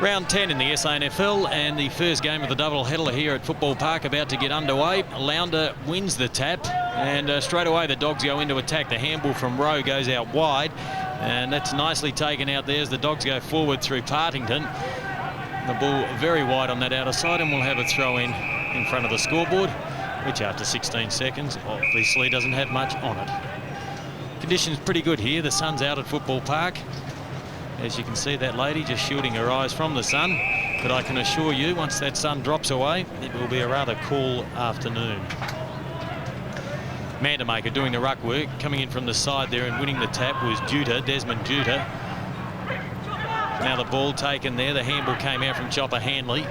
Round 10 in the SANFL, and the first game of the double header here at Football Park about to get underway. Lounder wins the tap, and straight away the Dogs go into attack. The handball from Rowe goes out wide, and that's nicely taken out there as the Dogs go forward through Partington. The ball very wide on that outer side, and we'll have a throw in front of the scoreboard, which after 16 seconds obviously doesn't have much on it. Conditions pretty good here. The sun's out at Football Park. As you can see, that lady just shielding her eyes from the sun, but I can assure you once that sun drops away it will be a rather cool afternoon. Mandamaker doing the ruck work, coming in from the side there and winning the tap was Desmond Juta. Now the ball taken there, the handball came out from Chopper Hanley.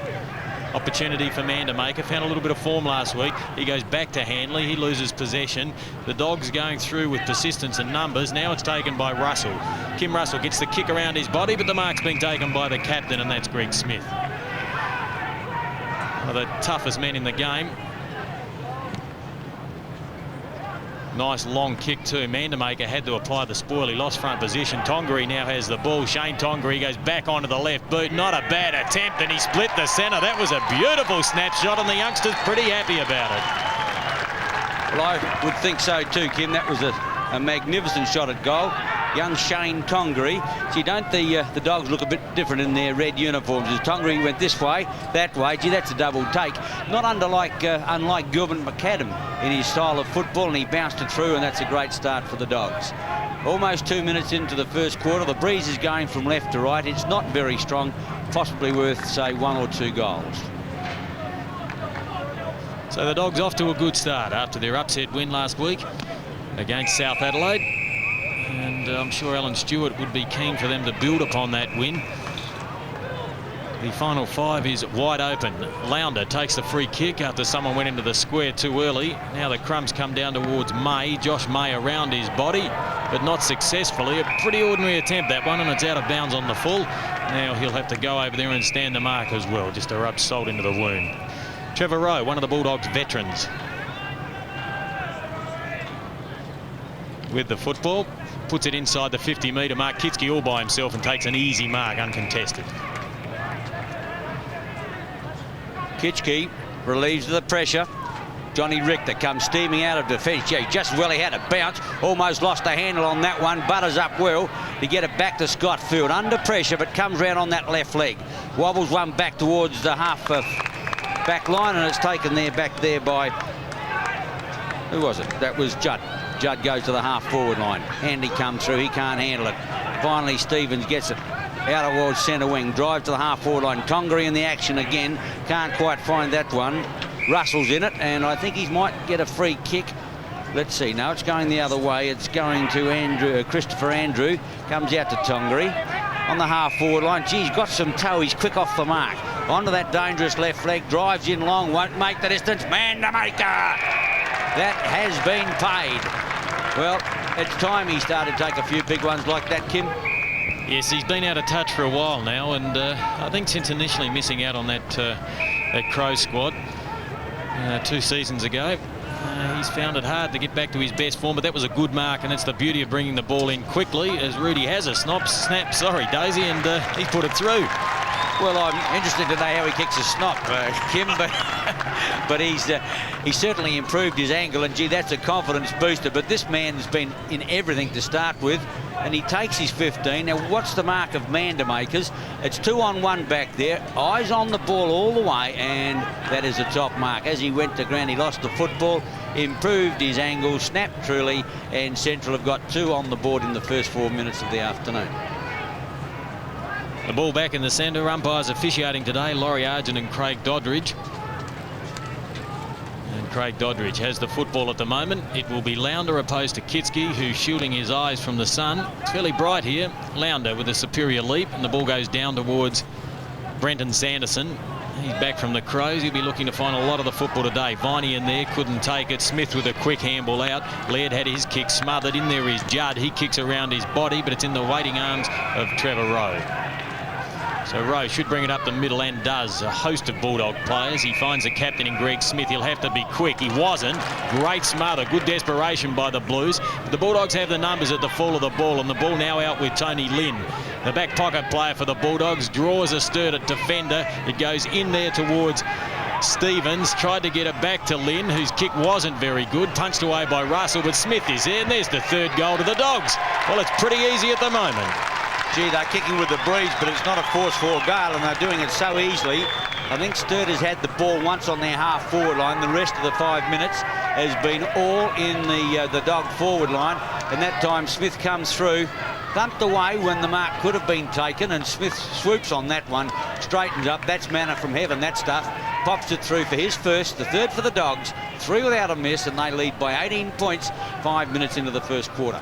Opportunity for Mandamaker, found a little bit of form last week. He goes back to Hanley, he loses possession. The Dogs going through with persistence and numbers. Now it's taken by Russell. Kim Russell gets the kick around his body, but the mark's been taken by the captain, and that's Greg Smith. One of the toughest men in the game. Nice long kick too. Mandamaker had to apply the spoil. He lost front position. Tongaree now has the ball. Shane Tongaree goes back onto the left boot. Not a bad attempt, and he split the centre. That was a beautiful snapshot, and the youngster's pretty happy about it. Well, I would think so too, Kim. That was a magnificent shot at goal. Young Shane Tongaree. Gee, don't the Dogs look a bit different in their red uniforms? As Tongaree went this way, that way. Gee, that's a double take. Not unlike Gilbert McAdam in his style of football, and he bounced it through, and that's a great start for the Dogs. Almost 2 minutes into the first quarter. The breeze is going from left to right. It's not very strong, possibly worth, say, 1 or 2 goals. So the Dogs off to a good start after their upset win last week against South Adelaide. And I'm sure Alan Stewart would be keen for them to build upon that win. The final 5 is wide open. Lounder takes the free kick after someone went into the square too early. Now the crumbs come down towards May. Josh May around his body, but not successfully. A pretty ordinary attempt, that one, and it's out of bounds on the full. Now he'll have to go over there and stand the mark as well, just to rub salt into the wound. Trevor Rowe, one of the Bulldogs' veterans, with the football. Puts it inside the 50-metre mark. Kitski all by himself and takes an easy mark, uncontested. Kitski relieves the pressure. Johnny Richter comes steaming out of defence. Yeah, just well he had a bounce. Almost lost the handle on that one. Butters up well to get it back to Scott Field. Under pressure, but comes round on that left leg. Wobbles one back towards the half back line, and it's taken there back there by... Who was it? That was Judd. Judd goes to the half-forward line. Handy come through. He can't handle it. Finally, Stevens gets it out towards centre wing. Drive to the half-forward line. Tongaree in the action again. Can't quite find that one. Russell's in it, and I think he might get a free kick. Let's see. No, it's going the other way. It's going to Christopher Andrew. Comes out to Tongaree on the half-forward line. Gee, he's got some toe. He's quick off the mark. Onto that dangerous left leg. Drives in long. Won't make the distance. Mandamaker! That has been paid. Well, it's time he started to take a few big ones like that, Kim. Yes, he's been out of touch for a while now, and I think since initially missing out on that Crows squad 2 seasons ago, he's found it hard to get back to his best form, but that was a good mark, and it's the beauty of bringing the ball in quickly as Rudy has a snap, Daisy, and he's put it through. Well, I'm interested to know how he kicks a snot, Kim, but he's certainly improved his angle, and gee, that's a confidence booster. But this man's been in everything to start with, and he takes his 15. Now, what's the mark of Mandamaker's? It's 2-on-1 back there, eyes on the ball all the way, and that is a top mark. As he went to ground, he lost the football, improved his angle, snapped truly, and Central have got 2 on the board in the first 4 minutes of the afternoon. The ball back in the centre. Umpires officiating today, Laurie Argent and Craig Doddridge. And Craig Doddridge has the football at the moment. It will be Lounder opposed to Kitski, who's shielding his eyes from the sun. It's fairly bright here. Lounder with a superior leap, and the ball goes down towards Brenton Sanderson. He's back from the Crows. He'll be looking to find a lot of the football today. Viney in there, couldn't take it. Smith with a quick handball out. Laird had his kick smothered. In there is Judd. He kicks around his body, but it's in the waiting arms of Trevor Rowe. So Rowe should bring it up the middle and does. A host of Bulldog players. He finds the captain in Greg Smith. He'll have to be quick. He wasn't. Great smother. Good desperation by the Blues. But the Bulldogs have the numbers at the fall of the ball, and the ball now out with Tony Lynn. The back pocket player for the Bulldogs draws a Sturt defender. It goes in there towards Stevens. Tried to get it back to Lynn, whose kick wasn't very good. Punched away by Russell, but Smith is there, and there's the third goal to the Dogs. Well, it's pretty easy at the moment. Gee, they're kicking with the breeze, but it's not a force-for goal, and they're doing it so easily. I think Sturt has had the ball once on their half-forward line. The rest of the 5 minutes has been all in the Dog forward line, and that time Smith comes through, thumped away when the mark could have been taken, and Smith swoops on that one, straightens up. That's manna from heaven, that stuff. Pops it through for his first, the third for the Dogs, 3 without a miss, and they lead by 18 points 5 minutes into the first quarter.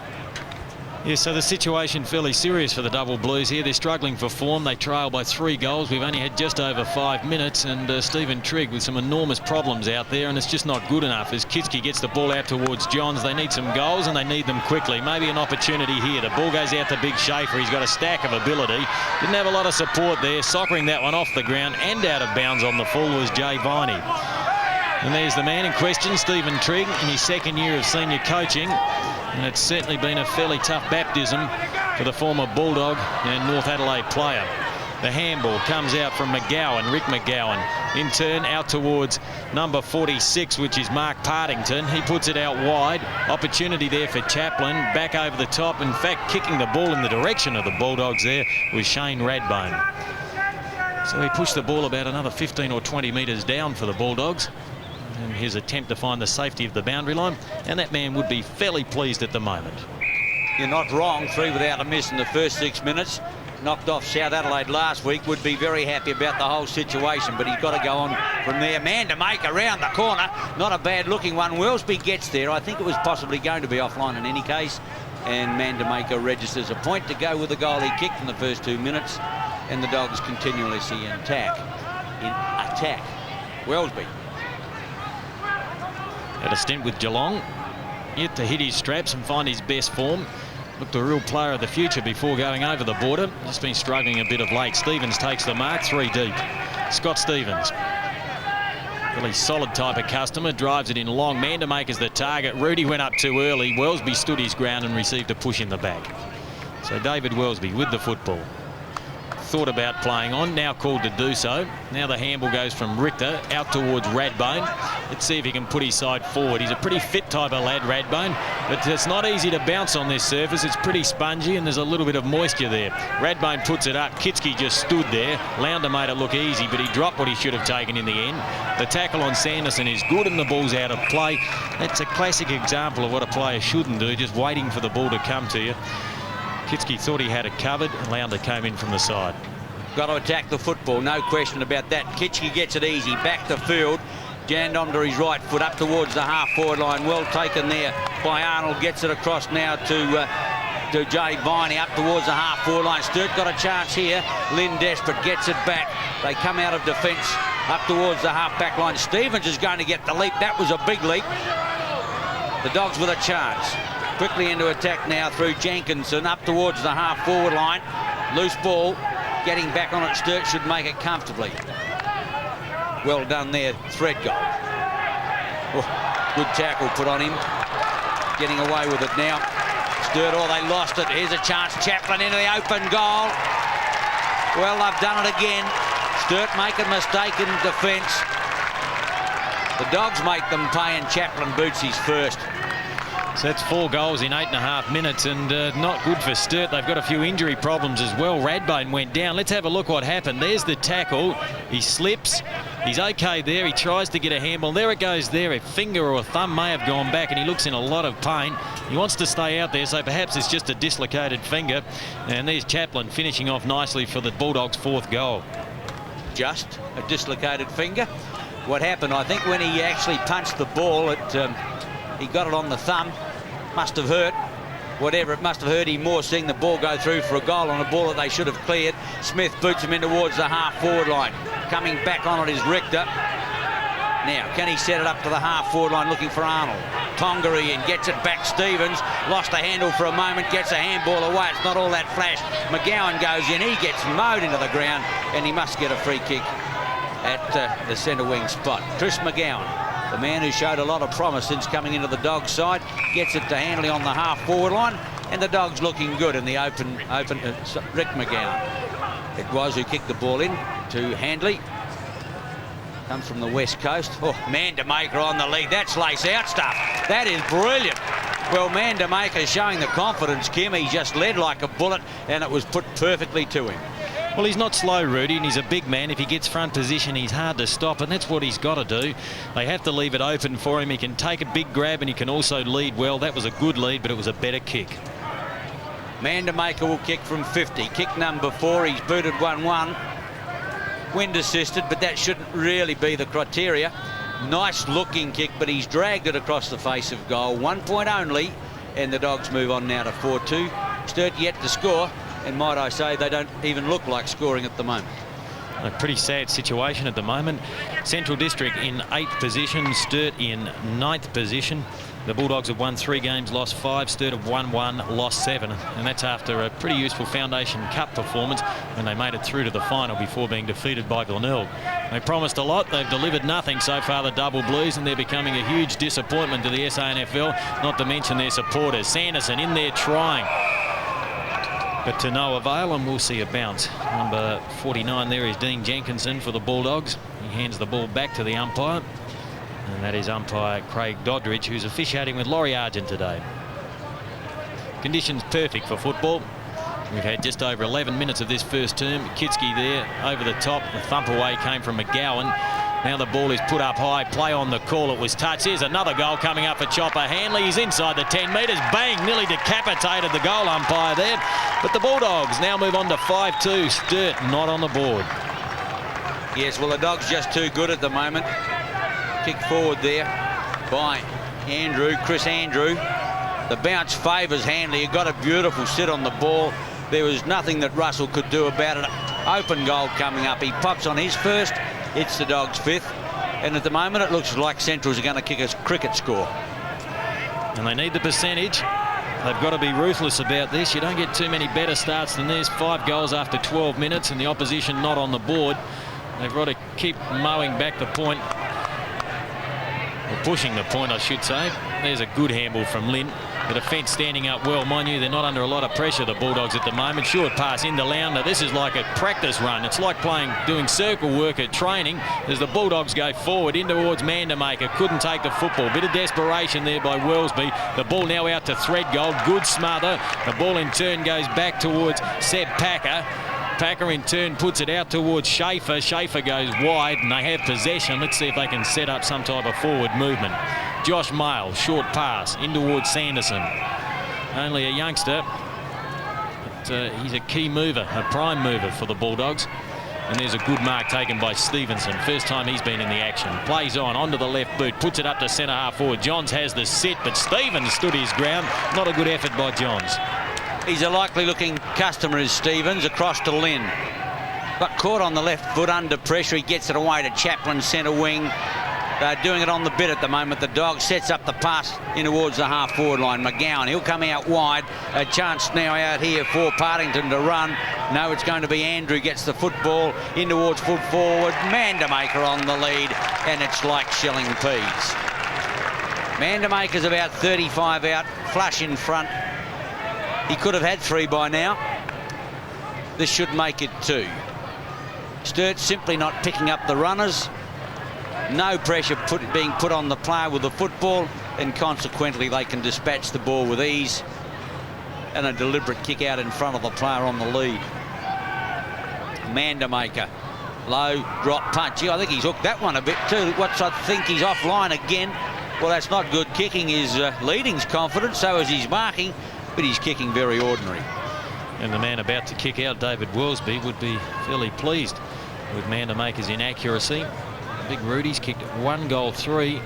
Yeah, so the situation fairly serious for the Double Blues here. They're struggling for form. They trail by 3 goals. We've only had just over 5 minutes, and Stephen Trigg with some enormous problems out there, and it's just not good enough. As Kitski gets the ball out towards Johns, they need some goals, and they need them quickly. Maybe an opportunity here. The ball goes out to Big Schaefer. He's got a stack of ability. Didn't have a lot of support there. Soccering that one off the ground and out of bounds on the full was Jay Viney. And there's the man in question, Stephen Trigg, in his second year of senior coaching. And it's certainly been a fairly tough baptism for the former Bulldog and North Adelaide player. The handball comes out from McGowan, Rick McGowan. In turn, out towards number 46, which is Mark Partington. He puts it out wide. Opportunity there for Chaplin. Back over the top. In fact, kicking the ball in the direction of the Bulldogs there was Shane Radbone. So he pushed the ball about another 15 or 20 metres down for the Bulldogs in his attempt to find the safety of the boundary line, and that man would be fairly pleased at the moment. You're not wrong. 3 without a miss in the first 6 minutes. Knocked off South Adelaide last week. Would be very happy about the whole situation, but he's got to go on from there. Man to make around the corner. Not a bad looking one. Wellsby gets there. I think it was possibly going to be offline in any case, and Mandamaker registers a point to go with the goal he kicked in the first 2 minutes, and the Dogs continuously in attack. Wellsby had a stint with Geelong, yet to hit his straps and find his best form. Looked a real player of the future before going over the border. Just been struggling a bit of late. Stevens takes the mark, 3 deep. Scott Stevens, really solid type of customer, drives it in long. Mandamaker's the target. Rudy went up too early. Wellsby stood his ground and received a push in the back. So David Wellsby with the football. Thought about playing on, now called to do so. Now the handball goes from Richter out towards Radbone. Let's see if he can put his side forward. He's a pretty fit type of lad, Radbone, but it's not easy to bounce on this surface. It's pretty spongy and there's a little bit of moisture there. Radbone puts it up. Kitski just stood there. Lounder made it look easy, but he dropped what he should have taken in the end. The tackle on Sanderson is good and the ball's out of play. That's a classic example of what a player shouldn't do, just waiting for the ball to come to you. Kitski thought he had it covered, and Lounder came in from the side. Got to attack the football, no question about that. Kitski gets it easy, back to field. Jammed onto his right foot, up towards the half-forward line. Well taken there by Arnold. Gets it across now to Jay Viney, up towards the half-forward line. Sturt got a chance here. Lynn desperate, gets it back. They come out of defence, up towards the half-back line. Stevens is going to get the leap. That was a big leap. The Dogs with a chance. Quickly into attack now through Jenkinson, up towards the half-forward line. Loose ball, getting back on it. Sturt should make it comfortably. Well done there, thread goal. Oh, good tackle put on him. Getting away with it now. Sturt, oh, they lost it. Here's a chance. Chaplin into the open goal. Well, they've done it again. Sturt make a mistake in defence. The Dogs make them pay, and Chaplin boots his first. So that's 4 goals in 8.5 minutes, and not good for Sturt. They've got a few injury problems as well. Radbone went down. Let's have a look what happened. There's the tackle. He slips. He's okay there. He tries to get a handball. There it goes there. A finger or a thumb may have gone back, and he looks in a lot of pain. He wants to stay out there, so perhaps it's just a dislocated finger. And there's Chaplin finishing off nicely for the Bulldogs' 4th goal. Just a dislocated finger. What happened, I think, when he actually punched the ball, he got it on the thumb. Must have hurt. Whatever, it must have hurt him more seeing the ball go through for a goal on a ball that they should have cleared. Smith boots him in towards the half-forward line. Coming back on it is Richter. Now, can he set it up to the half-forward line looking for Arnold? Tongaree and gets it back. Stevens lost the handle for a moment, gets a handball away. It's not all that flash. McGowan goes in, he gets mowed into the ground, and he must get a free kick at the centre wing spot. Chris McGowan, the man who showed a lot of promise since coming into the Dogs side, gets it to Handley on the half-forward line, and the Dogs looking good in the open Rick McGowan. It was who kicked the ball in to Handley. Comes from the West Coast. Oh, Mandamaker on the lead. That's lace-out stuff. That is brilliant. Well, Mandamaker showing the confidence, Kim. He just led like a bullet, and it was put perfectly to him. Well, he's not slow, Rudy, and he's a big man. If he gets front position, he's hard to stop, and that's what he's got to do. They have to leave it open for him. He can take a big grab, and he can also lead well. That was a good lead, but it was a better kick. Mandamaker will kick from 50. Kick number 4. He's booted 1-1. Wind assisted, but that shouldn't really be the criteria. Nice looking kick, but he's dragged it across the face of goal. 1 point only, and the Dogs move on now to 4-2. Sturt yet to score, and might I say they don't even look like scoring at the moment. A pretty sad situation at the moment. Central District in 8th position, Sturt in 9th position. The Bulldogs have won 3 games, lost 5. Sturt have won 1, lost 7. And that's after a pretty useful Foundation Cup performance when they made it through to the final before being defeated by Glenelg. They promised a lot. They've delivered nothing so far, the Double Blues, and they're becoming a huge disappointment to the SANFL, not to mention their supporters. Sanderson in there trying, but to no avail, and we'll see a bounce. Number 49 there is Dean Jenkinson for the Bulldogs. He hands the ball back to the umpire, and that is umpire Craig Doddridge, who's officiating with Laurie Argent today. Conditions perfect for football. We've had just over 11 minutes of this first term. Kitsky there over the top. The thump away came from McGowan. Now the ball is put up high. Play on the call. It was touched. Here's another goal coming up for Chopper Handley. He's inside the 10 metres. Bang! Nearly decapitated the goal umpire there. But the Bulldogs now move on to 5-2. Sturt not on the board. Yes, well, the Dogs just too good at the moment. Kick forward there by Chris Andrew. The bounce favours Handley. He got a beautiful sit on the ball. There was nothing that Russell could do about it. Open goal coming up. He pops on his first. It's the Dogs' 5th. And at the moment, it looks like Central's are going to kick a cricket score. And they need the percentage. They've got to be ruthless about this. You don't get too many better starts than this. 5 goals after 12 minutes and the opposition not on the board. They've got to keep mowing back the point. Or pushing the point, I should say. There's a good handball from Lynn. The defence standing up well. Mind you, they're not under a lot of pressure, the Bulldogs, at the moment. Short pass into Launder. This is like a practice run. It's like doing circle work at training as the Bulldogs go forward in towards Mandamaker. Couldn't take the football. Bit of desperation there by Wellesby. The ball now out to Threadgold. Good smother. The ball in turn goes back towards Seb Packer. Packer in turn puts it out towards Schaefer. Schaefer goes wide and they have possession. Let's see if they can set up some type of forward movement. Josh Mail, short pass in towards Sanderson. Only a youngster, but he's a key mover, a prime mover for the Bulldogs. And there's a good mark taken by Stevenson. First time he's been in the action. Plays on, onto the left boot, puts it up to centre half forward. Johns has the sit, but Stevens stood his ground. Not a good effort by Johns. He's a likely looking customer, is Stevens, across to Lynn. But caught on the left foot under pressure. He gets it away to Chaplin, centre wing. They're doing it on the bit at the moment. The Dog sets up the pass in towards the half-forward line. McGowan, he'll come out wide. A chance now out here for Partington to run. No, it's going to be Andrew gets the football in towards full forward. Mandamaker on the lead, and it's like shelling peas. Mandamaker's about 35 out, flush in front. He could have had 3 by now. This should make it 2. Sturt simply not picking up the runners. No pressure being put on the player with the football, and consequently they can dispatch the ball with ease. And a deliberate kick out in front of the player on the lead. Mandamaker, low drop punch. I think he's hooked that one a bit too. I think he's offline again. Well, that's not good kicking. His leading's confident, so is his marking, but he's kicking very ordinary. And the man about to kick out, David Wellesby, would be fairly pleased with Mandamaker's inaccuracy. Big Rudy's kicked 1 goal 3. He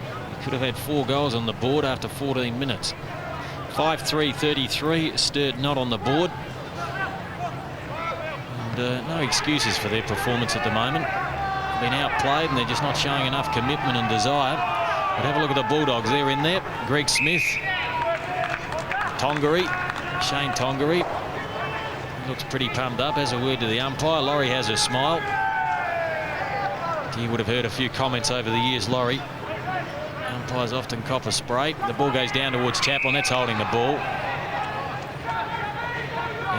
could have had 4 goals on the board after 14 minutes. 5-3-33. Sturt not on the board. And no excuses for their performance at the moment. Been outplayed and they're just not showing enough commitment and desire. But have a look at the Bulldogs. They're in there. Greg Smith, Tongaree, Shane Tongaree. Looks pretty pumped up. Has a word to the umpire. Laurie has a smile. You would have heard a few comments over the years, Laurie. Umpires often cop a spray. The ball goes down towards Chaplin. That's holding the ball.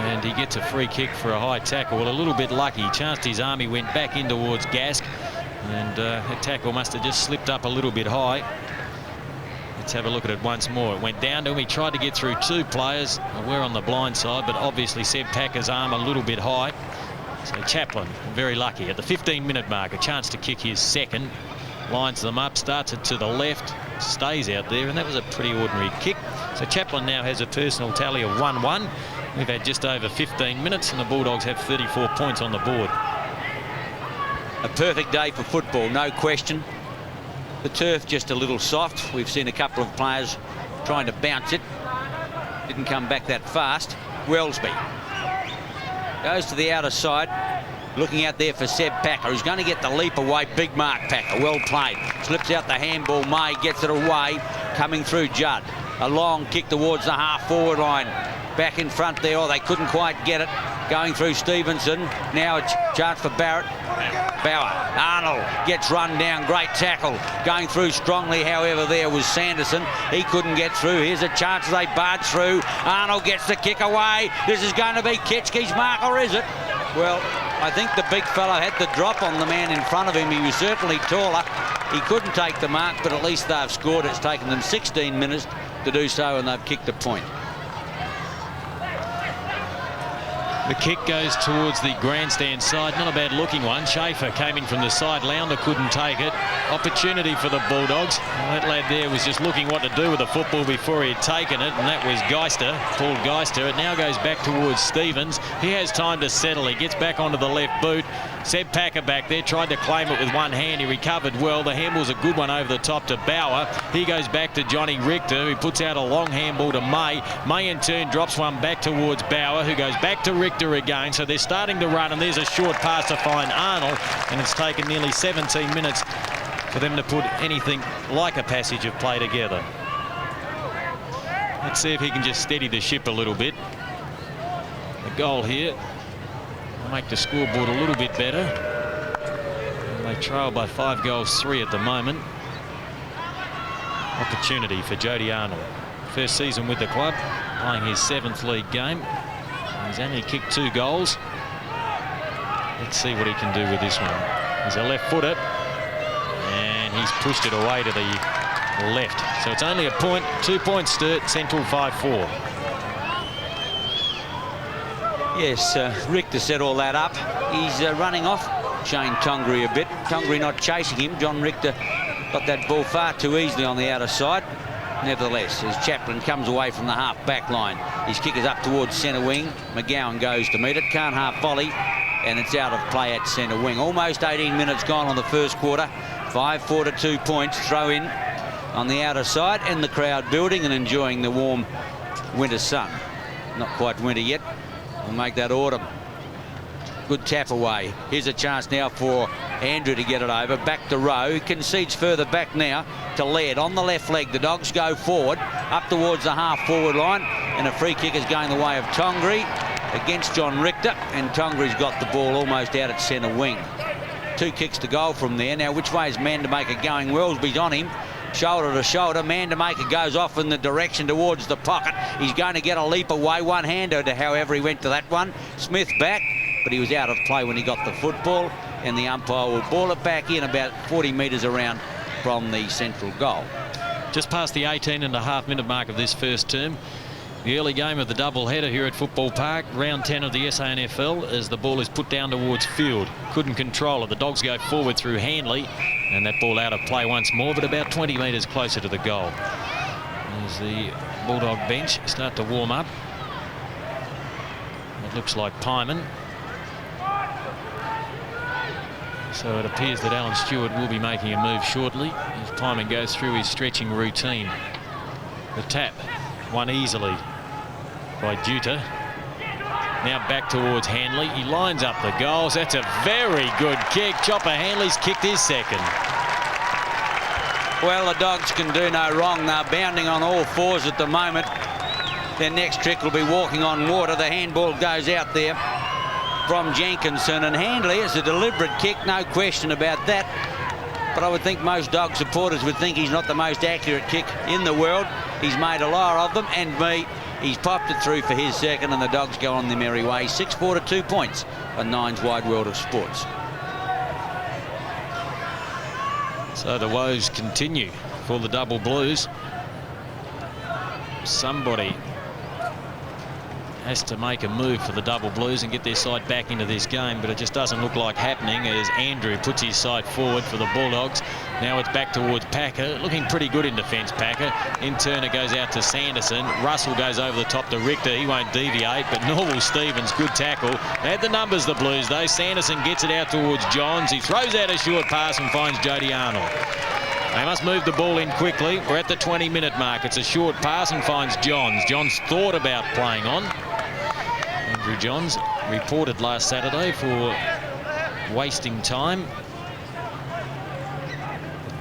And he gets a free kick for a high tackle. Well, a little bit lucky. He chanced his arm. He went back in towards Gask. And that tackle must have just slipped up a little bit high. Let's have a look at it once more. It went down to him. He tried to get through two players. We're on the blind side, but obviously Seb Packer's arm a little bit high. So Chaplin, very lucky. At the 15-minute mark, a chance to kick his second. Lines them up, starts it to the left, stays out there, and that was a pretty ordinary kick. So Chaplin now has a personal tally of 1-1. We've had just over 15 minutes, and the Bulldogs have 34 points on the board. A perfect day for football, no question. The turf just a little soft. We've seen a couple of players trying to bounce it. Didn't come back that fast. Wellesby goes to the outer side, looking out there for Seb Packer, who's going to get the leap away. Big mark, Packer, well played. Slips out the handball. May gets it away, coming through Judd. A long kick towards the half-forward line. Back in front there, oh, they couldn't quite get it. Going through Stevenson. Now a chance for Barrett. Bauer. Arnold gets run down. Great tackle. Going through strongly, however, there was Sanderson. He couldn't get through. Here's a chance they barge through. Arnold gets the kick away. This is going to be Ketchke's mark, or is it? Well, I think the big fellow had the drop on the man in front of him. He was certainly taller. He couldn't take the mark, but at least they've scored. It's taken them 16 minutes to do so, and they've kicked a point. The kick goes towards the grandstand side. Not a bad looking one. Schaefer came in from the side. Lounder couldn't take it. Opportunity for the Bulldogs. Well, that lad there was just looking what to do with the football before he had taken it, and that was Geister, Paul Geister. It now goes back towards Stevens. He has time to settle. He gets back onto the left boot. Seb Packer back there tried to claim it with one hand. He recovered well. The handball's a good one over the top to Bauer. He goes back to Johnny Richter. He puts out a long handball to May. May in turn drops one back towards Bauer, who goes back to Richter again. So they're starting to run, and there's a short pass to find Arnold, and it's taken nearly 17 minutes for them to put anything like a passage of play together. Let's see if he can just steady the ship a little bit. The goal here will make the scoreboard a little bit better. And they trail by 5-3 at the moment. Opportunity for Jody Arnold. First season with the club, playing his 7th league game. He's only kicked 2 goals. Let's see what he can do with this one. He's a left footer, and he's pushed it away to the left. So it's only a point. 2 points, Sturt. Central 5-4. Yes, Richter set all that up. He's running off Shane Tongaree a bit. Tongaree not chasing him. John Richter got that ball far too easily on the outer side. Nevertheless, as Chaplin comes away from the half-back line, his kick is up towards centre wing. McGowan goes to meet it. Can't half volley, and it's out of play at centre wing. Almost 18 minutes gone on the first quarter. 5-4 to 2 points. Throw in on the outer side, and the crowd building and enjoying the warm winter sun. Not quite winter yet. We'll make that autumn. Good tap away. Here's a chance now for Andrew to get it over. Back to Rowe. He concedes further back now to Laird. On the left leg, the Dogs go forward, up towards the half-forward line, and a free kick is going the way of Tongaree against John Richter, and Tongaree's got the ball almost out at centre wing. 2 kicks to goal from there. Now, which way is Mandamaker going? Wellesby's on him. Shoulder to shoulder. Mandamaker goes off in the direction towards the pocket. He's going to get a leap away. One-hander, however, he went to that one. Smith back, but he was out of play when he got the football, and the umpire will ball it back in about 40 metres around from the central goal. Just past the 18.5-minute mark of this first term. The early game of the double-header here at Football Park, round 10 of the SANFL, as the ball is put down towards field. Couldn't control it. The Dogs go forward through Handley, and that ball out of play once more, but about 20 metres closer to the goal. As the Bulldog bench start to warm up. It looks like Pyman. So it appears that Alan Stewart will be making a move shortly as Pyman goes through his stretching routine. The tap, won easily by Duta. Now back towards Handley. He lines up the goals. That's a very good kick. Chopper Handley's kicked his second. Well, the dogs can do no wrong. They're bounding on all fours at the moment. Their next trick will be walking on water. The handball goes out there from Jenkinson, and Handley, it's a deliberate kick, no question about that. But I would think most dog supporters would think he's not the most accurate kick in the world. He's made a liar of them, and he's popped it through for his second, and the dogs go on their merry way. 6-4 to 2 points on Nine's Wide World of Sports. So the woes continue for the Double Blues. Somebody has to make a move for the Double Blues and get their side back into this game, but it just doesn't look like happening as Andrew puts his side forward for the Bulldogs. Now it's back towards Packer, looking pretty good in defence, Packer. In turn it goes out to Sanderson. Russell goes over the top to Richter. He won't deviate, but Norval Stevens, good tackle. They had the numbers, the Blues, though. Sanderson gets it out towards Johns. He throws out a short pass and finds Jody Arnold. They must move the ball in quickly. We're at the 20-minute mark. It's a short pass and finds Johns. Johns thought about playing on. Andrew Johns reported last Saturday for wasting time,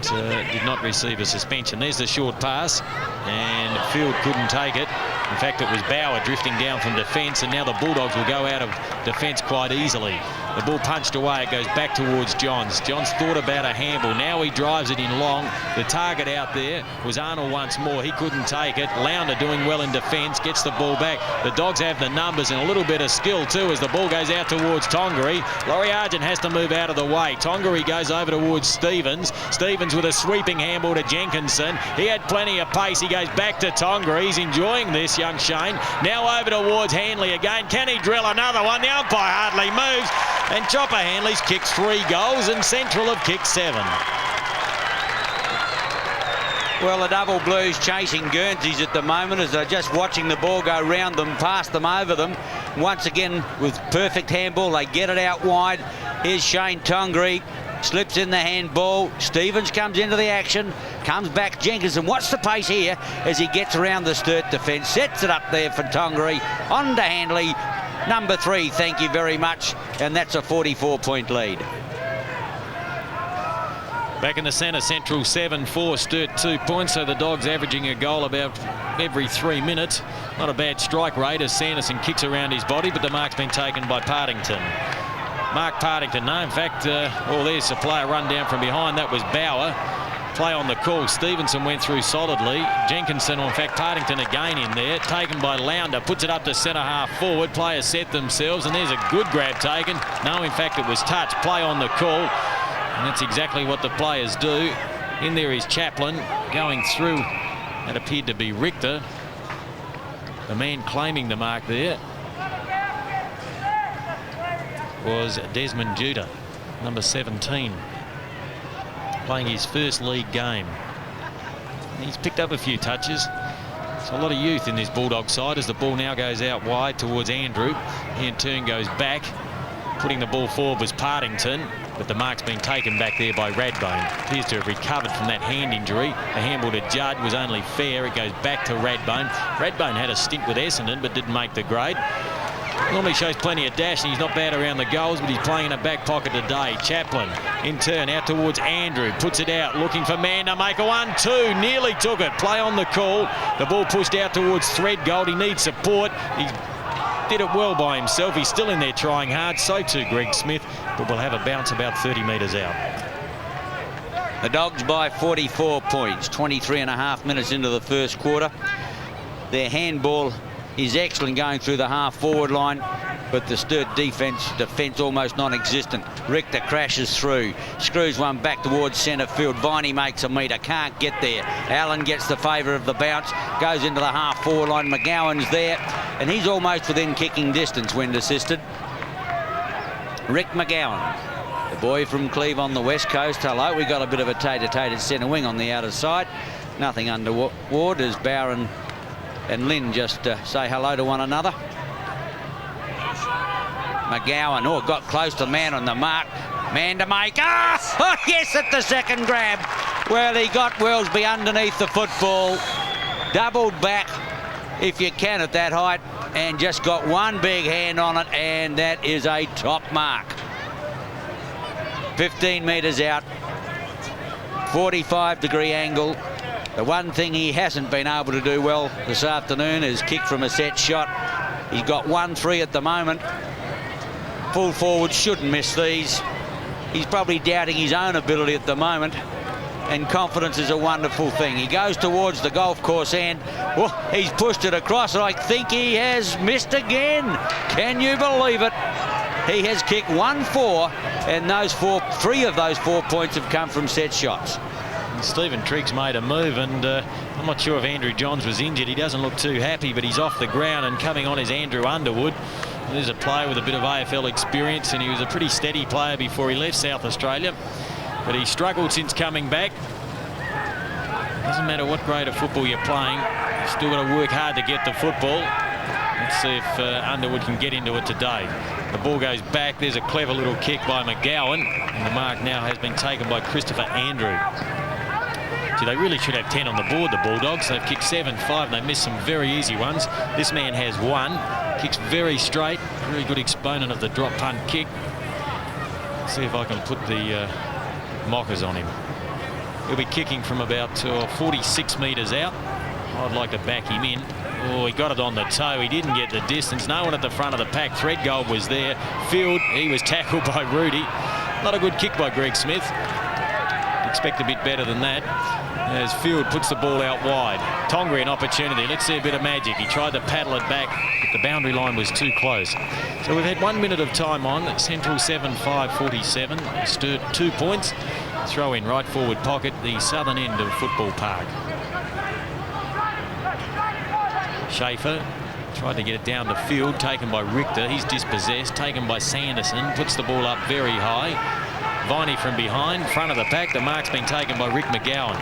but did not receive a suspension. There's the short pass, and Field couldn't take it. In fact, it was Bauer drifting down from defence, and now the Bulldogs will go out of defence quite easily. The ball punched away. It goes back towards Johns. Johns thought about a handball. Now he drives it in long. The target out there was Arnold once more. He couldn't take it. Launder doing well in defence. Gets the ball back. The Dogs have the numbers and a little bit of skill too as the ball goes out towards Tongaree. Laurie Argent has to move out of the way. Tongaree goes over towards Stevens. Stevens with a sweeping handball to Jenkinson. He had plenty of pace. He goes back to Tongaree. He's enjoying this, young Shane. Now over towards Handley again. Can he drill another one? The umpire hardly moves. And Chopper Handley's kicked 3 goals and Central have kicked 7. Well, the Double Blues chasing Guernseys at the moment as they're just watching the ball go round them, past them, over them. Once again, with perfect handball, they get it out wide. Here's Shane Tongaree. Slips in the handball. Stevens comes into the action. Comes back Jenkinson. What's the pace here as he gets around the Sturt defence? Sets it up there for Tongaree. On to Handley. Number 3, thank you very much. And that's a 44-point lead. Back in the centre, Central 7-4, Sturt 2 points. So the Dogs averaging a goal about every 3 minutes. Not a bad strike rate as Sanderson kicks around his body, but the mark's been taken by Partington. Mark Partington, no, in fact, there's a player run down from behind. That was Bauer. Play on the call. Stevenson went through solidly. Jenkinson, or in fact Partington again in there, taken by Launder, puts it up to centre half forward. Players set themselves, and there's a good grab taken. No, in fact it was touch. Play on the call, and that's exactly what the players do. In there is Chaplin going through. That appeared to be Richter, the man claiming the mark there was Desmond Judah, number 17. Playing his first league game. He's picked up a few touches. There's a lot of youth in this Bulldog side as the ball now goes out wide towards Andrew. He in turn goes back. Putting the ball forward was Partington, but the mark's been taken back there by Radbone. Appears to have recovered from that hand injury. The handball to Judd was only fair. It goes back to Radbone. Radbone had a stint with Essendon but didn't make the grade. Normally shows plenty of dash, and he's not bad around the goals, but he's playing in a back pocket today. Chaplin in turn out towards Andrew, puts it out, looking for man to make a 1-2, nearly took it. Play on the call. The ball pushed out towards Threadgold. He needs support. He did it well by himself. He's still in there trying hard. So too Greg Smith, but will have a bounce about 30 metres out. The Dogs by 44 points, 23.5 minutes into the first quarter. Their handball is excellent going through the half-forward line, but the Sturt defence almost non-existent. Richter crashes through, screws one back towards centre field. Viney makes a metre, can't get there. Allen gets the favour of the bounce, goes into the half-forward line. McGowan's there, and he's almost within kicking distance when assisted. Rick McGowan, the boy from Cleve on the west coast. Hello, we got a bit of a tater-tated centre wing on the outer side. Nothing underward as Bowron and Lynn just say hello to one another. McGowan, got close to man on the mark. Man to make. Oh, yes, at the second grab. Well, he got Wellesby underneath the football. Doubled back, if you can, at that height, and just got one big hand on it, and that is a top mark. 15 metres out. 45-degree angle. The one thing he hasn't been able to do well this afternoon is kick from a set shot. He's got 1-3 at the moment. Full forward shouldn't miss these. He's probably doubting his own ability at the moment, and confidence is a wonderful thing. He goes towards the golf course end. Oh, he's pushed it across. I think he has missed again. Can you believe it? He has kicked 1-4, and three of those 4 points have come from set shots. Stephen Triggs made a move, and I'm not sure if Andrew Johns was injured. He doesn't look too happy, but he's off the ground, and coming on is Andrew Underwood. There's a player with a bit of AFL experience, and he was a pretty steady player before he left South Australia, but he struggled since coming back. Doesn't matter what grade of football you're playing, you've still got to work hard to get the football. Let's see if Underwood can get into it today. The ball goes back. There's a clever little kick by McGowan, and the mark now has been taken by Christopher Andrew. So they really should have 10 on the board, the Bulldogs. They've kicked 7-5, and they missed some very easy ones. This man has 1. Kicks very straight. Very good exponent of the drop punt kick. Let's see if I can put the mockers on him. He'll be kicking from about 46 metres out. I'd like to back him in. Oh, he got it on the toe. He didn't get the distance. No one at the front of the pack. Threadgold was there. Field, he was tackled by Rudy. Not a good kick by Greg Smith. Expect a bit better than that. As Field puts the ball out wide. Tonga an opportunity. Let's see a bit of magic. He tried to paddle it back, but the boundary line was too close. So we've had 1 minute of time on. Central 7-5-47. Sturt 2 points. Throw in right forward pocket, the southern end of Football Park. Schaefer tried to get it down the field, taken by Richter. He's dispossessed, taken by Sanderson, puts the ball up very high. Viney from behind, front of the pack. The mark's been taken by Rick McGowan.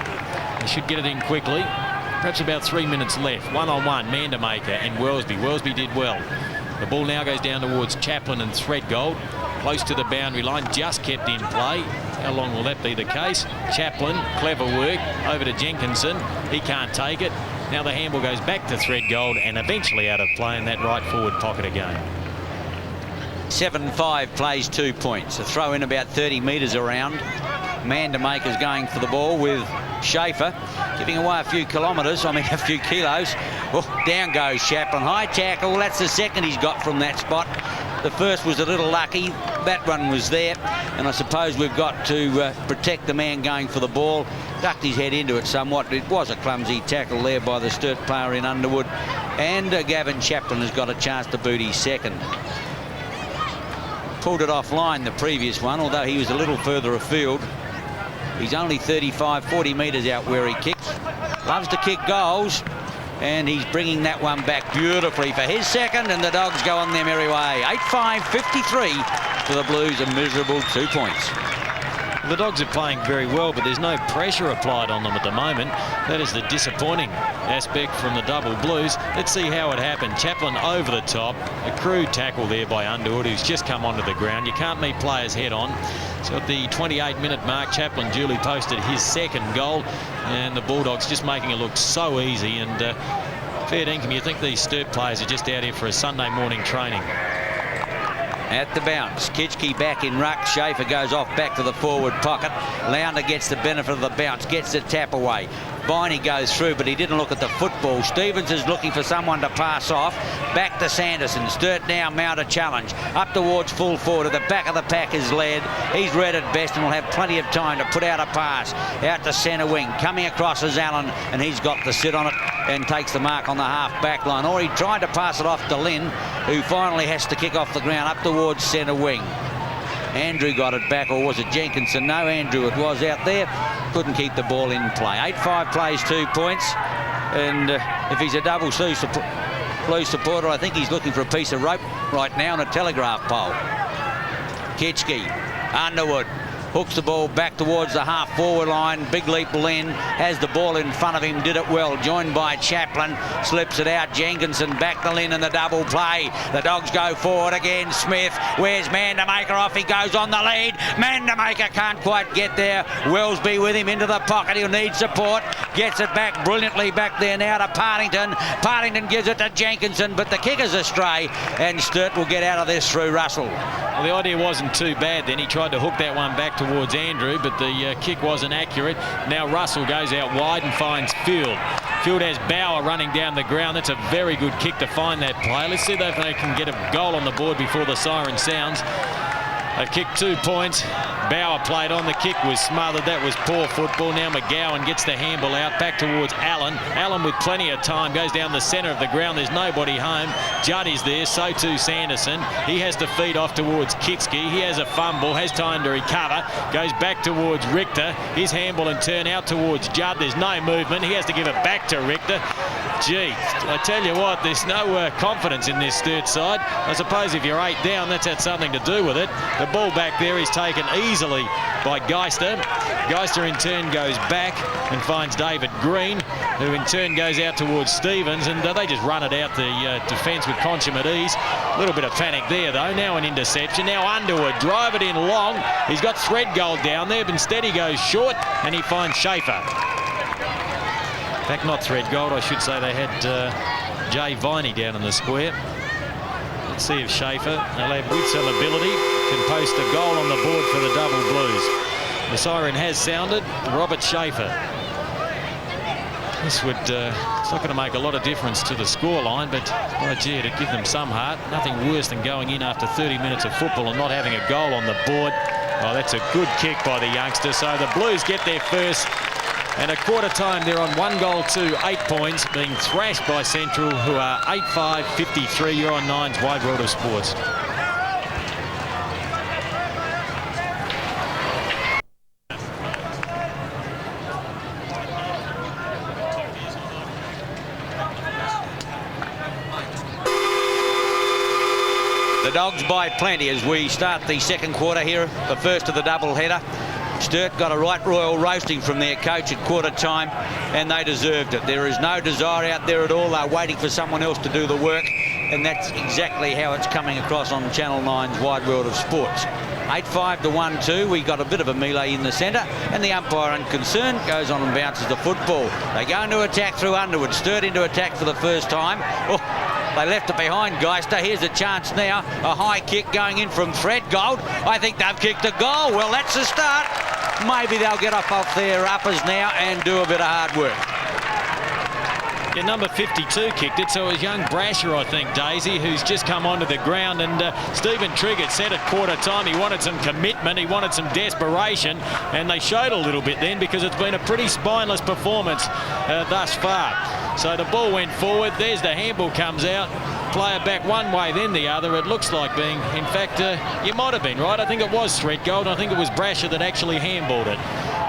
He should get it in quickly. Perhaps about 3 minutes left. One-on-one, Mandermaker and Welsby. Welsby did well. The ball now goes down towards Chaplin and Threadgold. Close to the boundary line, just kept in play. How long will that be the case? Chaplin, clever work, over to Jenkinson. He can't take it. Now the handball goes back to Threadgold and eventually out of play in that right forward pocket again. 7-5 plays 2 points. A throw in about 30 metres around. Mandermaker's going for the ball with Schaefer, giving away a few kilometres, a few kilos. Oh, down goes Chaplin. High tackle. That's the second he's got from that spot. The first was a little lucky. That one was there. And I suppose we've got to protect the man going for the ball. Ducked his head into it somewhat. It was a clumsy tackle there by the Sturt player in Underwood. And Gavin Chaplin has got a chance to boot his second. Pulled it offline the previous one, although he was a little further afield. He's only 35, 40 metres out where he kicks. Loves to kick goals, and he's bringing that one back beautifully for his second, and the Dogs go on their merry way. 8-5-53 for the Blues, a miserable 2 points. The Dogs are playing very well, but there's no pressure applied on them at the moment. That is the disappointing aspect from the double Blues. Let's see how it happened. Chaplin over the top. A crude tackle there by Underwood, who's just come onto the ground. You can't meet players head on. So at the 28-minute mark, Chaplin duly posted his second goal, and the Bulldogs just making it look so easy. And fair dinkum, you think these Sturt players are just out here for a Sunday morning training. At the bounce, Kitchke back in ruck. Schaefer goes off back to the forward pocket. Launder gets the benefit of the bounce, gets the tap away. Viney goes through, but he didn't look at the football. Stevens is looking for someone to pass off. Back to Sanderson. Sturt now mount a challenge. Up towards full forward. At the back of the pack is led. He's read it best and will have plenty of time to put out a pass. Out to centre wing. Coming across is Allen, and he's got the sit on it and takes the mark on the half-back line. Or he tried to pass it off to Lynn, who finally has to kick off the ground up towards centre wing. Andrew got it back, or was it Jenkinson? No, Andrew it was out there. Couldn't keep the ball in play. 8-5 plays 2 points. And if he's a double Blues supporter, I think he's looking for a piece of rope right now on a telegraph pole. Kitchke, Underwood, hooks the ball back towards the half-forward line. Big leap Lynn has the ball in front of him, did it well, joined by Chaplin, slips it out. Jenkinson back to Lynn in the double play. The Dogs go forward again. Smith, where's Mandermaker? Off he goes on the lead. Mandermaker can't quite get there. Welsby with him into the pocket. He'll need support. Gets it back brilliantly back there now to Partington. Partington gives it to Jenkinson, but the kicker's astray, and Sturt will get out of this through Russell. Well, the idea wasn't too bad then. He tried to hook that one back towards Andrew, but the kick wasn't accurate. Now Russell goes out wide and finds Field. Field has Bauer running down the ground. That's a very good kick to find that player. Let's see if they can get a goal on the board before the siren sounds. They've kicked 2 points. Bauer played on. The kick was smothered. That was poor football. Now McGowan gets the handball out back towards Allen. Allen with plenty of time goes down the centre of the ground. There's nobody home. Judd is there. So too Sanderson. He has to feed off towards Kitsky. He has a fumble. Has time to recover. Goes back towards Richter. His handball and turn out towards Judd. There's no movement. He has to give it back to Richter. Gee, I tell you what, there's no confidence in this Sturt side. I suppose if you're 8 down, that's had something to do with it. The ball back there is taken easily by Geister. Geister in turn goes back and finds David Green, who in turn goes out towards Stevens, and they just run it out the defence with consummate ease. A little bit of panic there though. Now an interception. Now Underwood, drive it in long. He's got Threadgold down there, but instead he goes short and he finds Schaefer. In fact, not Threadgold, I should say. They had Jay Viney down in the square. Let's see if Schaefer, they'll have with some ability, can post a goal on the board for the Double Blues. The siren has sounded. Robert Schaefer. This would, it's not going to make a lot of difference to the scoreline, but oh gee, it'd give them some heart. Nothing worse than going in after 30 minutes of football and not having a goal on the board. Oh, that's a good kick by the youngster. So the Blues get their first. And at quarter time, they're on 1 goal to 8 points, being thrashed by Central, who are 8-5, 53. You're on Nine's Wide World of Sports. The Dogs by plenty as we start the second quarter here, the first of the double header. Sturt got a right royal roasting from their coach at quarter time, and they deserved it. There is no desire out there at all. They're waiting for someone else to do the work, and that's exactly how it's coming across on Channel 9's Wide World of Sports. 8-5 to 1-2. We got a bit of a melee in the centre, and the umpire, unconcerned, goes on and bounces the football. They go into attack through Underwood. Sturt into attack for the first time. Oh, they left it behind Geister. Here's a chance now. A high kick going in from Threadgold. I think they've kicked a goal. Well, that's a start. Maybe they'll get up off their uppers now and do a bit of hard work. Yeah, number 52 kicked it, so it was young Brasher, I think, Daisy, who's just come onto the ground. And Stephen Triggett said at quarter time he wanted some commitment, he wanted some desperation, and they showed a little bit then because it's been a pretty spineless performance thus far. So the ball went forward. There's the handball comes out. Player back one way, then the other. It looks like being, in fact, you might have been right. I think it was Threadgold. I think it was Brasher that actually handballed it.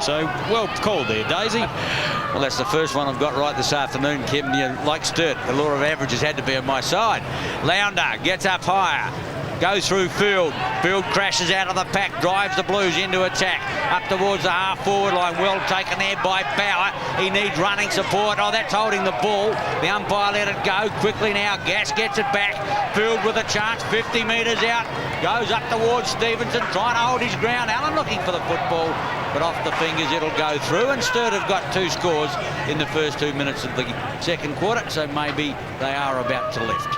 So well called there, Daisy. Well, that's the first one I've got right this afternoon, Kim. You like Sturt. The law of averages had to be on my side. Lounder gets up higher. Goes through Field. Field crashes out of the pack, drives the Blues into attack. Up towards the half-forward line. Well taken there by Bauer. He needs running support. Oh, that's holding the ball. The umpire let it go quickly now. Gass gets it back. Field with a chance. 50 metres out. Goes up towards Stevenson, trying to hold his ground. Allen looking for the football, but off the fingers it'll go through. And Sturt have got 2 scores in the first 2 minutes of the second quarter, so maybe they are about to lift.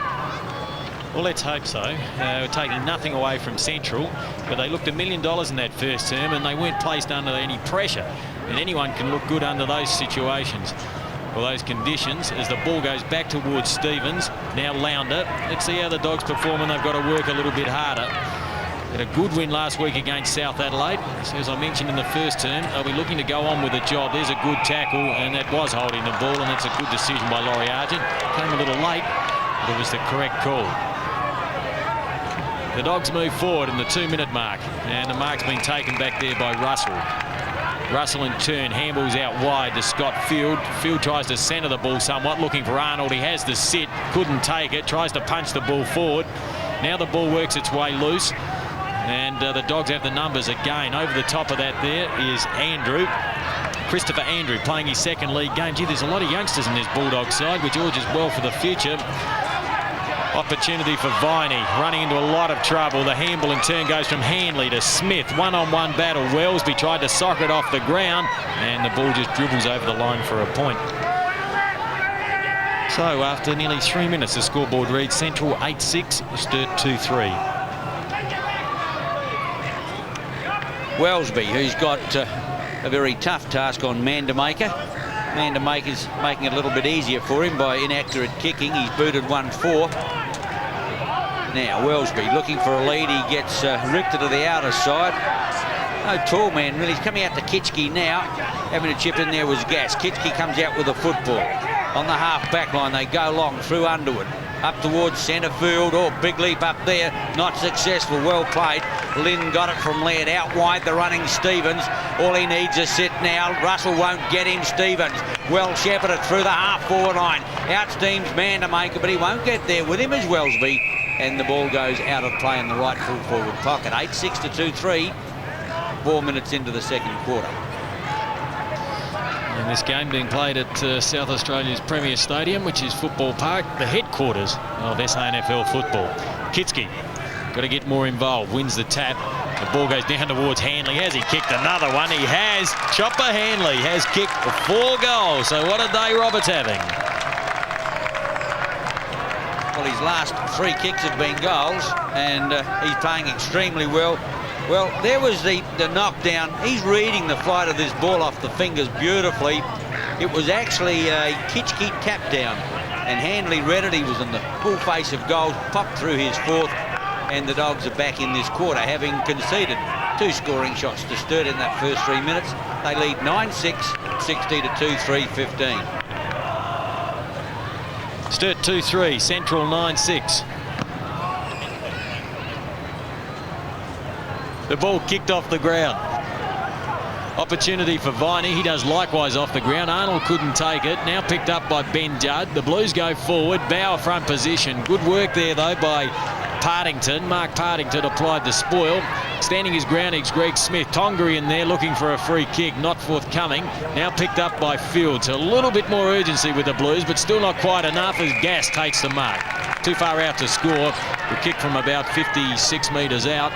Well, let's hope so. We're taking nothing away from Central, but they looked $1 million in that first term and they weren't placed under any pressure. And anyone can look good under those situations or those conditions. As the ball goes back towards Stevens, now Lounder. Let's see how the Dogs perform, and they've got to work a little bit harder. Had a good win last week against South Adelaide. So as I mentioned in the first term, they'll be looking to go on with a job. There's a good tackle, and that was holding the ball, and that's a good decision by Laurie Argent. Came a little late, but it was the correct call. The Dogs move forward in the 2-minute mark, and the mark's been taken back there by Russell. Russell in turn handballs out wide to Scott Field. Field tries to centre the ball somewhat, looking for Arnold. He has the sit, couldn't take it, tries to punch the ball forward. Now the ball works its way loose, and the Dogs have the numbers again. Over the top of that there is Andrew. Christopher Andrew playing his second league game. Gee, there's a lot of youngsters in this Bulldog side, which augurs well for the future. Opportunity for Viney, running into a lot of trouble. The handball in turn goes from Hanley to Smith. One-on-one battle. Wellesby tried to sock it off the ground, and the ball just dribbles over the line for a point. So after nearly 3 minutes, the scoreboard reads Central 8-6, Sturt 2-3. Wellesby, who's got a very tough task on Mandermaker. Mandermaker's making it a little bit easier for him by inaccurate kicking. He's booted 1-4. Now Wellesby looking for a lead. He gets ripped to the outer side. No tall man really. He's coming out to Kitchke now. Having a chip in there was Gas. Kitchke comes out with a football. On the half-back line, they go long through Underwood. Up towards centre field. Oh, big leap up there. Not successful. Well played. Lynn got it from Laird. Out wide, the running Stevens. All he needs is sit now. Russell won't get him. Stevens well shepherded through the half-forward line. Outsteams Mandermaker, but he won't get there with him as Wellesby. And the ball goes out of play in the right full forward pocket. 8-6 to 2-3. 4 minutes into the second quarter. And this game being played at South Australia's Premier Stadium, which is Football Park, the headquarters of SANFL football. Kitchke got to get more involved, wins the tap. The ball goes down towards Hanley. Has he kicked another one? He has. Chopper Hanley has kicked 4 goals. So what a day Robert's having. Well, his last 3 kicks have been goals, and he's playing extremely well. Well, there was the knockdown. He's reading the flight of this ball off the fingers beautifully. It was actually a Kitchke tap down, and Hanley read it. He was in the full face of goals, popped through his 4th, and the Dogs are back in this quarter, having conceded 2 scoring shots to Sturt in that first 3 minutes. They lead 9-6, 60 to 2-3, 15. Sturt 2-3, Central 9-6. The ball kicked off the ground. Opportunity for Viney. He does likewise off the ground. Arnold couldn't take it. Now picked up by Ben Judd. The Blues go forward. Bauer front position. Good work there, though, by Partington. Mark Partington applied the spoil. Standing his ground is Greg Smith. Tonga in there looking for a free kick. Not forthcoming. Now picked up by Fields. A little bit more urgency with the Blues, but still not quite enough as Gas takes the mark. Too far out to score. The kick from about 56 metres out.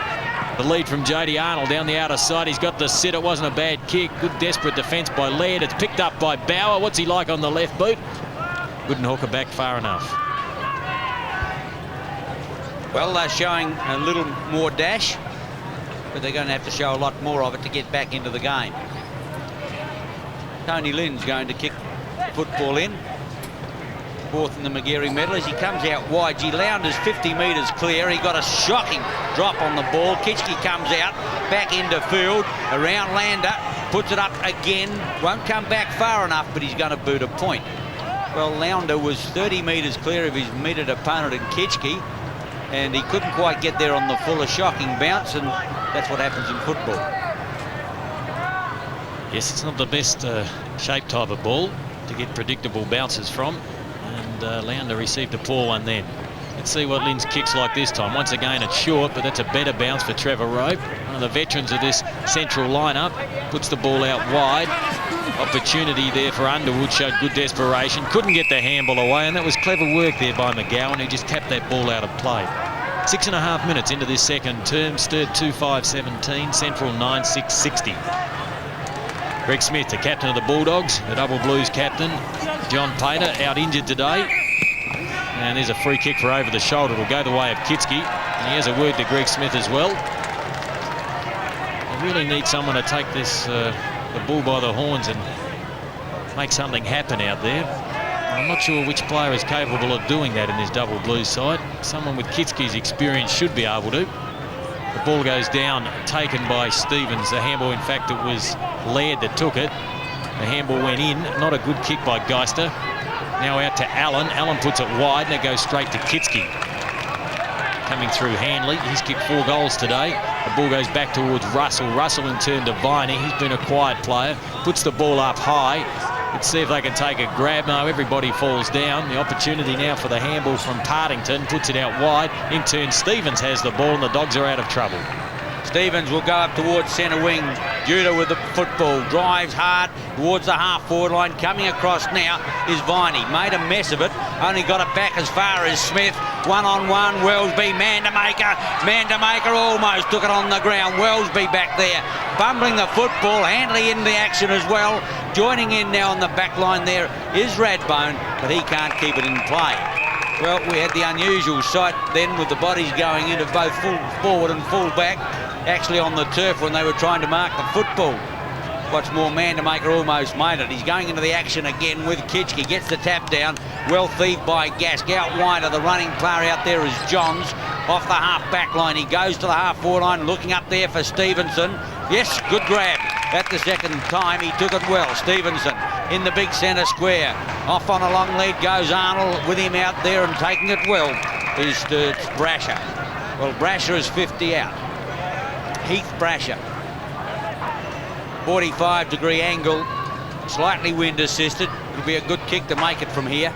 The lead from J.D. Arnold down the outer side. He's got the sit. It wasn't a bad kick. Good desperate defence by Laird. It's picked up by Bauer. What's he like on the left boot? Couldn't hook it back far enough. Well, they're showing a little more dash, but they're going to have to show a lot more of it to get back into the game. Tony Lynn's going to kick the football in. 4th in the Magarey medal as he comes out wide. G. Lowndes 50 metres clear. He got a shocking drop on the ball. Kitchke comes out, back into field, around Lander, puts it up again. Won't come back far enough, but he's going to boot a point. Well, Launder was 30 metres clear of his meted opponent in Kitchke, and he couldn't quite get there on the fuller shocking bounce, and that's what happens in football. Yes, it's not the best shape type of ball to get predictable bounces from. And Launder received a poor one then. Let's see what Lynn's kicks like this time. Once again, it's short, but that's a better bounce for Trevor Rope. One of the veterans of this Central lineup. Puts the ball out wide. Opportunity there for Underwood. Showed good desperation. Couldn't get the handball away, and that was clever work there by McGowan, who just tapped that ball out of play. 6.5 minutes into this second term. Sturt 2-5-17. Central 9-6-60. Greg Smith, the captain of the Bulldogs, the double Blues captain. John Pater out injured today. And there's a free kick for over the shoulder. It'll go the way of Kitchke. And he has a word to Greg Smith as well. They really need someone to take this the bull by the horns and make something happen out there. I'm not sure which player is capable of doing that in this double Blues side. Someone with Kitchke's experience should be able to. The ball goes down, taken by Stevens. The handball, in fact, it was Laird that took it. The handball went in. Not a good kick by Geister. Now out to Allen. Allen puts it wide, and it goes straight to Kitchke. Coming through Hanley. He's kicked 4 goals today. The ball goes back towards Russell. Russell in turn to Viney. He's been a quiet player. Puts the ball up high. Let's see if they can take a grab. No, everybody falls down. The opportunity now for the handball from Partington. Puts it out wide. In turn, Stevens has the ball, and the Dogs are out of trouble. Stevens will go up towards centre wing. Judah with the football, drives hard towards the half-forward line. Coming across now is Viney. Made a mess of it, only got it back as far as Smith. One-on-one, Wellsby, man to maker almost took it on the ground. Wellsby back there, bumbling the football, Handley in the action as well. Joining in now on the back line there is Radbone, but he can't keep it in play. Well, we had the unusual sight then with the bodies going into both full forward and full back, actually on the turf when they were trying to mark the football. What's more, man-to-maker almost made it. He's going into the action again with Kitchke. Gets the tap down. Well thieved by Gask. Out wider. The running player out there is Johns. Off the half-back line. He goes to the half-forward line, looking up there for Stevenson. Yes, good grab. At the second time, he took it well. Stevenson in the big centre square. Off on a long lead goes Arnold with him out there and taking it well is Brasher. Well, Brasher is 50 out. Heath Brasher. 45-degree angle, slightly wind assisted. It'll be a good kick to make it from here.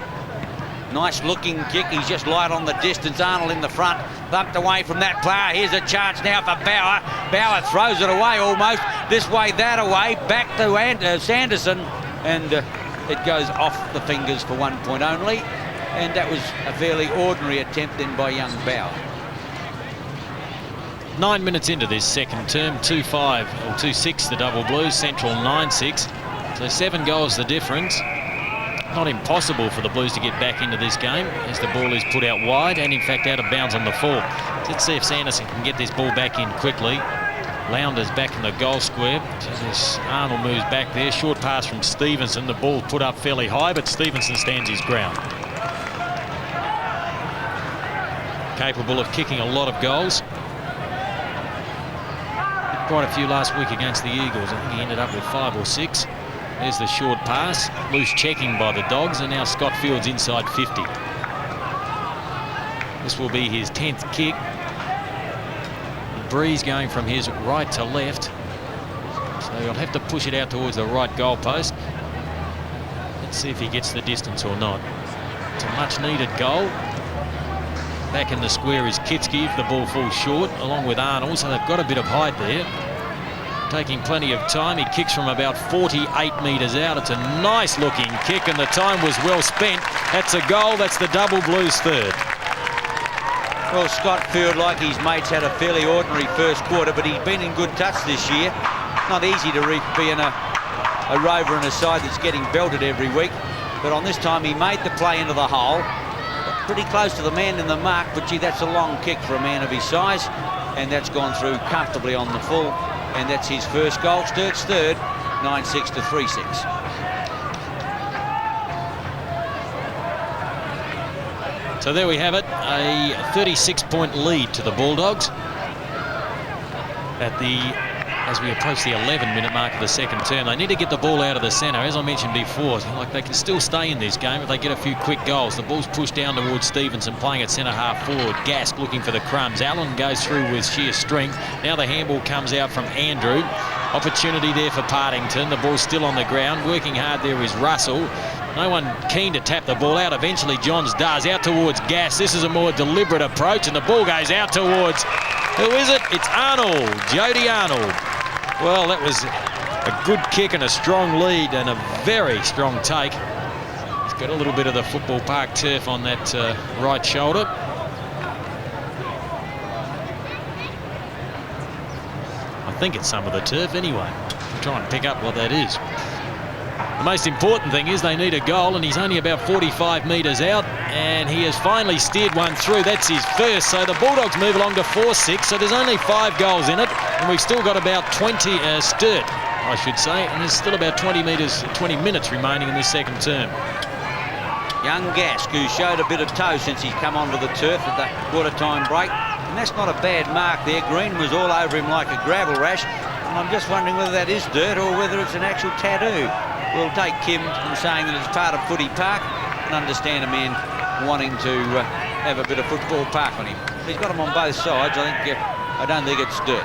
Nice looking kick. He's just light on the distance. Arnold in the front, thumped away from that player. Here's a chance now for Bauer. Bauer throws it away almost. This way, that away. Back to Sanderson, and it goes off the fingers for 1 point only. And that was a fairly ordinary attempt then by young Bauer. 9 minutes into this second term, 2-5 or 2-6 the Double Blues, Central 9-6. So 7 goals the difference. Not impossible for the Blues to get back into this game as the ball is put out wide and in fact out of bounds on the fall. Let's see if Sanderson can get this ball back in quickly. Lowndes back in the goal square. As Arnold moves back there, short pass from Stevenson. The ball put up fairly high, but Stevenson stands his ground. Capable of kicking a lot of goals. Quite a few last week against the Eagles. I think he ended up with 5 or 6. There's the short pass. Loose checking by the Dogs, and now Scott Field's inside 50. This will be his 10th kick. Breeze going from his right to left. So he'll have to push it out towards the right goalpost. Let's see if he gets the distance or not. It's a much-needed goal. Back in the square is Kitchke if the ball falls short, along with Arnold, so they've got a bit of height there. Taking plenty of time. He kicks from about 48 metres out. It's a nice-looking kick, and the time was well spent. That's a goal. That's the Double Blues third. Well, Scott Field, like his mates, had a fairly ordinary first quarter, but he's been in good touch this year. Not easy to be in a rover in a side that's getting belted every week, but on this time he made the play into the hole. Pretty close to the man in the mark, but gee, that's a long kick for a man of his size, and that's gone through comfortably on the full, and that's his first goal. Sturt's third, 9-6 to 3-6. So there we have it, a 36-point lead to the Bulldogs as we approach the 11-minute mark of the second term. They need to get the ball out of the centre, as I mentioned before. Like, they can still stay in this game if they get a few quick goals. The ball's pushed down towards Stevenson, playing at centre half forward. Gask looking for the crumbs. Allen goes through with sheer strength. Now the handball comes out from Andrew. Opportunity there for Partington. The ball's still on the ground. Working hard there is Russell. No one keen to tap the ball out. Eventually Johns does. Out towards Gask. This is a more deliberate approach, and the ball goes out towards, who is it? It's Arnold. Jody Arnold. Well, that was a good kick and a strong lead and a very strong take. He's got a little bit of the football park turf on that right shoulder. I think it's some of the turf anyway. I'll try and pick up what that is. The most important thing is they need a goal, and he's only about 45 metres out, and he has finally steered one through. That's his first, so the Bulldogs move along to 4-6, so there's only 5 goals in it, and we've still got about 20 Sturt, I should say, and there's still about 20 minutes remaining in this second term. Young Gask, who showed a bit of toe since he's come onto the turf at the quarter-time break, and that's not a bad mark there. Green was all over him like a gravel rash, and I'm just wondering whether that is dirt or whether it's an actual tattoo. We'll take Kim in saying that it's part of footy park and understand a man wanting to have a bit of football park on him. He's got them on both sides. I don't think it's dirt.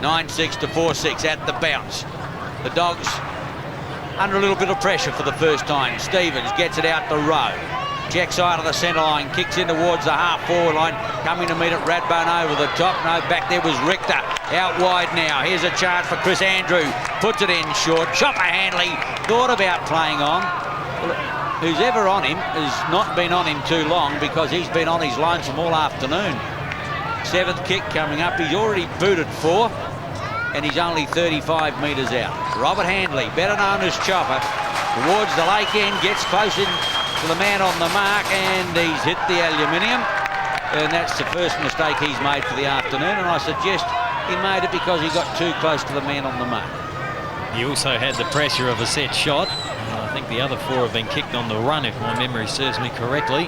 9-6 to 4-6 at the bounce. The Dogs under a little bit of pressure for the first time. Stevens gets it out the row. Check side of the centre line, kicks in towards the half-forward line, coming to meet it, Radbone over the top. No, back there was Richter, out wide now. Here's a chance for Chris Andrew, puts it in short. Chopper Handley thought about playing on. Well, who's ever on him has not been on him too long, because he's been on his lonesome all afternoon. 7th kick coming up. He's already booted 4, and he's only 35 metres out. Robert Handley, better known as Chopper, towards the lake end, gets close in to the man on the mark, and he's hit the aluminium, and that's the first mistake he's made for the afternoon, and I suggest he made it because he got too close to the man on the mark. He also had the pressure of a set shot. I think the other 4 have been kicked on the run, if my memory serves me correctly.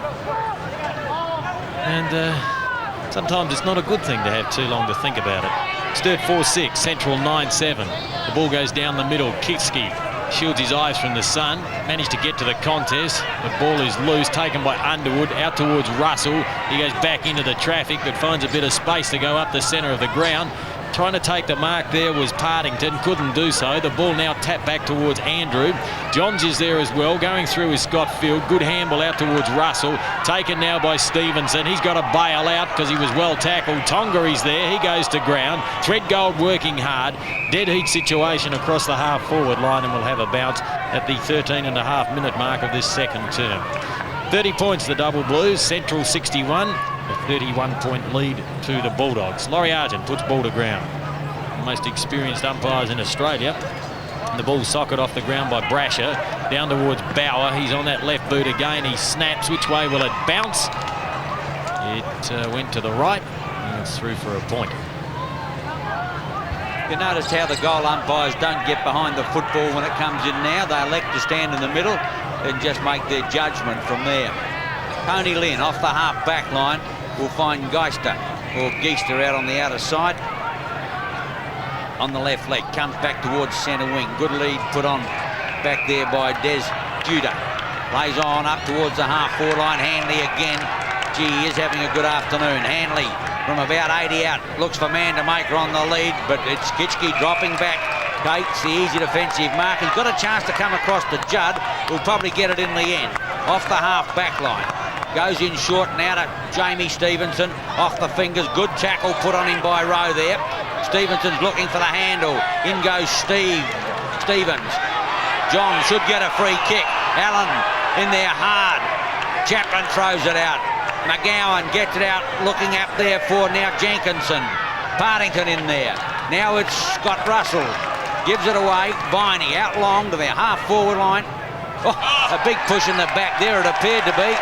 And sometimes it's not a good thing to have too long to think about it. Sturt 4-6, Central 9-7. The ball goes down the middle. Kitski shields his eyes from the sun, managed to get to the contest. The ball is loose, taken by Underwood, out towards Russell. He goes back into the traffic, but finds a bit of space to go up the centre of the ground. Trying to take the mark there was Partington, couldn't do so. The ball now tapped back towards Andrew. Johns is there as well, going through with Scott Field. Good handball out towards Russell, taken now by Stevenson. He's got to bail out because he was well tackled. Tongary's there, he goes to ground. Threadgold working hard. Dead heat situation across the half-forward line, and we'll have a bounce at the 13.5-minute mark of this second term. 30 points the Double Blues, Central 61. A 31-point lead to the Bulldogs. Laurie Argent puts ball to ground. The most experienced umpires in Australia. And the ball socket off the ground by Brasher. Down towards Bauer. He's on that left boot again. He snaps. Which way will it bounce? It went to the right. And it's through for a point. You notice how the goal umpires don't get behind the football when it comes in now. They elect to stand in the middle and just make their judgment from there. Tony Lynn off the half-back line will find Geister or Geister out on the outer side. On the left leg, comes back towards centre wing. Good lead put on back there by Des Judah. Lays on up towards the half-forward line. Handley again. Gee, he is having a good afternoon. Handley from about 80 out. Looks for man to make her on the lead, but it's Kitschke dropping back. Gates, the easy defensive mark. He's got a chance to come across to Judd. Will probably get it in the end. Off the half-back line. Goes in short now to Jamie Stevenson. Off the fingers. Good tackle put on him by Rowe there. Stevenson's looking for the handle. In goes Stevens. John should get a free kick. Allen in there hard. Chaplin throws it out. McGowan gets it out. Looking up there for now Jenkinson. Partington in there. Now it's Scott Russell. Gives it away. Viney out long to their half-forward line. Oh, a big push in the back there it appeared to be.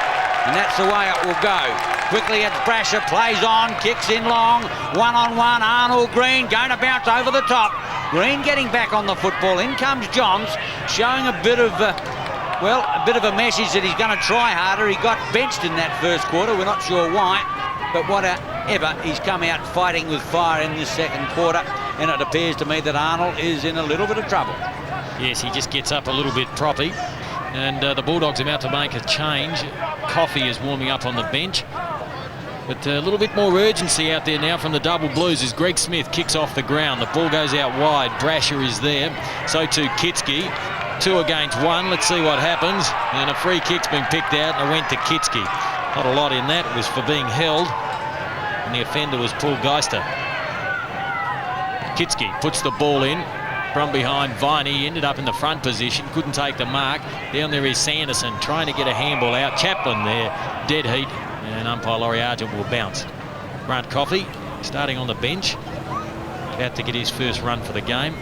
And that's the way it will go. Quickly it's Brasher, plays on, kicks in long, one-on-one, Arnold Green going to bounce over the top. Green getting back on the football. In comes Johns, showing a bit of a message that he's going to try harder. He got benched in that first quarter, we're not sure why, but whatever, he's come out fighting with fire in this second quarter, and it appears to me that Arnold is in a little bit of trouble. Yes, he just gets up a little bit proppy. And the Bulldogs are about to make a change. Coffey is warming up on the bench. But a little bit more urgency out there now from the Double Blues as Greg Smith kicks off the ground. The ball goes out wide. Brasher is there. So too Kitski. 2 against 1. Let's see what happens. And a free kick's been picked out and it went to Kitski. Not a lot in that. It was for being held. And the offender was Paul Geister. Kitski puts the ball in. From behind Viney, he ended up in the front position, couldn't take the mark. Down there is Sanderson trying to get a handball out. Chaplin there, dead heat, and umpire Laurie Argent will bounce. Grant Coffey starting on the bench, about to get his first run for the game.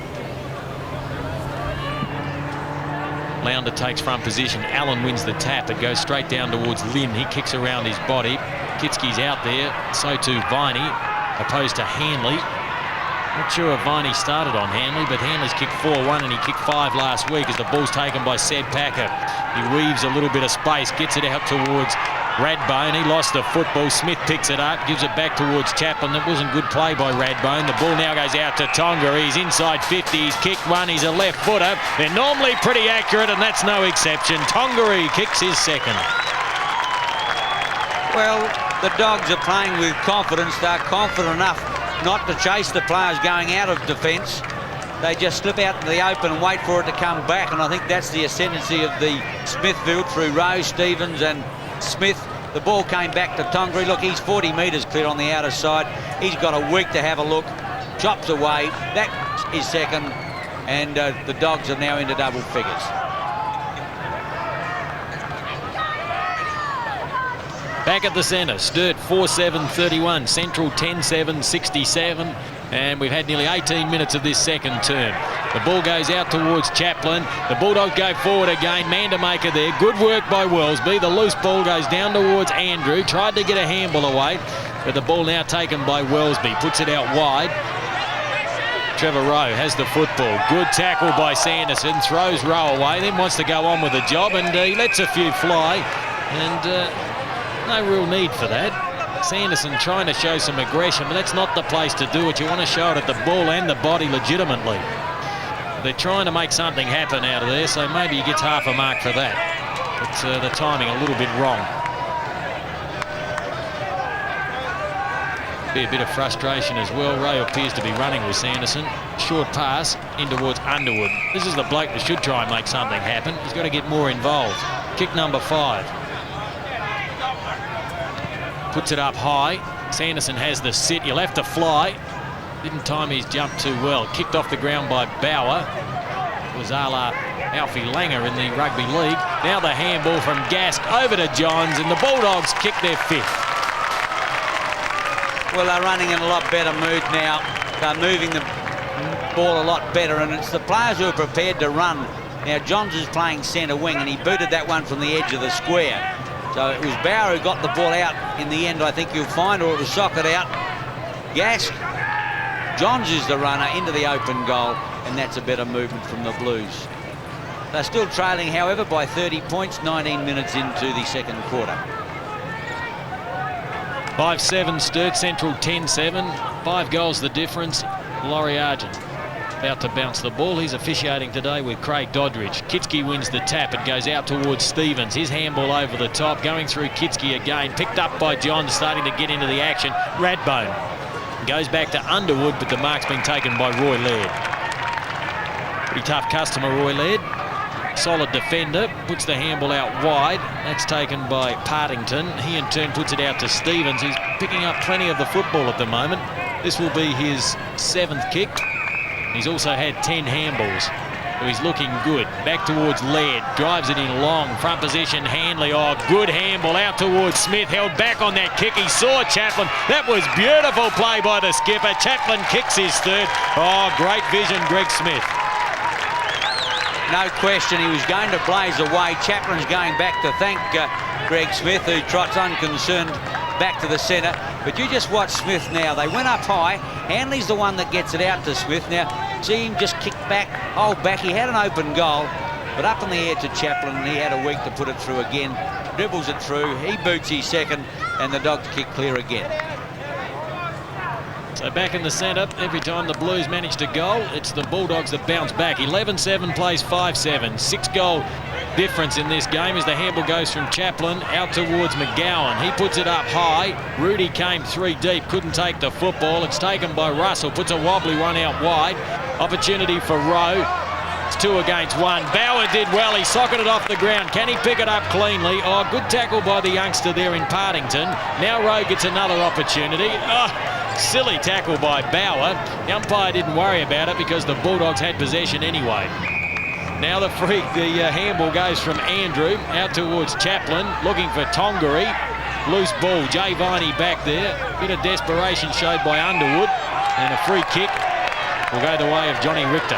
Lounder takes front position. Allen wins the tap. It goes straight down towards Lynn. He kicks around his body. Kitski's out there, so too Viney, opposed to Hanley. Not sure if Viney started on Hanley, but Hanley's kicked 4-1 and he kicked 5 last week as the ball's taken by Seb Packer. He weaves a little bit of space, gets it out towards Radbone. He lost the football. Smith picks it up, gives it back towards Chaplin. That wasn't good play by Radbone. The ball now goes out to Tonga. He's inside 50. He's kicked one. He's a left footer. They're normally pretty accurate, and that's no exception. Tongaree kicks his second. Well, the Dogs are playing with confidence. They're confident enough not to chase the players going out of defence. They just slip out into the open and wait for it to come back, and I think that's the ascendancy of the Smithfield through Rose, Stevens and Smith. The ball came back to Tongery. Look, he's 40 metres clear on the outer side. He's got a week to have a look. Chops away. That is second. And the Dogs are now into double figures. Back at the centre, Sturt 4-7-31, Central 10-7-67, and we've had nearly 18 minutes of this second term. The ball goes out towards Chaplin. The Bulldogs go forward again. Mandamaker there. Good work by Wellesby. The loose ball goes down towards Andrew. Tried to get a handball away, but the ball now taken by Wellesby. Puts it out wide. Trevor Rowe has the football. Good tackle by Sanderson. Throws Rowe away, then wants to go on with the job, and he lets a few fly. And no real need for that. Sanderson trying to show some aggression, but that's not the place to do it. You want to show it at the ball and the body legitimately. They're trying to make something happen out of there, so maybe he gets half a mark for that. But the timing a little bit wrong. Be a bit of frustration as well. Rowe appears to be running with Sanderson. Short pass in towards Underwood. This is the bloke that should try and make something happen. He's got to get more involved. Kick number 5. Puts it up high. Sanderson has the sit. He'll have to fly. Didn't time his jump too well. Kicked off the ground by Bauer. It was a la Alfie Langer in the rugby league. Now the handball from Gask over to Johns, and the Bulldogs kick their 5th. Well, they're running in a lot better mood now. They're moving the ball a lot better, and it's the players who are prepared to run. Now, Johns is playing centre wing, and he booted that one from the edge of the square. So it was Bauer who got the ball out in the end, I think you'll find, or it was socket out. Gask. Johns is the runner into the open goal, and that's a better movement from the Blues. They're still trailing, however, by 30 points, 19 minutes into the second quarter. 5-7 Sturt, Central 10-7. 5 goals the difference. Laurie Argent about to bounce the ball. He's officiating today with Craig Doddridge. Kitski wins the tap. It goes out towards Stevens. His handball over the top, going through Kitski again. Picked up by John, starting to get into the action. Radbone goes back to Underwood, but the mark's been taken by Roy Laird. Pretty tough customer, Roy Laird. Solid defender. Puts the handball out wide. That's taken by Partington. He in turn puts it out to Stevens, who's picking up plenty of the football at the moment. This will be his 7th kick. He's also had 10 handballs, so he's looking good. Back towards Laird, drives it in long, front position, Hanley. Oh, good handball out towards Smith, held back on that kick. He saw Chaplin. That was beautiful play by the skipper. Chaplin kicks his 3rd. Oh, great vision, Greg Smith. No question, he was going to blaze away. Chaplin's going back to thank Greg Smith, who trots unconcerned back to the centre. But you just watch Smith now. They went up high. Hanley's the one that gets it out to Smith. Now, see him just kick back, hold back. He had an open goal, but up in the air to Chaplin, and he had a week to put it through again. Dribbles it through. He boots his 2nd, and the Dogs kick clear again. So back in the centre, every time the Blues manage to goal, it's the Bulldogs that bounce back. 11-7 plays 5-7. 6-goal difference in this game as the handball goes from Chaplin out towards McGowan. He puts it up high. Rudy came 3 deep, couldn't take the football. It's taken by Russell, puts a wobbly one out wide. Opportunity for Rowe. It's 2 against 1. Bauer did well. He socketed off the ground. Can he pick it up cleanly? Oh, good tackle by the youngster there in Partington. Now Rowe gets another opportunity. Oh, silly tackle by Bauer. The umpire didn't worry about it because the Bulldogs had possession anyway. Now the handball goes from Andrew out towards Chaplin, looking for Tongery. Loose ball, Jay Viney back there. Bit of desperation showed by Underwood, and a free kick will go the way of Johnny Richter.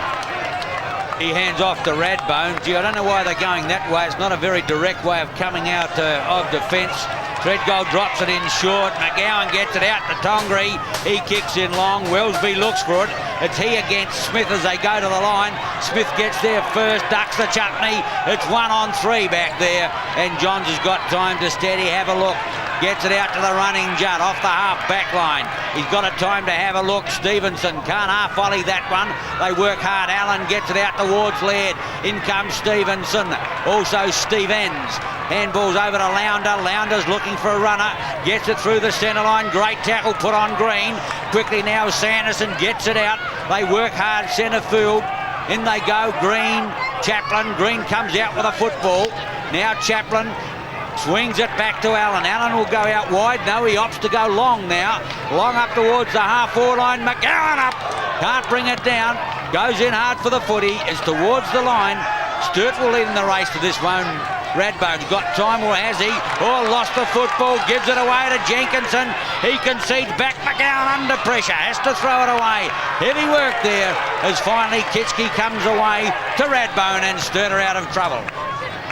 He hands off to Radbone. Gee, I don't know why they're going that way. It's not a very direct way of coming out of defence. Threadgold drops it in short. McGowan gets it out to Tongery. He kicks in long. Wellesby looks for it. It's he against Smith as they go to the line. Smith gets there first, ducks the chutney. It's 1-on-3 back there, and Johns has got time to steady. Have a look. Gets it out to the running Judd off the half-back line. He's got a time to have a look. Stevenson can't half-volley that one. They work hard. Allen gets it out towards Laird. In comes Stevenson. Also Stevens. Handballs over to Lounder. Lounder's looking for a runner. Gets it through the centre line. Great tackle put on Green. Quickly now Sanderson gets it out. They work hard centre field. In they go. Green, Chaplin. Green comes out with a football. Now Chaplin Swings it back to Allen. Allen will go out wide. No, he opts to go long now. Long up towards the half-forward line. McGowan up. Can't bring it down. Goes in hard for the footy. Is towards the line. Sturt will lead in the race to this one. Radbone's got time, or has he? Oh, lost the football. Gives it away to Jenkinson. He concedes back. McGowan under pressure. Has to throw it away. Heavy work there as finally Kitschke comes away to Radbone, and Sturt are out of trouble.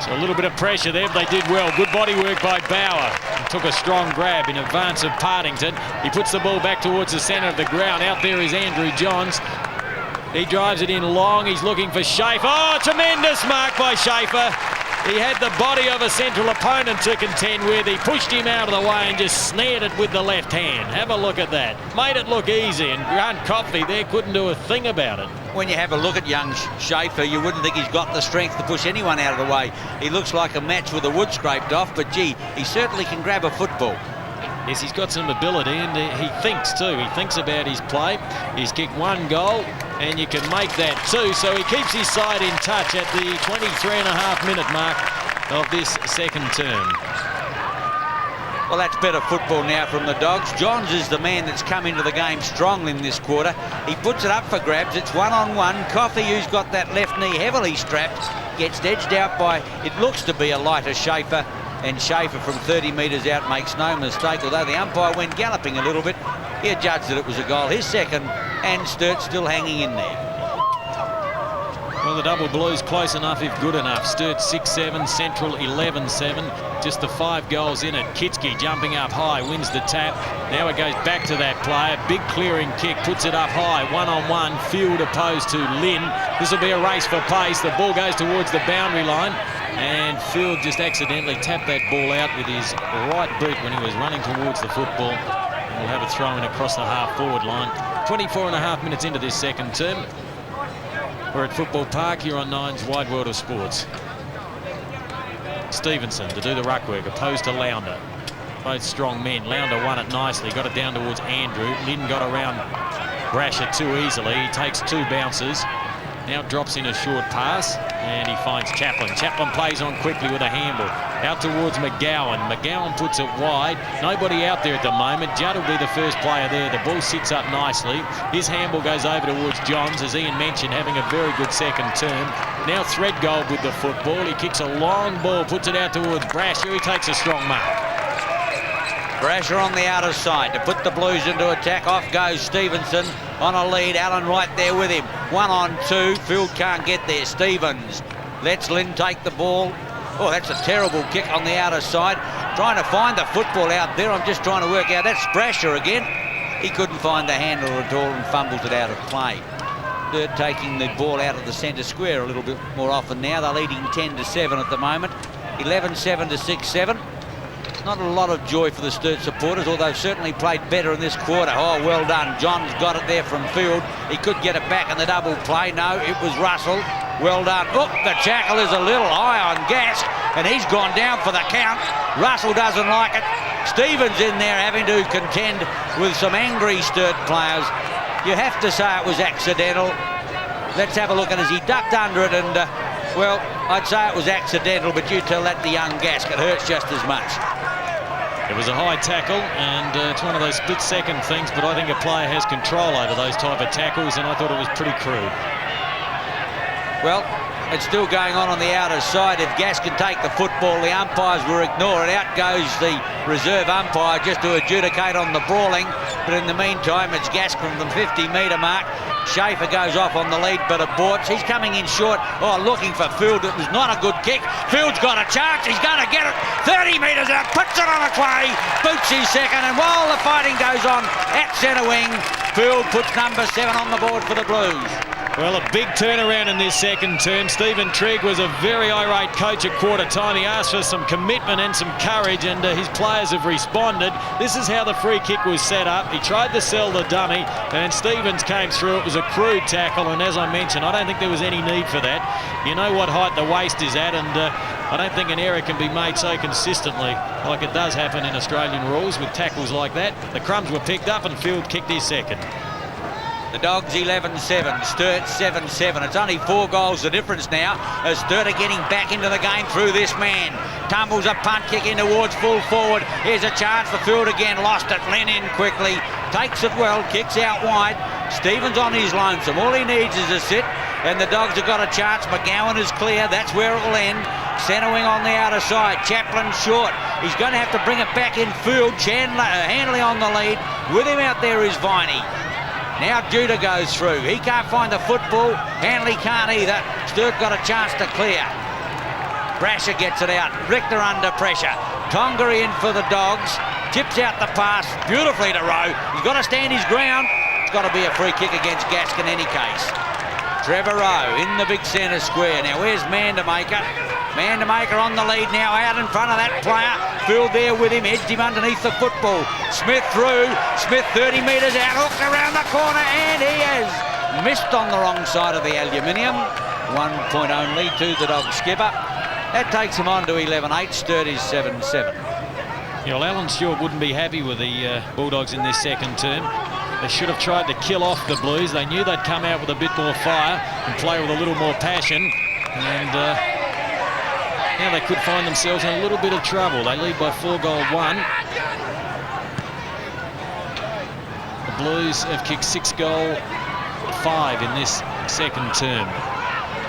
So a little bit of pressure there, but they did well. Good body work by Bauer. He took a strong grab in advance of Partington. He puts the ball back towards the centre of the ground. Out there is Andrew Johns. He drives it in long. He's looking for Schaefer. Oh, tremendous mark by Schaefer. He had the body of a central opponent to contend with. He pushed him out of the way and just snared it with the left hand. Have a look at that. Made it look easy, and Grant Coffey there couldn't do a thing about it. When you have a look at young Schaefer, you wouldn't think he's got the strength to push anyone out of the way. He looks like a match with the wood scraped off, but gee, he certainly can grab a football. Yes, he's got some ability, and he thinks too. He thinks about his play. He's kicked 1 goal, and you can make that 2. So he keeps his side in touch at the 23.5-minute mark of this second term. Well, that's better football now from the Dogs. Johns is the man that's come into the game strong in this quarter. He puts it up for grabs. It's 1-on-1. Coffey, who's got that left knee heavily strapped, gets edged out by, it looks to be a lighter Schaefer. And Schaefer from 30 metres out makes no mistake, although the umpire went galloping a little bit. He adjudged that it was a goal, his second, and Sturt still hanging in there. Well, the double blues close enough if good enough. Sturt 6-7, Central 11-7. Just the 5 goals in it. Kitschke jumping up high, wins the tap. Now it goes back to that player. Big clearing kick, puts it up high. 1-on-1, Field opposed to Lynn. This will be a race for pace. The ball goes towards the boundary line. And Field just accidentally tapped that ball out with his right boot when he was running towards the football. And we'll have a throw in across the half-forward line. 24.5 minutes into this second term. We're at Football Park here on Nine's Wide World of Sports. Stevenson to do the ruck work, opposed to Launder. Both strong men. Launder won it nicely, got it down towards Andrew. Lynn got around Brasher too easily. He takes 2 bounces. Now drops in a short pass, and he finds Chaplin. Chaplin plays on quickly with a handball. Out towards McGowan. McGowan puts it wide. Nobody out there at the moment. Judd will be the first player there. The ball sits up nicely. His handball goes over towards Johns, as Ian mentioned, having a very good second term. Now Threadgold with the football. He kicks a long ball, puts it out towards Brasher. He takes a strong mark. Brasher on the outer side to put the Blues into attack. Off goes Stevenson on a lead. Allen right there with him. 1-on-2. Field can't get there. Stevens lets Lynn take the ball. Oh, that's a terrible kick on the outer side. Trying to find the football out there. I'm just trying to work out. That's Brasher again. He couldn't find the handle at all and fumbles it out of play. Sturt taking the ball out of the centre square a little bit more often now. They're leading 10-7 at the moment. 11-7 to 6-7. Not a lot of joy for the Sturt supporters, although they've certainly played better in this quarter. Oh, well done. John's got it there from Field. He could get it back in the double play. No, it was Russell. Well done. Oh, the tackle is a little high on Gask, and he's gone down for the count. Russell doesn't like it. Stevens in there having to contend with some angry Sturt players. You have to say it was accidental. Let's have a look at it as he ducked under it, and, well, I'd say it was accidental, but you tell that to young Gask. It hurts just as much. It was a high tackle, and it's one of those split-second things, but I think a player has control over those type of tackles, and I thought it was pretty crude. Well, it's still going on the outer side. If Gask can take the football, the umpires will ignore it. Out goes the reserve umpire just to adjudicate on the brawling, but in the meantime, it's Gask from the 50-metre mark. Schaefer goes off on the lead, but aborts. He's coming in short. Oh, looking for Field. It was not a good kick. Field's got a chance. He's going to get it. 30 metres out. Puts it on its way. Boots his second. And while the fighting goes on at centre wing, Field puts number 7 on the board for the Blues. Well, a big turnaround in this second term. Stephen Trigg was a very irate coach at quarter time. He asked for some commitment and some courage, and his players have responded. This is how the free kick was set up. He tried to sell the dummy, and Stevens came through. It was a crude tackle, and as I mentioned, I don't think there was any need for that. You know what height the waist is at, and I don't think an error can be made so consistently like it does happen in Australian rules with tackles like that. The crumbs were picked up, and Field kicked his second. The Dogs 11-7, Sturt 7-7. It's only 4 goals the difference now as Sturt are getting back into the game through this man. Tumbles a punt kick in towards full forward. Here's a chance for Field again. Lost it. Len in quickly. Takes it well. Kicks out wide. Stevens on his lonesome. All he needs is a sit. And the Dogs have got a chance. McGowan is clear. That's where it will end. Centre wing on the outer side. Chaplin short. He's going to have to bring it back in field. Handley on the lead. With him out there is Viney. Now Judah goes through. He can't find the football. Handley can't either. Sturt got a chance to clear. Brasher gets it out. Richter under pressure. Tonga in for the Dogs. Tips out the pass beautifully to Rowe. He's got to stand his ground. It's got to be a free kick against Gaskin in any case. Trevor Rowe in the big centre square. Now where's Mandamaker? Mandamaker on the lead now, out in front of that player. Field there with him, edged him underneath the football. Smith through, Smith 30 metres out, hooked around the corner, and he has missed on the wrong side of the aluminium. 1 point only to the Dog skipper. That takes him on to 11-8, Sturt is 7-7. Yeah, well, Alan Stewart wouldn't be happy with the Bulldogs in this second term. They should have tried to kill off the Blues. They knew they'd come out with a bit more fire and play with a little more passion. And now they could find themselves in a little bit of trouble. They lead by 4-1. The Blues have kicked 6-5 in this second term.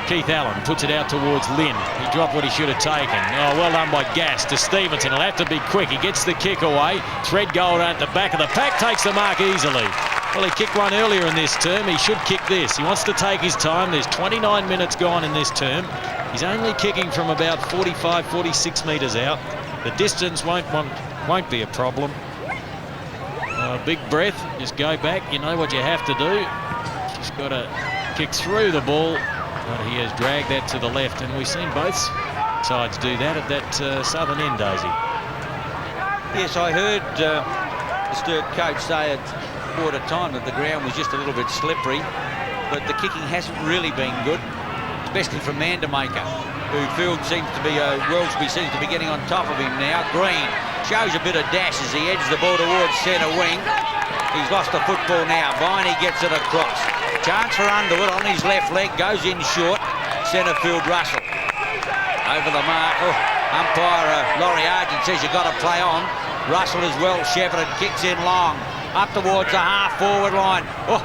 Keith Allen puts it out towards Lynn. He dropped what he should have taken. Oh, well done by Gass to Stevenson. He'll have to be quick. He gets the kick away. Threadgold at the back of the pack, takes the mark easily. Well, he kicked one earlier in this term. He should kick this. He wants to take his time. There's 29 minutes gone in this term. He's only kicking from about 45, 46 metres out. The distance won't be a problem. Big breath. Just go back. You know what you have to do. Just got to kick through the ball. He has dragged that to the left, and we've seen both sides do that at that southern end, Daisy. Yes, I heard the Sturt coach say at quarter time that the ground was just a little bit slippery, but the kicking hasn't really been good, especially from Mandamaker, who Field seems to be, Wellsby seems to be getting on top of him now. Green shows a bit of dash as he edges the ball towards centre wing. He's lost the football now. Viney gets it across. Chance for Underwood on his left leg, goes in short. Centre field Russell. Over the mark. Oh, umpire Laurie Argent says you've got to play on. Russell is well shepherded, kicks in long. Up towards the half-forward line. Oh,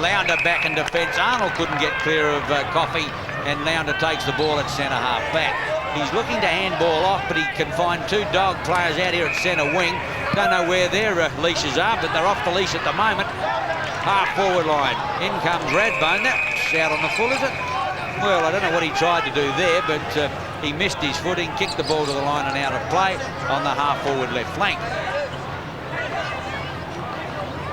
Lounder back in defence. Arnold couldn't get clear of Coffey, and Lounder takes the ball at centre half back. He's looking to handball off, but he can find 2 Dog players out here at centre wing. Don't know where their leashes are, but they're off the leash at the moment. Half-forward line. In comes Radbone. That's out on the full, is it? Well, I don't know what he tried to do there, but he missed his footing, kicked the ball to the line and out of play on the half-forward left flank.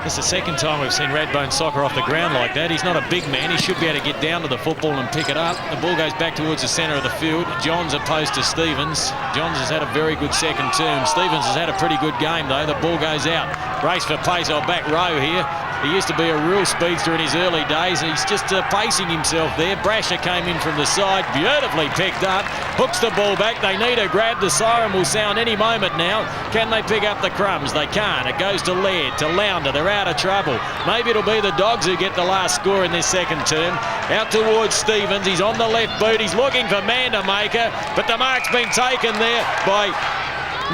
It's the second time we've seen Radbone soccer off the ground like that. He's not a big man. He should be able to get down to the football and pick it up. The ball goes back towards the centre of the field. Johns opposed to Stevens. Johns has had a very good second term. Stevens has had a pretty good game, though. The ball goes out. Race for pace. I'll back Rowe here. He used to be a real speedster in his early days. He's just pacing himself there. Brasher came in from the side, beautifully picked up, hooks the ball back. They need a grab. The siren will sound any moment now. Can they pick up the crumbs? They can't. It goes to Laird, to Lounder. They're out of trouble. Maybe it'll be the Dogs who get the last score in this second term. Out towards Stevens. He's on the left boot. He's looking for Mandamaker, but the mark's been taken there by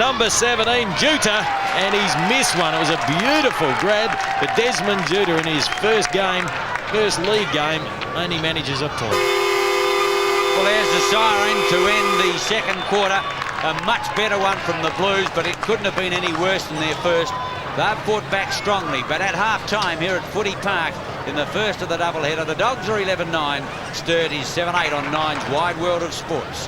number 17, Juta, and he's missed one. It was a beautiful grab, but Desmond Juta in his first league game, only manages a point. Well, there's the siren to end the second quarter. A much better one from the Blues, but it couldn't have been any worse than their first. They've fought back strongly, but at half-time here at Footy Park in the first of the doubleheader, the Dogs are 11-9. Sturt is 7-8 on Nine's Wide World of Sports.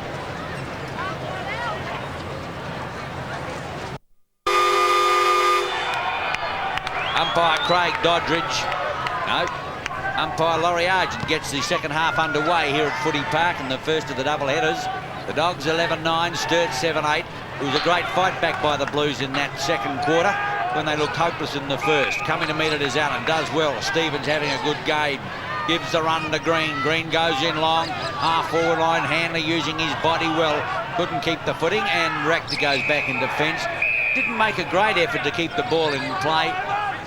Umpire Craig Doddridge. No. Umpire Laurie Argent gets the second half underway here at Footy Park in the first of the doubleheaders. The Dogs 11-9, Sturt 7-8. It was a great fight back by the Blues in that second quarter when they looked hopeless in the first. Coming to meet it is Allen, does well. Stevens having a good game. Gives the run to Green. Green goes in long. Half forward line. Handley using his body well. Couldn't keep the footing, and Rector goes back in defence. Didn't make a great effort to keep the ball in play.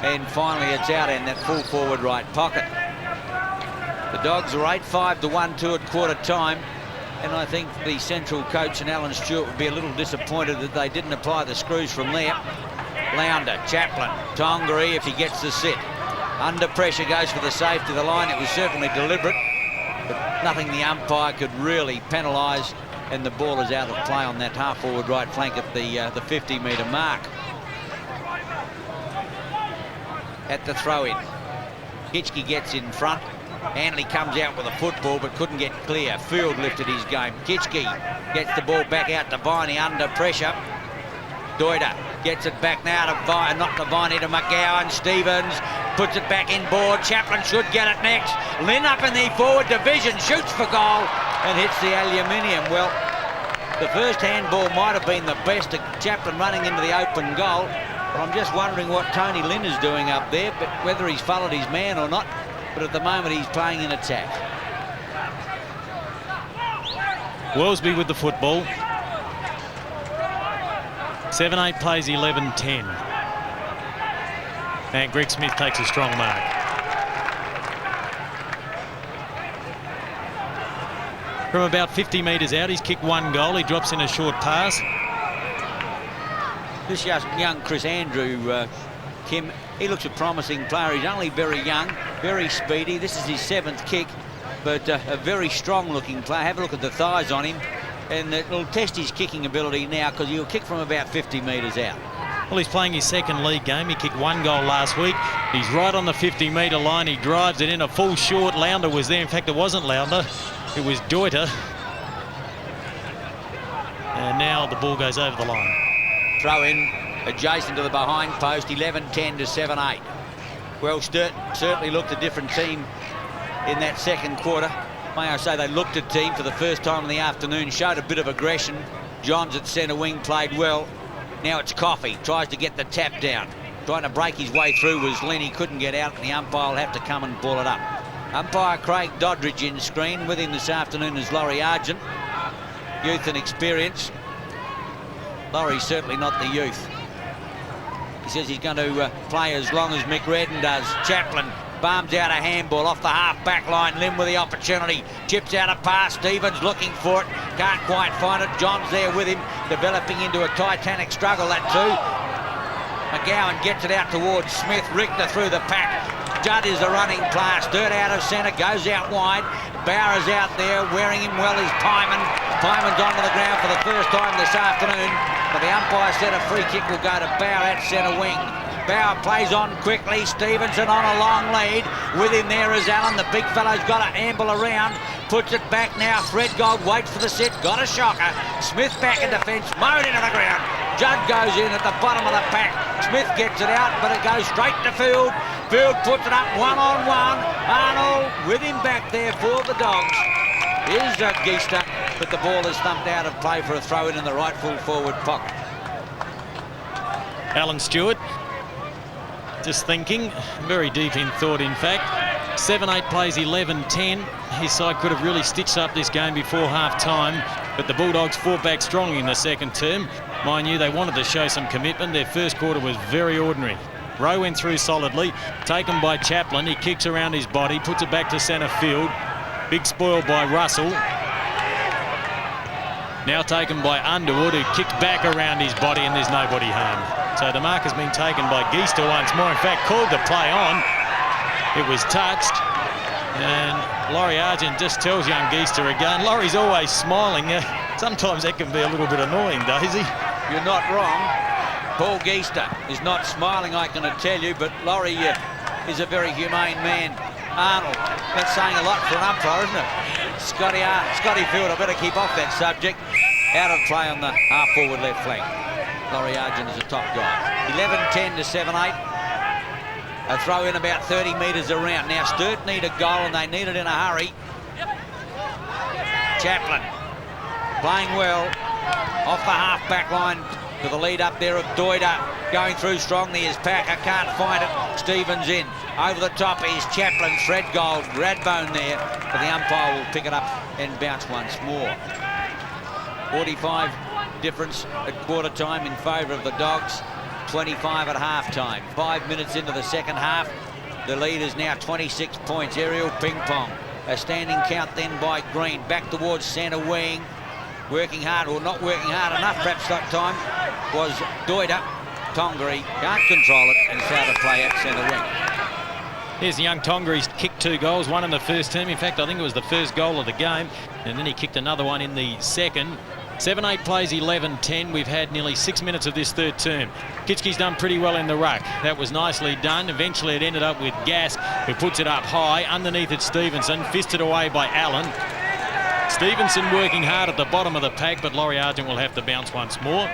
and finally it's out in that full forward right pocket. The Dogs are 8-5 to 1-2 at quarter time, and I think the central coach and Alan Sturt would be a little disappointed that they didn't apply the screws from there. Lounder, Chaplin, Tongaree if he gets the sit. Under pressure, goes for the safety of the line. It was certainly deliberate, but nothing the umpire could really penalise, and the ball is out of play on that half-forward right flank at the 50-metre mark. At the throw-in, Hitchke gets in front. Hanley comes out with a football but couldn't get clear. Field lifted his game. Hitchke gets the ball back out to Viney under pressure. Doida gets it back now to Viney, not to Viney, to McGowan. Stevens puts it back in board. Chaplin should get it next. Lynn up in the forward division, shoots for goal and hits the aluminium. Well, the first handball might have been the best of Chaplin running into the open goal. But I'm just wondering what Tony Lynn is doing up there, but whether he's followed his man or not. But at the moment he's playing in attack. Wellesby with the football. 7-8 plays 11-10. And Greg Smith takes a strong mark. From about 50 metres out, he's kicked one goal. He drops in a short pass. This young Chris Andrew, Kim, he looks a promising player. He's only very young, very speedy. This is his 7th kick, but a very strong-looking player. Have a look at the thighs on him, and it'll test his kicking ability now because he'll kick from about 50 metres out. Well, he's playing his second league game. He kicked one goal last week. He's right on the 50-metre line. He drives it in a full short. Lounder was there. In fact, it wasn't Lounder. It was Deuter. And now the ball goes over the line. Throw in adjacent to the behind post, 11-10 to 7-8. Well, Sturt certainly looked a different team in that second quarter. May I say they looked a team for the first time in the afternoon, showed a bit of aggression. Johns at centre wing played well. Now it's Coffey, tries to get the tap down. Trying to break his way through was Lynn. He couldn't get out, and the umpire will have to come and ball it up. Umpire Craig Doddridge in screen. With him this afternoon is Laurie Argent. Youth and experience. Laurie's certainly not the youth. He says he's going to play as long as Mick Redden does. Chaplin bombs out a handball off the half-back line. Lim with the opportunity. Chips out a pass. Stevens looking for it. Can't quite find it. John's there with him, developing into a titanic struggle, that too. McGowan gets it out towards Smith. Richter through the pack. Judd is the running player. Sturt out of centre, goes out wide. Bauer's out there, wearing him well is Pyman. Pyman's onto the ground for the first time this afternoon. But the umpire said a free kick will go to Bauer at centre wing. Bauer plays on quickly. Stevenson on a long lead. With him there is Allen. The big fellow's got to amble around. Puts it back now. Threadgold waits for the sit. Got a shocker. Smith back in defence. Mowed into the ground. Judd goes in at the bottom of the pack. Smith gets it out, but it goes straight to Field. Field puts it up one-on-one. Arnold with him back there for the Dogs is Geister, but the ball is thumped out of play for a throw-in in the right full forward pocket. Alan Stewart just thinking, very deep in thought in fact. 7-8 plays 11-10. His side could have really stitched up this game before half-time, but the Bulldogs fought back strongly in the second term. Mind you, they wanted to show some commitment. Their first quarter was very ordinary. Rowe went through solidly, taken by Chaplin. He kicks around his body, puts it back to centre field. Big spoil by Russell. Now taken by Underwood, who kicked back around his body, and there's nobody home. So the mark has been taken by Geister once more. In fact, called the play on. It was touched. And Laurie Argent just tells young Geister again. Laurie's always smiling. Sometimes that can be a little bit annoying, Daisy. You're not wrong. Paul Geister is not smiling, I can tell you, but Laurie is a very humane man. Arnold, that's saying a lot for an umpire, isn't it? Scotty Field, I better keep off that subject. Out of play on the half-forward left flank. Laurie Argent is a top guy. 11-10 to 7-8. A throw in about 30 metres around. Now Sturt need a goal, and they need it in a hurry. Chaplin playing well off the half-back line to the lead up there of Doida. Going through strongly is Packer, can't find it. Stevens in. Over the top is Chaplin. Threadgold, Radbone there. But the umpire will pick it up and bounce once more. 45 difference at quarter time in favour of the Dogs. 25 at half-time. 5 minutes into the second half. The lead is now 26 points. Aerial ping-pong. A standing count then by Green. Back towards centre wing. Working hard, or not working hard enough perhaps that time, was Doida. Tongari can't control it and it's out of play at centre wing. Here's the young Tonga. He's kicked 2 goals, one in the first term. In fact, I think it was the first goal of the game. And then he kicked another one in the second. 7-8 plays 11-10. We've had nearly 6 minutes of this third term. Kitchke's done pretty well in the ruck. That was nicely done. Eventually it ended up with Gask, who puts it up high. Underneath it, Stevenson. Fisted away by Allen. Stevenson working hard at the bottom of the pack, but Laurie Argent will have to bounce once more.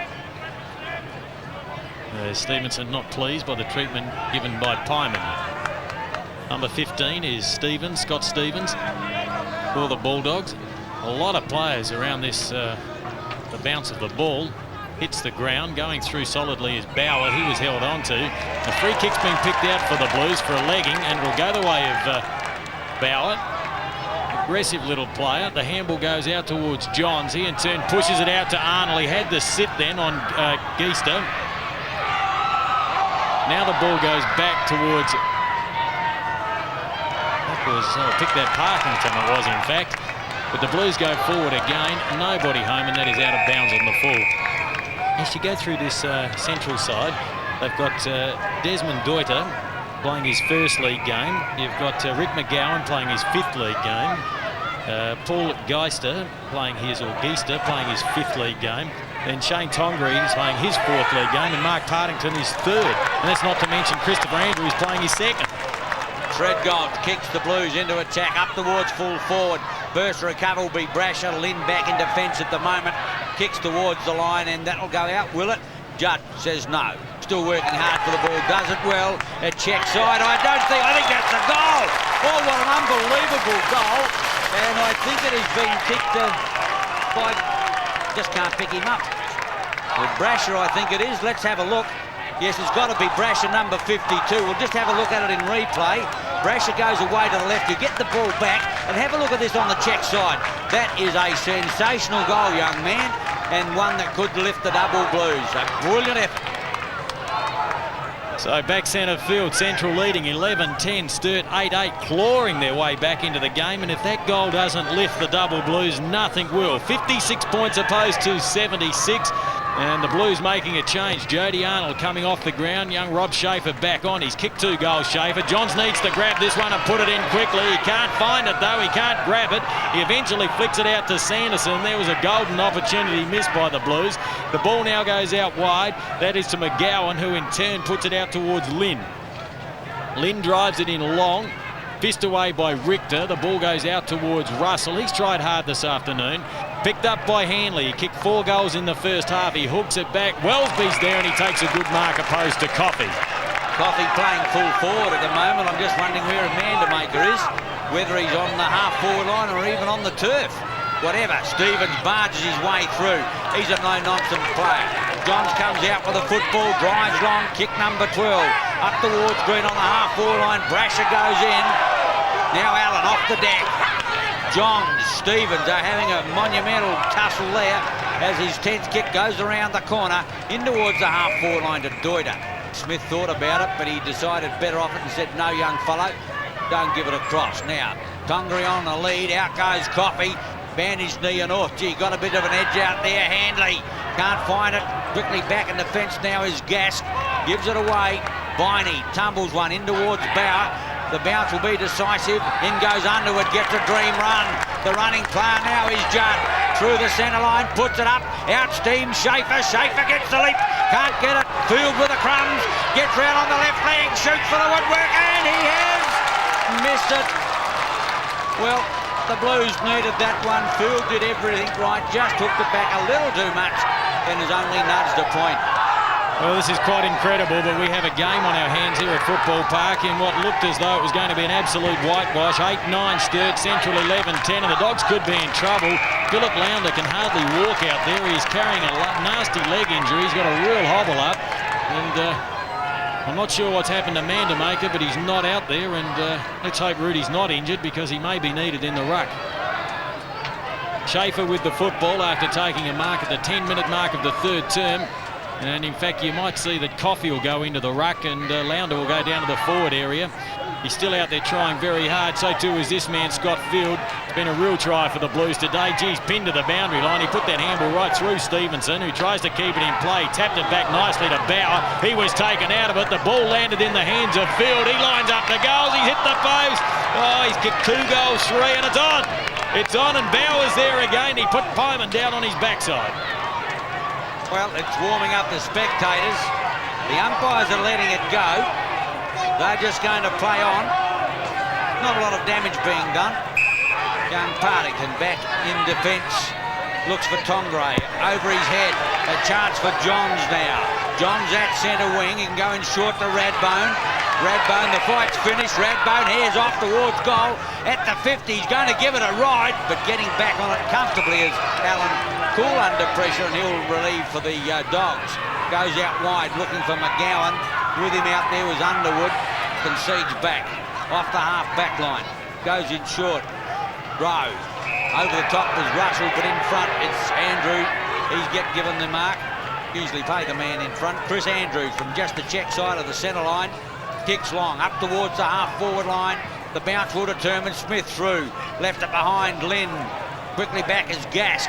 Stevenson not pleased by the treatment given by Pyman. Number 15 is Stevens, Scott Stevens, for the Bulldogs. A lot of players around this, the bounce of the ball. Hits the ground, going through solidly is Bauer. He was held on to. The free kick's been picked out for the Blues for a legging, and it'll go the way of Bauer. Aggressive little player. The handball goes out towards Johns. He in turn pushes it out to Arnold. He had the sit then on Geister. Now the ball goes back towards... That was... pick that Parkington it was, in fact. But the Blues go forward again. Nobody home, and that is out of bounds on the full. As you go through this central side, they've got Desmond Deuter playing his first league game. You've got Rick McGowan playing his 5th league game. Paul Geister playing his, or Geister playing his 5th league game. Then Shane Tongari is playing his 4th league game, and Mark Partington his 3rd. And that's not to mention Christopher Andrews playing his 2nd. Treadgold kicks the Blues into attack up towards full forward. First recover will be Brasher. Lynn back in defence at the moment. Kicks towards the line, and that'll go out, will it? Judd says no. Still working hard for the ball. Does it well. A check side. I think that's a goal. Oh, what an unbelievable goal. And I think it has been kicked by... Just can't pick him up. With Brasher, I think it is. Let's have a look. Yes, it's got to be Brasher, number 52. We'll just have a look at it in replay. Brasher goes away to the left. You get the ball back and have a look at this on the check side. That is a sensational goal, young man, and one that could lift the double Blues. A brilliant effort. So back centre field, Central leading 11-10, Sturt 8-8, clawing their way back into the game. And if that goal doesn't lift the double Blues, nothing will. 56 points opposed to 76. And the Blues making a change. Jody Arnold coming off the ground. Young Rob Schaefer back on. He's kicked 2 goals, Schaefer. Johns needs to grab this one and put it in quickly. He can't find it, though. He can't grab it. He eventually flicks it out to Sanderson. There was a golden opportunity missed by the Blues. The ball now goes out wide. That is to McGowan, who in turn puts it out towards Lynn. Lynn drives it in long. Fist away by Richter. The ball goes out towards Russell. He's tried hard this afternoon. Picked up by Hanley. He kicked 4 goals in the first half. He hooks it back. Wellesby's there, and he takes a good mark opposed to Coffey. Coffey playing full forward at the moment. I'm just wondering where Vandermaker is, whether he's on the half-forward line or even on the turf. Whatever. Stevens barges his way through. He's a no-nonsense player. Johns comes out with a football, drives long, kick number 12. Up towards Green on the half-forward line. Brasher goes in. Now Allen off the deck. Johns, Stevens are having a monumental tussle there as his 10th kick goes around the corner in towards the half-forward line to Doida. Smith thought about it, but he decided better off it and said, no, young fellow, don't give it across. Now, Tongari on the lead, out goes Coffey, bandaged knee and off. Gee, got a bit of an edge out there, Handley. Can't find it. Quickly back in defence now is Gask. Gives it away. Viney tumbles one in towards Bauer. The bounce will be decisive. In goes Underwood, gets a dream run. The running player now is Judd. Through the centre line, puts it up. Out steams Schaefer. Schaefer gets the leap. Can't get it. Field with the crumbs. Gets round on the left leg. Shoots for the woodwork. And he has missed it. Well, the Blues needed that one. Field did everything right. Just hooked it back a little too much and has only nudged a point. Well, this is quite incredible, but we have a game on our hands here at Football Park in what looked as though it was going to be an absolute whitewash. 8-9 Sturt, Central 11-10, and the Dogs could be in trouble. Philip Lounder can hardly walk out there. He's carrying a nasty leg injury. He's got a real hobble up, and I'm not sure what's happened to Vandermaker, but he's not out there, and let's hope Rudy's not injured because he may be needed in the ruck. Schaefer with the football after taking a mark at the 10-minute mark of the third term. And in fact, you might see that Coffey will go into the ruck and Lounder will go down to the forward area. He's still out there trying very hard. So too is this man, Scott Field. It's been a real try for the Blues today. Geez, pinned to the boundary line. He put that handball right through Stevenson, who tries to keep it in play. Tapped it back nicely to Bauer. He was taken out of it. The ball landed in the hands of Field. He lines up the goals. He hit the post. Oh, he's kicked 2 goals, 3, and it's on. It's on, and Bauer's there again. He put Pyman down on his backside. Well, it's warming up the spectators. The umpires are letting it go. They're just going to play on. Not a lot of damage being done. Young Partington back in defence. Looks for Tongray. Over his head. A chance for Johns now. Johns at centre wing. He can go in short to Radbone. Radbone, the fight's finished. Radbone heads off towards goal. At the 50, he's going to give it a ride, but getting back on it comfortably is Alan Cool under pressure, and he'll relieve for the Dogs. Goes out wide, looking for McGowan. With him out there was Underwood. Concedes back. Off the half-back line. Goes in short. Rowe. Over the top was Russell, but in front it's Andrew. He's given the mark. Usually pay the man in front. Chris Andrews from just the check side of the centre line. Kicks long, up towards the half-forward line. The bounce will determine. Smith through. Left it behind Lynn. Quickly back is Gask.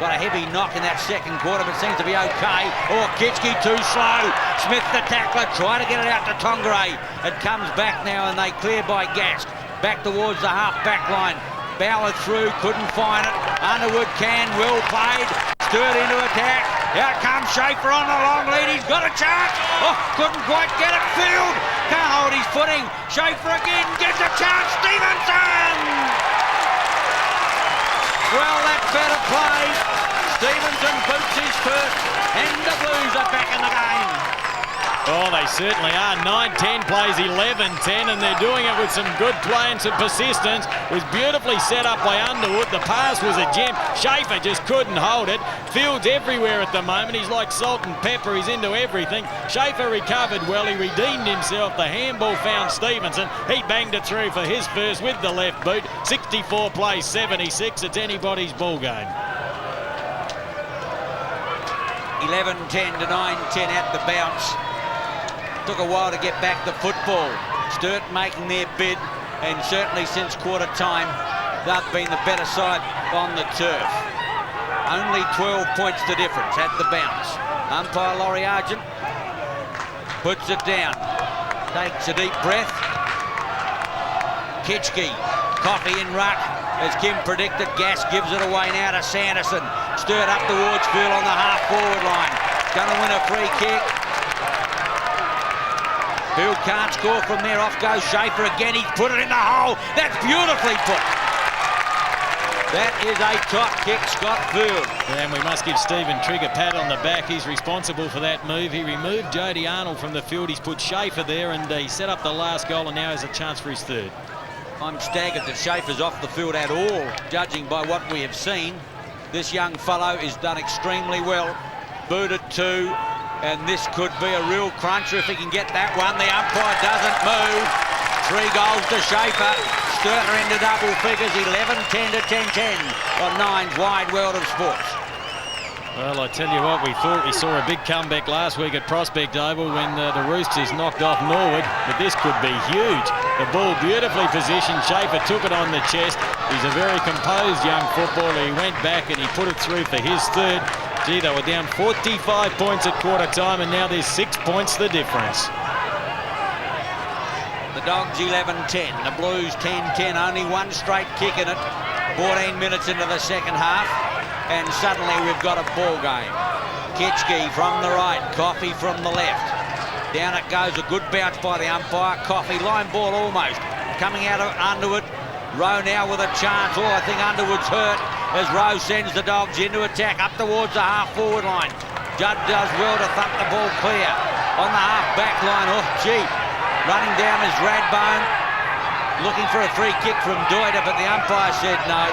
Got a heavy knock in that second quarter, but seems to be okay. Oh, Kitschke too slow. Smith the tackler, try to get it out to Tongray. It comes back now and they clear by Gask. Back towards the half-back line. Bauer through, couldn't find it. Underwood can, well played. Sturt into attack. Out comes Schaefer on the long lead. He's got a chance. Oh, couldn't quite get it. Field can't hold his footing. Schaefer again gets a chance. Stevenson! Well, that's better play. Stevenson boots his first, and the Blues are back in the game. Oh, they certainly are. 9-10 plays 11-10, and they're doing it with some good play and some persistence. It was beautifully set up by Underwood. The pass was a gem. Schaefer just couldn't hold it. Field's everywhere at the moment. He's like salt and pepper. He's into everything. Schaefer recovered well. He redeemed himself. The handball found Stevenson. He banged it through for his first with the left boot. 64 plays 76. It's anybody's ball game. 11-10 to 9-10 at the bounce. Took a while to get back the football. Sturt making their bid, and certainly since quarter time, they've been the better side on the turf. Only 12 points the difference at the bounce. Umpire Laurie Argent puts it down. Takes a deep breath. Kitschke, Coffey in ruck. As Kim predicted, Gas gives it away now to Sanderson. Sturt up towards Field on the half-forward line. Gonna win a free kick. Field can't score from there. Off goes Schaefer again. He's put it in the hole. That's beautifully put. That is a top kick, Scott Field. And we must give Stephen Trigg a pat on the back. He's responsible for that move. He removed Jody Arnold from the field. He's put Schaefer there, and he set up the last goal, and now has a chance for his third. I'm staggered that Schaefer's off the field at all, judging by what we have seen. This young fellow is done extremely well. Booted too, and this could be a real cruncher if he can get that one. The umpire doesn't move. 3 goals to Schaefer. Sturt into double figures, 11-10 to 10-10 on Nine's Wide World of Sports. Well, I tell you what, we thought we saw a big comeback last week at Prospect Oval when the Roosters knocked off Norwood, but this could be huge. The ball beautifully positioned. Schaefer took it on the chest. He's a very composed young footballer. He went back and he put it through for his third. Gee, they were down 45 points at quarter time, and now there's 6 points the difference. The Dogs 11-10, the Blues 10-10, only one straight kick in it. 14 minutes into the second half, and suddenly we've got a ball game. Kitschke from the right, Coffey from the left. Down it goes, a good bounce by the umpire. Coffey, line ball almost. Coming out of Underwood. Rowe now with a chance. Oh, I think Underwood's hurt as Rowe sends the Dogs into attack up towards the half-forward line. Judd does well to thump the ball clear on the half-back line. Oh, gee. Running down is Radbone, looking for a free kick from Doida, but the umpire said no,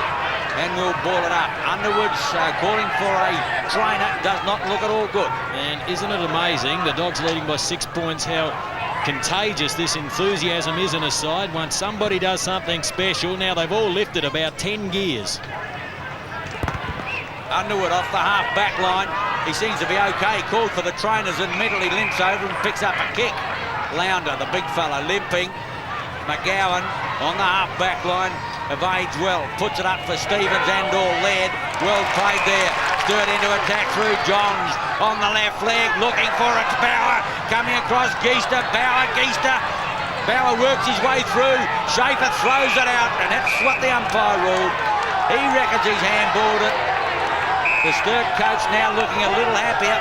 and we'll ball it up. Underwood's calling for a trainer, does not look at all good. And isn't it amazing, the Dogs leading by 6 points, how contagious this enthusiasm is in a side. Once somebody does something special, now they've all lifted about 10 gears. Underwood off the half-back line, He seems to be okay. Called for the trainers and mentally limps over and picks up a kick. Lounder, the big fella, limping. McGowan on the half-back line, evades well, puts it up for Stevens and or Laird. Well played there. Sturt into attack through Johns on the left leg, looking for it. Bauer coming across Geester. Bauer works his way through. Schaefer throws it out, and that's what the umpire ruled. He reckons he's handballed it. The Sturt coach now looking a little happier.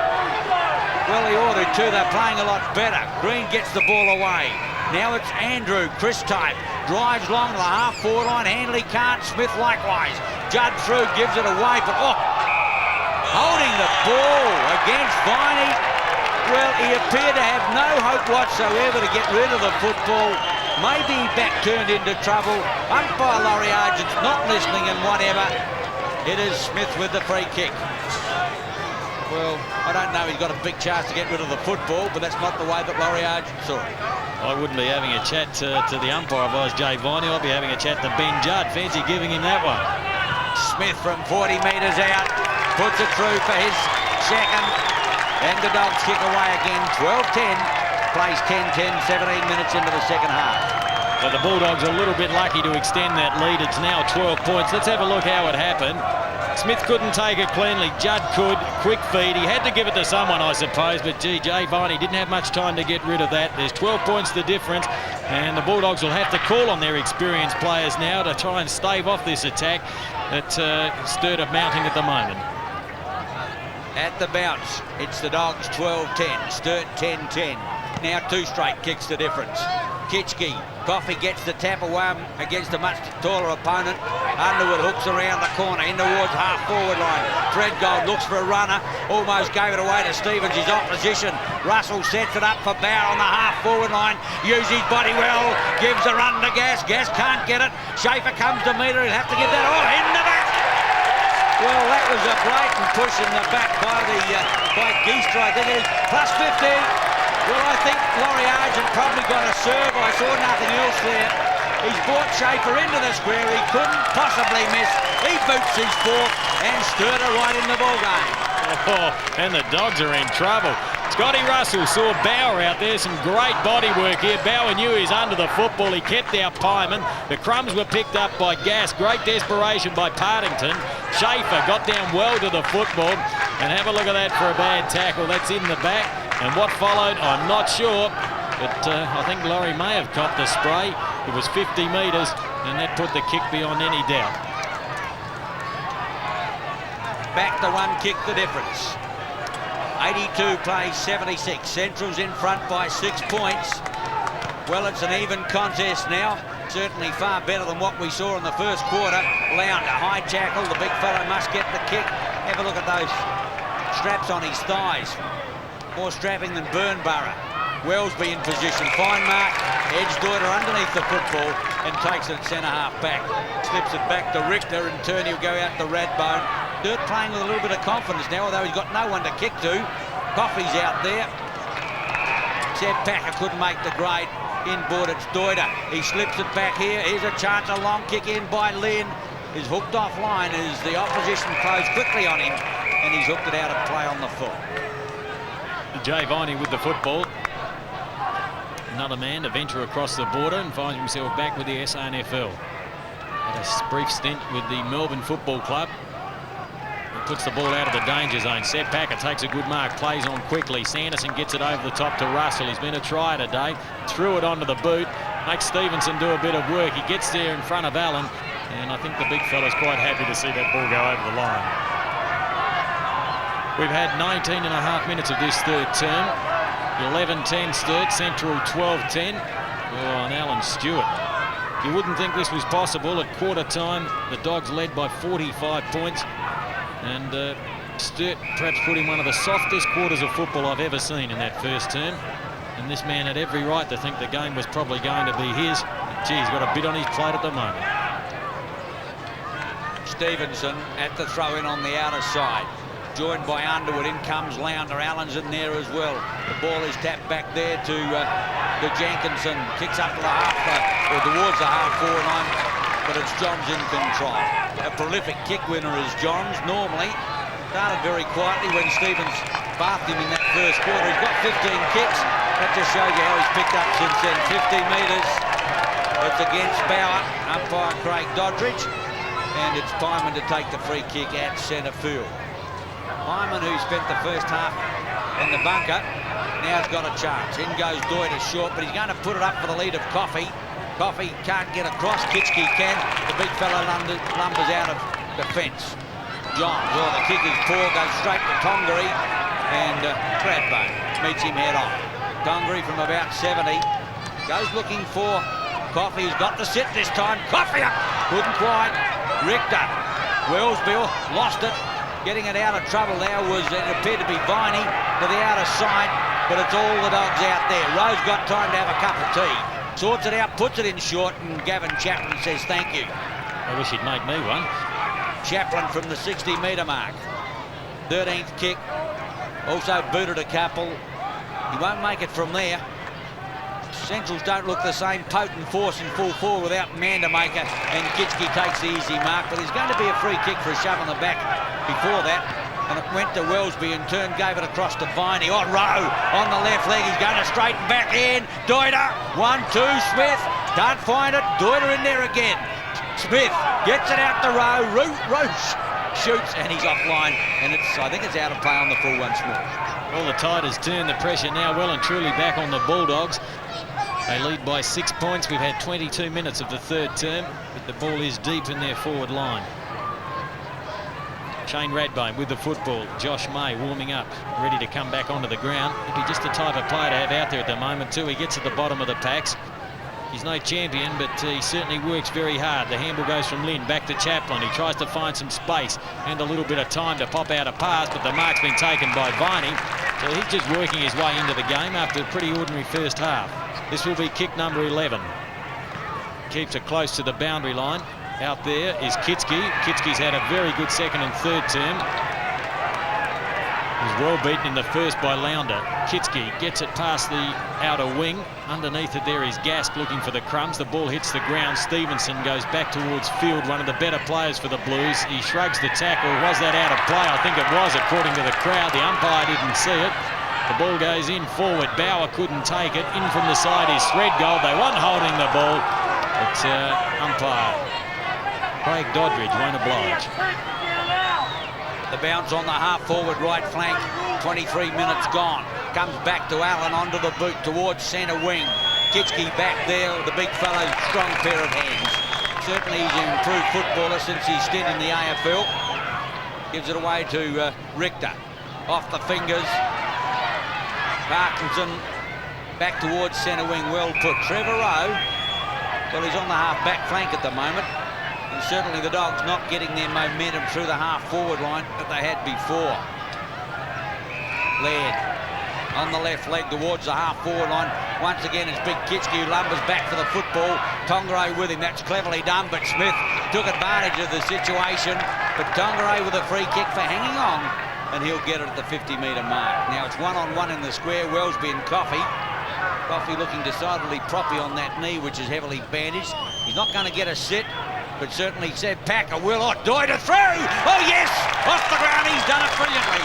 Well, he ought to too. They're playing a lot better. Green gets the ball away. Now it's Andrew, Chris type, drives long to the half-forward line. Handley can't, Smith likewise. Judd through, gives it away, but holding the ball against Viney. Well, he appeared to have no hope whatsoever to get rid of the football. Maybe he back-turned into trouble. Umpire Laurie Argent's not listening and whatever. It is Smith with the free kick. Well, I don't know, he's got a big chance to get rid of the football, but that's not the way that Laurie Argent saw it. I wouldn't be having a chat to the umpire if I was Jay Viney. I'd be having a chat to Ben Judd. Fancy giving him that one. Smith from 40 metres out, puts it through for his second. And the Dogs kick away again, 12-10. Plays 10-10, 17 minutes into the second half. So the Bulldogs are a little bit lucky to extend that lead. It's now 12 points. Let's have a look how it happened. Smith couldn't take it cleanly. Judd could. Quick feed. He had to give it to someone, I suppose. But, gee, Jay Viney didn't have much time to get rid of that. There's 12 points the difference. And the Bulldogs will have to call on their experienced players now to try and stave off this attack that Sturt are mounting at the moment. At the bounce, it's the Dogs 12-10. Sturt 10-10. Now 2 straight kicks the difference. Kitchke, Coffey gets the tap away against a much taller opponent. Underwood hooks around the corner in towards half-forward line. Threadgold looks for a runner, almost gave it away to Stevens, his opposition. Russell sets it up for Bauer on the half-forward line. Uses his body well, gives a run to Gas. Gas can't get it. Schaefer comes to meet her, he'll have to give that in the back. Well, that was a blatant push in the back by Geester, I think it is. Plus 50. Well, I think Laurie Argent probably got a serve. I saw nothing else there. He's brought Schaefer into the square. He couldn't possibly miss. He boots his fourth and Sturt are right in the ball game. Oh, and the Dogs are in trouble. Scotty Russell saw Bauer out there. Some great body work here. Bauer knew he was under the football. He kept out Pyman. The crumbs were picked up by Gas. Great desperation by Partington. Schaefer got down well to the football. And have a look at that for a bad tackle. That's in the back. And what followed, I'm not sure. But I think Laurie may have copped the spray. It was 50 metres. And that put the kick beyond any doubt. Back to 1 kick the difference. 82 plays 76. Central's in front by 6 points. Well, it's an even contest now. Certainly far better than what we saw in the first quarter. Lounder, high tackle. The big fellow must get the kick. Have a look at those straps on his thighs. More strapping than Burnborough. Wellesby in position. Fine mark. Edge Deuter underneath the football and takes it centre-half back. Slips it back to Richter. In turn, he'll go out to Radbone. Sturt playing with a little bit of confidence now, although he's got no one to kick to. Coffey's out there. Seb Packer couldn't make the grade. Inboard, it's Deuter. He slips it back here. Here's a chance, a long kick in by Lynn. Is hooked offline as the opposition close quickly on him, and he's hooked it out of play on the foot. Jay Viney with the football. Another man to venture across the border and finds himself back with the SANFL. Had a brief stint with the Melbourne Football Club. He puts the ball out of the danger zone. Seb Packer takes a good mark, plays on quickly. Sanderson gets it over the top to Russell. He's been a try today. Threw it onto the boot. Makes Stevenson do a bit of work. He gets there in front of Allen. And I think the big fella's quite happy to see that ball go over the line. We've had 19 and a half minutes of this third term. 11-10 Sturt, Central 12-10. Oh, and Alan Stewart. You wouldn't think this was possible. At quarter time, the Dogs led by 45 points. And Sturt perhaps put in one of the softest quarters of football I've ever seen in that first term. And this man had every right to think the game was probably going to be his. Gee, he's got a bit on his plate at the moment. Stevenson at the throw-in on the outer side. Joined by Underwood. In comes Lounder. Allen's in there as well. The ball is tapped back there to Jenkinson. Kicks up to the half, or towards the half-forward line, but it's Johns in control. A prolific kick winner is Johns. Normally, Started very quietly when Stevens bathed him in that first quarter. He's got 15 kicks. That just shows you how he's picked up since then. 50 metres. It's against Bauer, umpire Craig Doddridge. And it's Pyman to take the free kick at centre field. Pyman, who spent the first half in the bunker, now's got a chance. In goes Doyle short, but he's going to put it up for the lead of Coffey. Coffey can't get across. Kitschke can. The big fellow lumbers out of defence. Johns, well, the kick is poor, goes straight to Tongaree, and Bradbone meets him head on. Tongaree from about 70 goes looking for Coffey. He's got the sit this time. Coffey up, couldn't quite. Richter, Wellsby lost it. Getting it out of trouble now was, it appeared to be Viney to the outer side, but it's all the dogs out there. Rowe's got time to have a cup of tea. Sorts it out, puts it in short, and Gavin Chaplin says thank you. I wish he'd make me one. Chaplin from the 60-metre mark. 13th kick. Also booted a couple. He won't make it from there. Centrals don't look the same. Potent force in full forward without Mandamaker, and Kitschke takes the easy mark, but there's going to be a free kick for a shove on the back before that, and it went to Wellsby in turn gave it across to Viney. On Rowe on the left leg, he's going to straighten back in. Doida, 1-2, Smith can't find it. Doida in there again. Smith gets it out to Rowe. Rowe shoots, and he's offline, and I think it's out of play on the full once more. Well, the tide has turned. The pressure now well and truly back on the Bulldogs. They lead by 6 points. We've had 22 minutes of the third term, but the ball is deep in their forward line. Shane Radbone with the football. Josh May warming up, ready to come back onto the ground. He'd be just the type of player to have out there at the moment too. He gets at the bottom of the packs. He's no champion, but he certainly works very hard. The handball goes from Lynn back to Chaplin. He tries to find some space and a little bit of time to pop out a pass, but the mark's been taken by Viney. So he's just working his way into the game after a pretty ordinary first half. This will be kick number 11. Keeps it close to the boundary line. Out there is Kitschke. Kitschke's had a very good second and third term. He was well beaten in the first by Launder. Kitschke gets it past the outer wing. Underneath it there is Gasp looking for the crumbs. The ball hits the ground. Stevenson goes back towards field, one of the better players for the Blues. He shrugs the tackle. Was that out of play? I think it was, according to the crowd. The umpire didn't see it. The ball goes in forward. Bauer couldn't take it. In from the side is Threadgold. They weren't holding the ball. But umpire Craig Doddridge won't oblige. The bounce on the half-forward right flank. 23 minutes gone. Comes back to Allen onto the boot towards centre wing. Kitschke back there. The big fellow, strong pair of hands. Certainly he's an improved footballer since his stint in the AFL. Gives it away to Richter. Off the fingers. Parkinson back towards centre wing, well put. Trevor Rowe, well, he's on the half-back flank at the moment. And certainly the Dogs not getting their momentum through the half-forward line that they had before. Laird on the left leg towards the half-forward line. Once again, it's Big Kitschke who lumbers back for the football. Tongaree with him. That's cleverly done, but Smith took advantage of the situation. But Tongaree with a free kick for hanging on, and he'll get it at the 50-metre mark. Now it's one-on-one in the square. Wellsby and Coffey. Coffey looking decidedly proppy on that knee, which is heavily bandaged. He's not going to get a sit, but certainly said Packer will. Oh, Doida through! Oh, yes! Off the ground, he's done it brilliantly.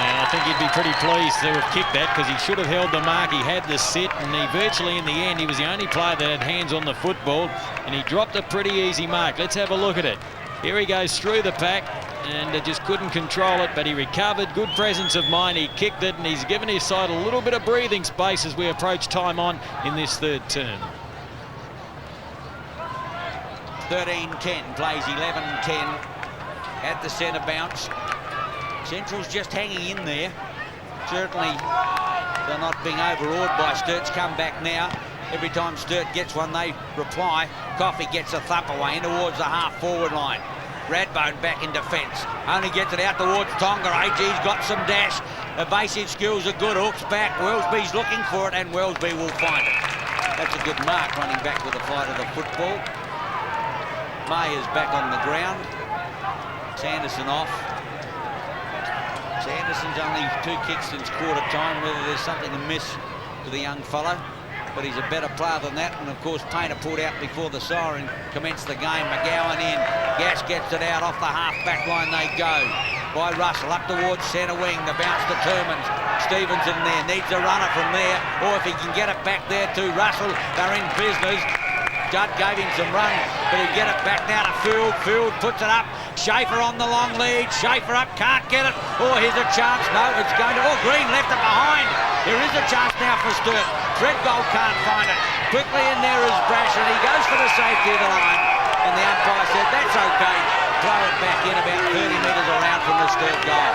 And I think he'd be pretty pleased to have kicked that, because he should have held the mark. He had the sit, and he virtually in the end, he was the only player that had hands on the football, and he dropped a pretty easy mark. Let's have a look at it. Here he goes through the pack, and just couldn't control it, but he recovered. Good presence of mind. He kicked it, and he's given his side a little bit of breathing space as we approach time on in this third term. 13-10 plays 11-10 at the centre bounce. Central's just hanging in there. Certainly they're not being overawed by Sturt's come back now. Every time Sturt gets one, they reply. Coffey gets a thump away in towards the half-forward line. Radbone back in defence. Only gets it out towards Tongaree. He's got some dash. Evasive skills are good. Hooks back. Wellsby's looking for it, and Wellsby will find it. That's a good mark, running back with the flight of the football. May is back on the ground. Sanderson off. Sanderson's only 2 kicks since quarter time. Whether there's something amiss to the young fellow. but he's a better player than that. And of course, Painter pulled out before the siren commenced the game. McGowan in. Gass gets it out off the half-back line. They go by Russell up towards centre wing. The bounce determines. Stevens in there, needs a runner from there, or if he can get it back there to Russell, they're in business. Judd gave him some run, but he'll get it back now to Field. Field puts it up. Schaefer on the long lead. Schaefer up, can't get it. Oh, here's a chance. No, it's going to... Oh, Green left it behind. There is a chance now for Sturt. Treadgold can't find it. Quickly in there is Brash, and he goes for the safety of the line. And the umpire said, that's okay. Throw it back in about 30 metres around from the Sturt goal.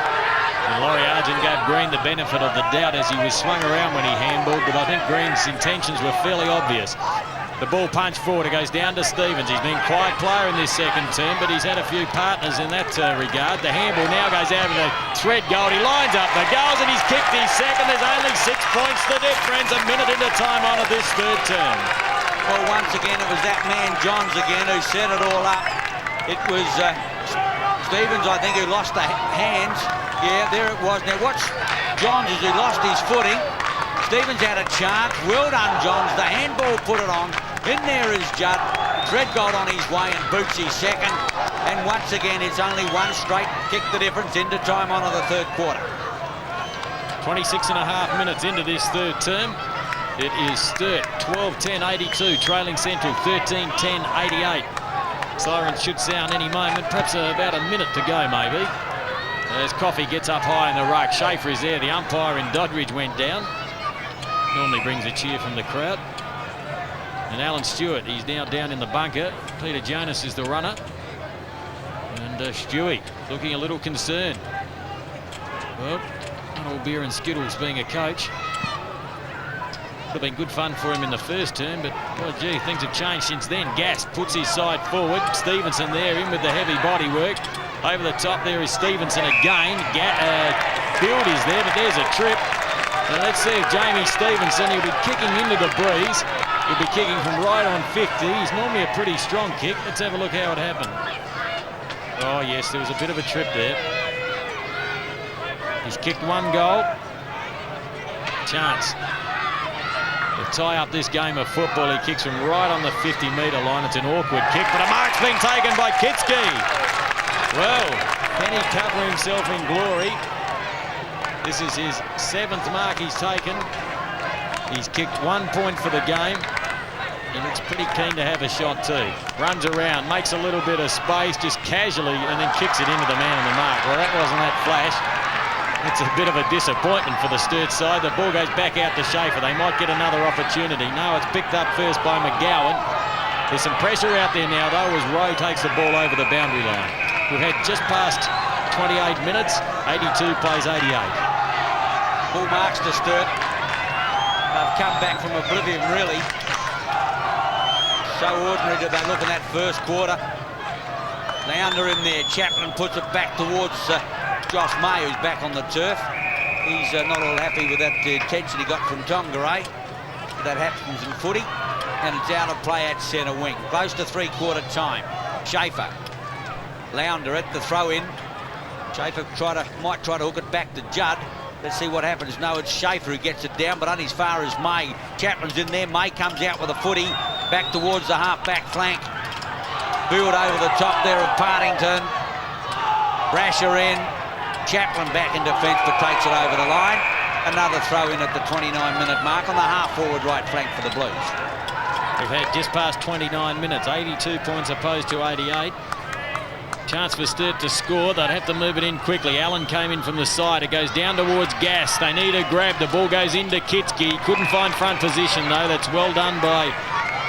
And Laurie Argent gave Green the benefit of the doubt as he was swung around when he handballed, but I think Green's intentions were fairly obvious. The ball punched forward, it goes down to Stevens. He's been a quiet player in this second term, but he's had a few partners in that regard. The handball now goes out of the Treadgold. He lines up the goals and he's kicked his second. There's only 6 points the difference. A minute into time on of this third term. Well, once again, it was that man Johns again who set it all up. It was Stevens, I think, who lost the hands. Yeah, there it was. Now watch Johns as he lost his footing. Stevens had a chance. Well done, Johns. The handball put it on. In there is Judd. Treadgold on his way and boots his second. And once again, it's only one straight kick the difference into time on of the third quarter. 26 and a half minutes into this third term. It is Sturt 12-10-82, trailing Central 13-10-88. Siren should sound any moment, perhaps about a minute to go maybe. As Coffey gets up high in the ruck, Schaefer is there. The umpire in Doddridge went down. Normally brings a cheer from the crowd. And Alan Stewart, he's now down in the bunker. Peter Jonas is the runner. And Stewie looking a little concerned. Well, not all beer and skittles being a coach. Could have been good fun for him in the first term, but, well, gee, things have changed since then. Gass puts his side forward. Stevenson there in with the heavy body work. Over the top there is Stevenson again. Field is there, but there's a trip. And let's see if Jamie Stevenson, he'll be kicking into the breeze. He'll be kicking from right on 50. He's normally a pretty strong kick. Let's have a look how it happened. Oh, yes, there was a bit of a trip there. He's kicked one goal. Chance to tie up this game of football. He kicks from right on the 50-metre line. It's an awkward kick, but a mark's been taken by Kitsky. Well, can he cover himself in glory? This is his 7th mark he's taken. He's kicked 1 point for the game. He looks pretty keen to have a shot too. Runs around, makes a little bit of space, just casually, and then kicks it into the man on the mark. Well, that wasn't that flash. It's a bit of a disappointment for the Sturt side. The ball goes back out to Schaefer. They might get another opportunity. No, it's picked up first by McGowan. There's some pressure out there now, though, as Rowe takes the ball over the boundary line. We've had just past 28 minutes. 82 plays 88. Full marks to Sturt. They've come back from oblivion, really. So ordinary did they look in that first quarter. Launder in there. Chaplin puts it back towards Josh May, who's back on the turf. He's not all happy with that attention he got from Tongaray. That happens in footy. And it's out of play at centre wing. Close to three-quarter time. Schaefer. Launder at the throw-in. Schaefer might try to hook it back to Judd. Let's see what happens. No, it's Schaefer who gets it down, but only as far as May. Chaplin's in there. May comes out with a footy. Back towards the half-back flank. Field over the top there of Partington. Brasher in. Chaplin back in defence, but takes it over the line. Another throw-in at the 29-minute mark on the half-forward right flank for the Blues. We've had just past 29 minutes, 82 points opposed to 88. Chance for Sturt to score. They'd have to move it in quickly. Allen came in from the side. It goes down towards Gass. They need a grab. The ball goes into Kitsky. Couldn't find front position, though. That's well done by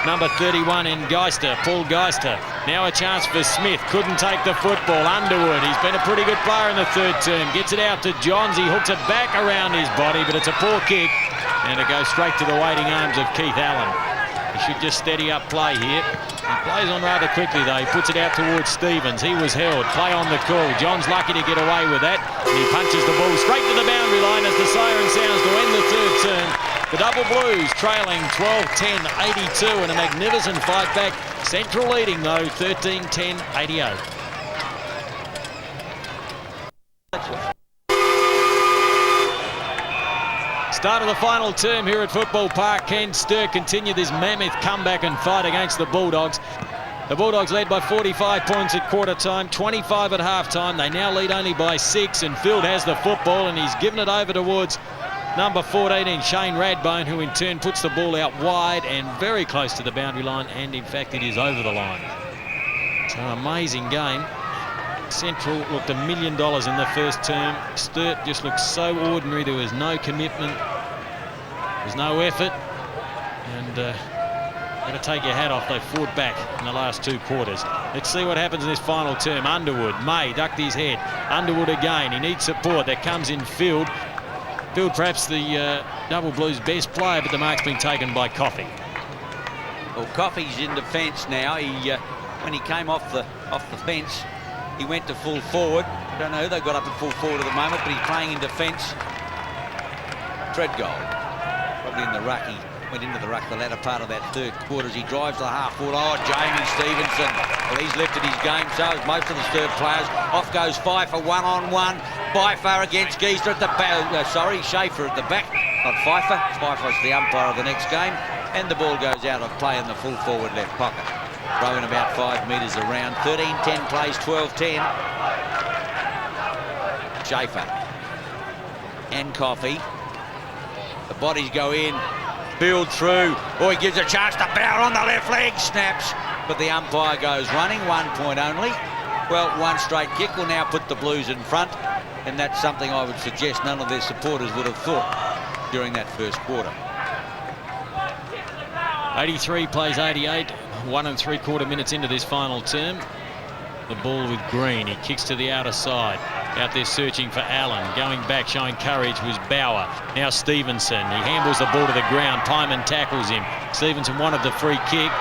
number 31 in Geister, Paul Geister. Now a chance for Smith. Couldn't take the football. Underwood. He's been a pretty good player in the third term. Gets it out to Johns. He hooks it back around his body, but it's a poor kick. And it goes straight to the waiting arms of Keith Allen. He should just steady up play here. He plays on rather quickly, though. He puts it out towards Stevens. He was held. Play on the call. John's lucky to get away with that. And he punches the ball straight to the boundary line as the siren sounds to end the third term. The Double Blues trailing 12-10-82 in a magnificent fight back. Central leading, though, 13-10-88. Start of the final term here at Football Park. Can Sturt continue this mammoth comeback and fight against the Bulldogs? The Bulldogs led by 45 points at quarter time, 25 at half time. They now lead only by 6, and Field has the football, and he's given it over towards number 14 in Shane Radbone, who in turn puts the ball out wide and very close to the boundary line, and in fact it is over the line. It's an amazing game. Central looked $1 million in the first term. Sturt just looked so ordinary. There was no commitment. There's no effort. And got to take your hat off. They fought back in the last 2 quarters. Let's see what happens in this final term. Underwood, May ducked his head. Underwood again. He needs support. That comes in Field. Field perhaps the Double Blues best player, but the mark's been taken by Coffey. Well, Coffey's in defence now. He when he came off the fence, he went to full forward. I don't know who they got up to full forward at the moment, but he's playing in defence. Treadgold, probably in the ruck. He went into the ruck the latter part of that 3rd quarter as he drives the half forward. Oh, Jamie Stevenson. Well, he's lifted his game, so has most of the Sturt players. Off goes Pfeiffer, one-on-one. Pfeiffer against Geezer at the back. Schaefer at the back. Not Pfeiffer. Pfeiffer's the umpire of the next game. And the ball goes out of play in the full forward left pocket. Throwing about 5 metres around. 13-10 plays, 12-10. Schaefer and Coffey. The bodies go in. Field through. Oh, he gives a chance to Bauer on the left leg. Snaps. But the umpire goes running. 1 point only. Well, 1 straight kick will now put the Blues in front. And that's something I would suggest none of their supporters would have thought during that first quarter. 83 plays 88. 1 3/4 minutes into this final term. The ball with Green. He kicks to the outer side. Out there searching for Allen. Going back, showing courage, was Bauer. Now Stevenson. He handles the ball to the ground. Pyman tackles him. Stevenson wanted the free kick.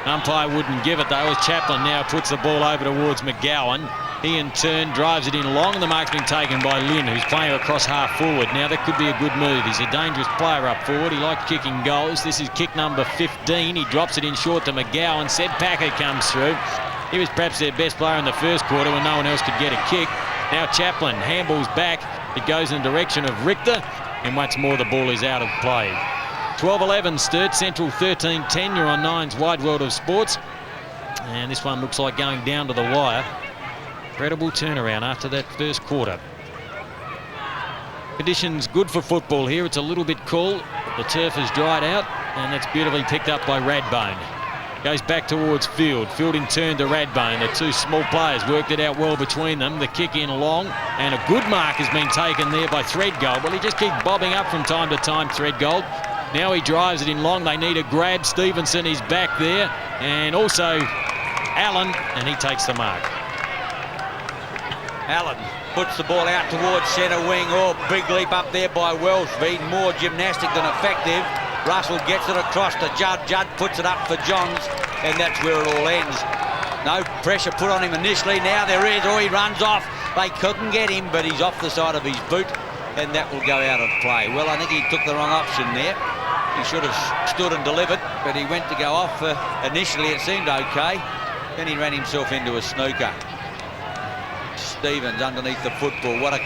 Umpire wouldn't give it though, as Chaplin now puts the ball over towards McGowan. He in turn drives it in long, and the mark's been taken by Lynn, who's playing across half forward. Now that could be a good move. He's a dangerous player up forward. He likes kicking goals. This is kick number 15. He drops it in short to McGowan. Sed Packer comes through. He was perhaps their best player in the first quarter when no one else could get a kick. Now Chaplin handballs back. It goes in the direction of Richter, and once more the ball is out of play. 12-11 Sturt, Central 13-10. You're on Nine's Wide World of Sports. And this one looks like going down to the wire. Incredible turnaround after that first quarter. Conditions good for football here. It's a little bit cool. The turf has dried out, and that's beautifully picked up by Radbone. Goes back towards Field. Field in turn to Radbone. The 2 small players worked it out well between them. The kick in long, and a good mark has been taken there by Threadgold. Well, he just keeps bobbing up from time to time, Threadgold. Now he drives it in long. They need a grab. Stevenson is back there, and also Allen, and he takes the mark. Allen puts the ball out towards centre wing. Oh, big leap up there by Welsh. Being more gymnastic than effective. Russell gets it across to Judd. Judd puts it up for Johns, and that's where it all ends. No pressure put on him initially. Now there is. Oh, he runs off. They couldn't get him, but he's off the side of his boot, and that will go out of play. Well, I think he took the wrong option there. He should have stood and delivered, but he went to go off. Initially, it seemed okay. Then he ran himself into a snooker. Stevens underneath the football. What a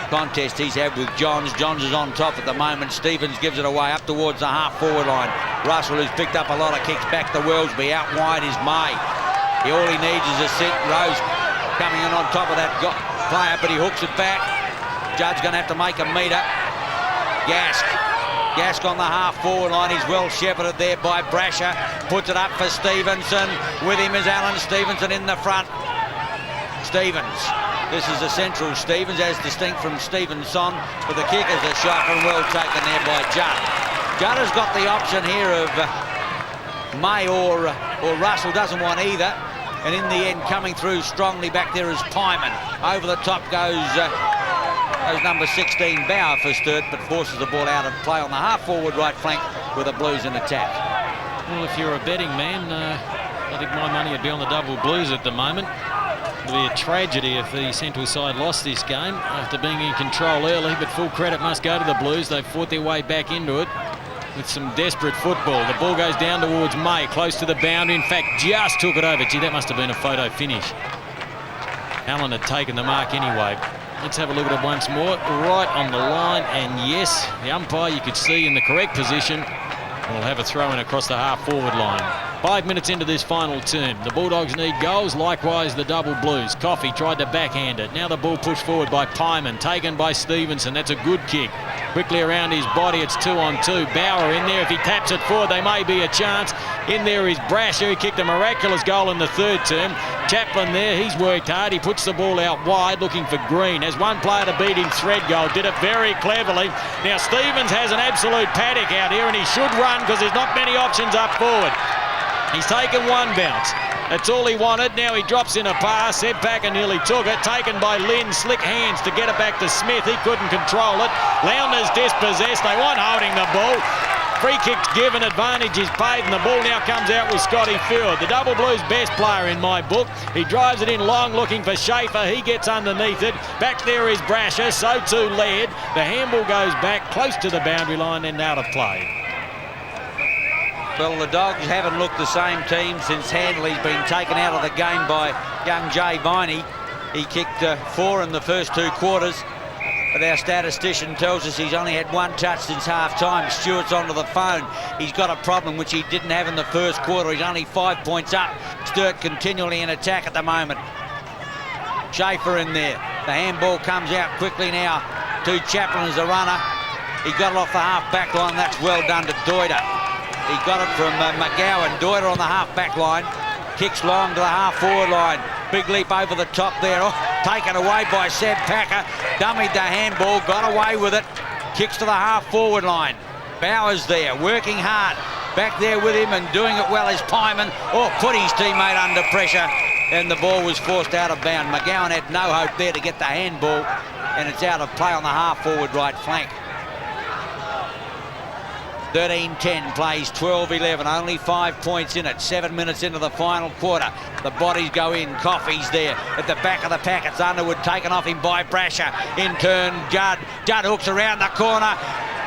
contest he's had with Johns. Johns is on top at the moment. Stevens gives it away up towards the half-forward line. Russell, who's picked up a lot of kicks, back to Wellsby. Out wide is May. All he needs is a sit. Rose coming in on top of that player, but he hooks it back. Judd's going to have to make a meter. Gask on the half-forward line. He's well shepherded there by Brasher. Puts it up for Stevenson. With him is Alan Stevenson in the front. Stevens. This is a Central Stevens, as distinct from Stevenson, but the kick is a shot and well taken there by Judd. Judd has got the option here of May or Russell. Doesn't want either. And in the end, coming through strongly back there is Pyman. Over the top goes number 16 Bauer for Sturt, but forces the ball out of play on the half-forward right flank with the Blues in attack. Well, if you're a betting man, I think my money would be on the Double Blues at the moment. It would be a tragedy if the Central side lost this game after being in control early, but full credit must go to the Blues. They've fought their way back into it with some desperate football. The ball goes down towards May, close to the boundary. In fact, just took it over. Gee, that must have been a photo finish. Allen had taken the mark anyway. Let's have a look at it once more. Right on the line, and yes, the umpire you could see in the correct position will have a throw in across the half-forward line. 5 minutes into this final term. The Bulldogs need goals, likewise the Double Blues. Coffey tried to backhand it. Now the ball pushed forward by Pyman, taken by Stevenson. That's a good kick. Quickly around his body, it's 2-on-2. Bauer in there. If he taps it forward, they may be a chance. In there is Brasher, who kicked a miraculous goal in the third term. Chaplin there, he's worked hard. He puts the ball out wide, looking for Green. Has one player to beat him, thread goal. Did it very cleverly. Now Stevens has an absolute paddock out here, and he should run because there's not many options up forward. He's taken one bounce. That's all he wanted. Now he drops in a pass. Seb Packer nearly took it. Taken by Lynn. Slick hands to get it back to Smith. He couldn't control it. Lowndes dispossessed. They weren't holding the ball. Free kick's given. Advantage is paid, and the ball now comes out with Scotty Field. The Double Blues best player in my book. He drives it in long looking for Schaefer. He gets underneath it. Back there is Brasher. So too Laird. The handball goes back close to the boundary line and out of play. Well, the Dogs haven't looked the same team since Handley's been taken out of the game by young Jay Viney. He kicked 4 in the first 2 quarters, but our statistician tells us he's only had 1 touch since half-time. Stewart's onto the phone. He's got a problem which he didn't have in the first quarter. He's only 5 points up. Sturt continually in attack at the moment. Schaefer in there. The handball comes out quickly now to Chaplin as a runner. He got it off the half-back line. That's well done to Deuter. He got it from McGowan. Deuter on the half-back line. Kicks long to the half-forward line. Big leap over the top there. Oh, taken away by Seb Packer. Dummied the handball. Got away with it. Kicks to the half-forward line. Bowers there, working hard. Back there with him and doing it well is Pyman. Oh, put his teammate under pressure. And the ball was forced out of bound. McGowan had no hope there to get the handball. And it's out of play on the half-forward right flank. 13-10 plays 12-11, only 5 points in it. 7 minutes into the final quarter. The bodies go in. Coffey's there at the back of the pack. It's Underwood taken off him by Brasher. In turn, Judd. Judd hooks around the corner.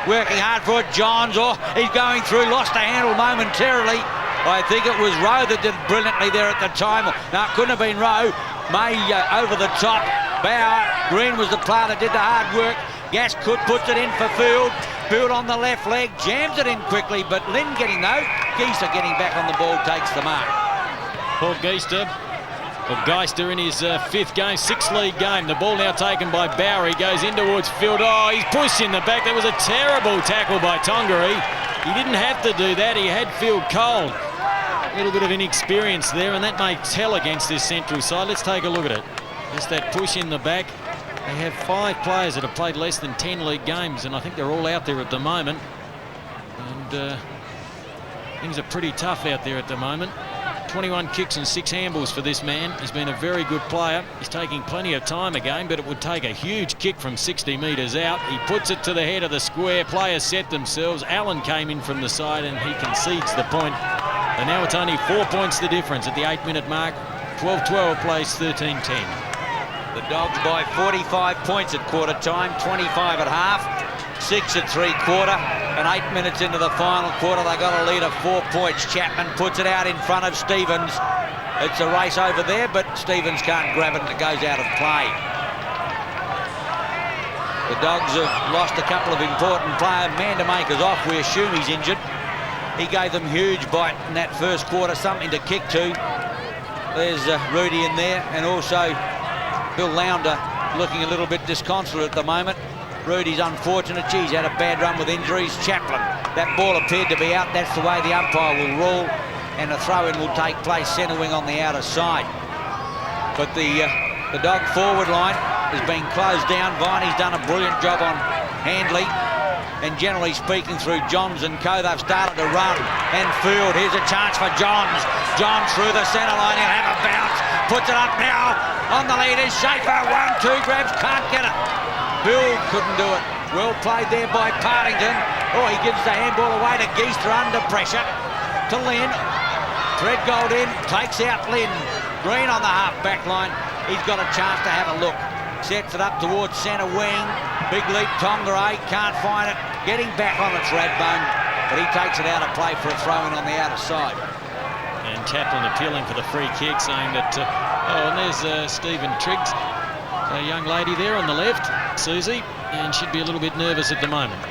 Working hard for it. Johns. Oh, he's going through. Lost the handle momentarily. I think it was Rowe that did it brilliantly there at the time. No, it couldn't have been Rowe. May over the top. Bauer. Green was the player that did the hard work. Gascoigne puts it in for Field. Field on the left leg, jams it in quickly, but Lynn getting though. Geister getting back on the ball, takes the mark. Paul Geister in his 5th game, 6th league game. The ball now taken by Bauer. He goes in towards Field. Oh, he's pushed in the back. That was a terrible tackle by Tongaree. He didn't have to do that. He had Field cold. A little bit of inexperience there, and that may tell against this Central side. Let's take a look at it. Just that push in the back. They have 5 players that have played less than 10 league games, and I think they're all out there at the moment. And things are pretty tough out there at the moment. 21 kicks and 6 handballs for this man. He's been a very good player. He's taking plenty of time again, but it would take a huge kick from 60 metres out. He puts it to the head of the square. Players set themselves. Allen came in from the side, and he concedes the point. And now it's only 4 points the difference at the 8-minute mark. 12-12 plays 13-10. The Dogs by 45 points at quarter time, 25 at half, 6 at 3/4, and 8 minutes into the final quarter. They got a lead of 4 points. Chapman puts it out in front of Stevens. It's a race over there, but Stevens can't grab it and it goes out of play. The Dogs have lost a couple of important players. Mandamaker's off. We assume he's injured. He gave them huge bite in that first quarter, something to kick to. There's Rudy in there, and also Bill Lounder looking a little bit disconsolate at the moment. Rudy's unfortunate. He's had a bad run with injuries. Chaplin, that ball appeared to be out. That's the way the umpire will rule, and a throw-in will take place, centre wing on the outer side. But the Dog forward line has been closed down. Viney's done a brilliant job on Handley, and generally speaking through Johns and co, they've started to run. And Field, here's a chance for Johns. Johns through the centre line, he'll have a bounce. Puts it up now. On the lead is Schaefer. 1-2 grabs, can't get it. Bill couldn't do it. Well played there by Partington. Oh, he gives the handball away to Geister under pressure. To Lynn. Threadgold in, takes out Lynn. Green on the half-back line. He's got a chance to have a look. Sets it up towards centre wing. Big leap, Tongaree, can't find it. Getting back on its Radbone, but he takes it out of play for a throw-in on the outer side. And Chaplin appealing for the free kick, saying that, oh, and there's Stephen Triggs. a young lady there on the left, Susie, and she'd be a little bit nervous at the moment.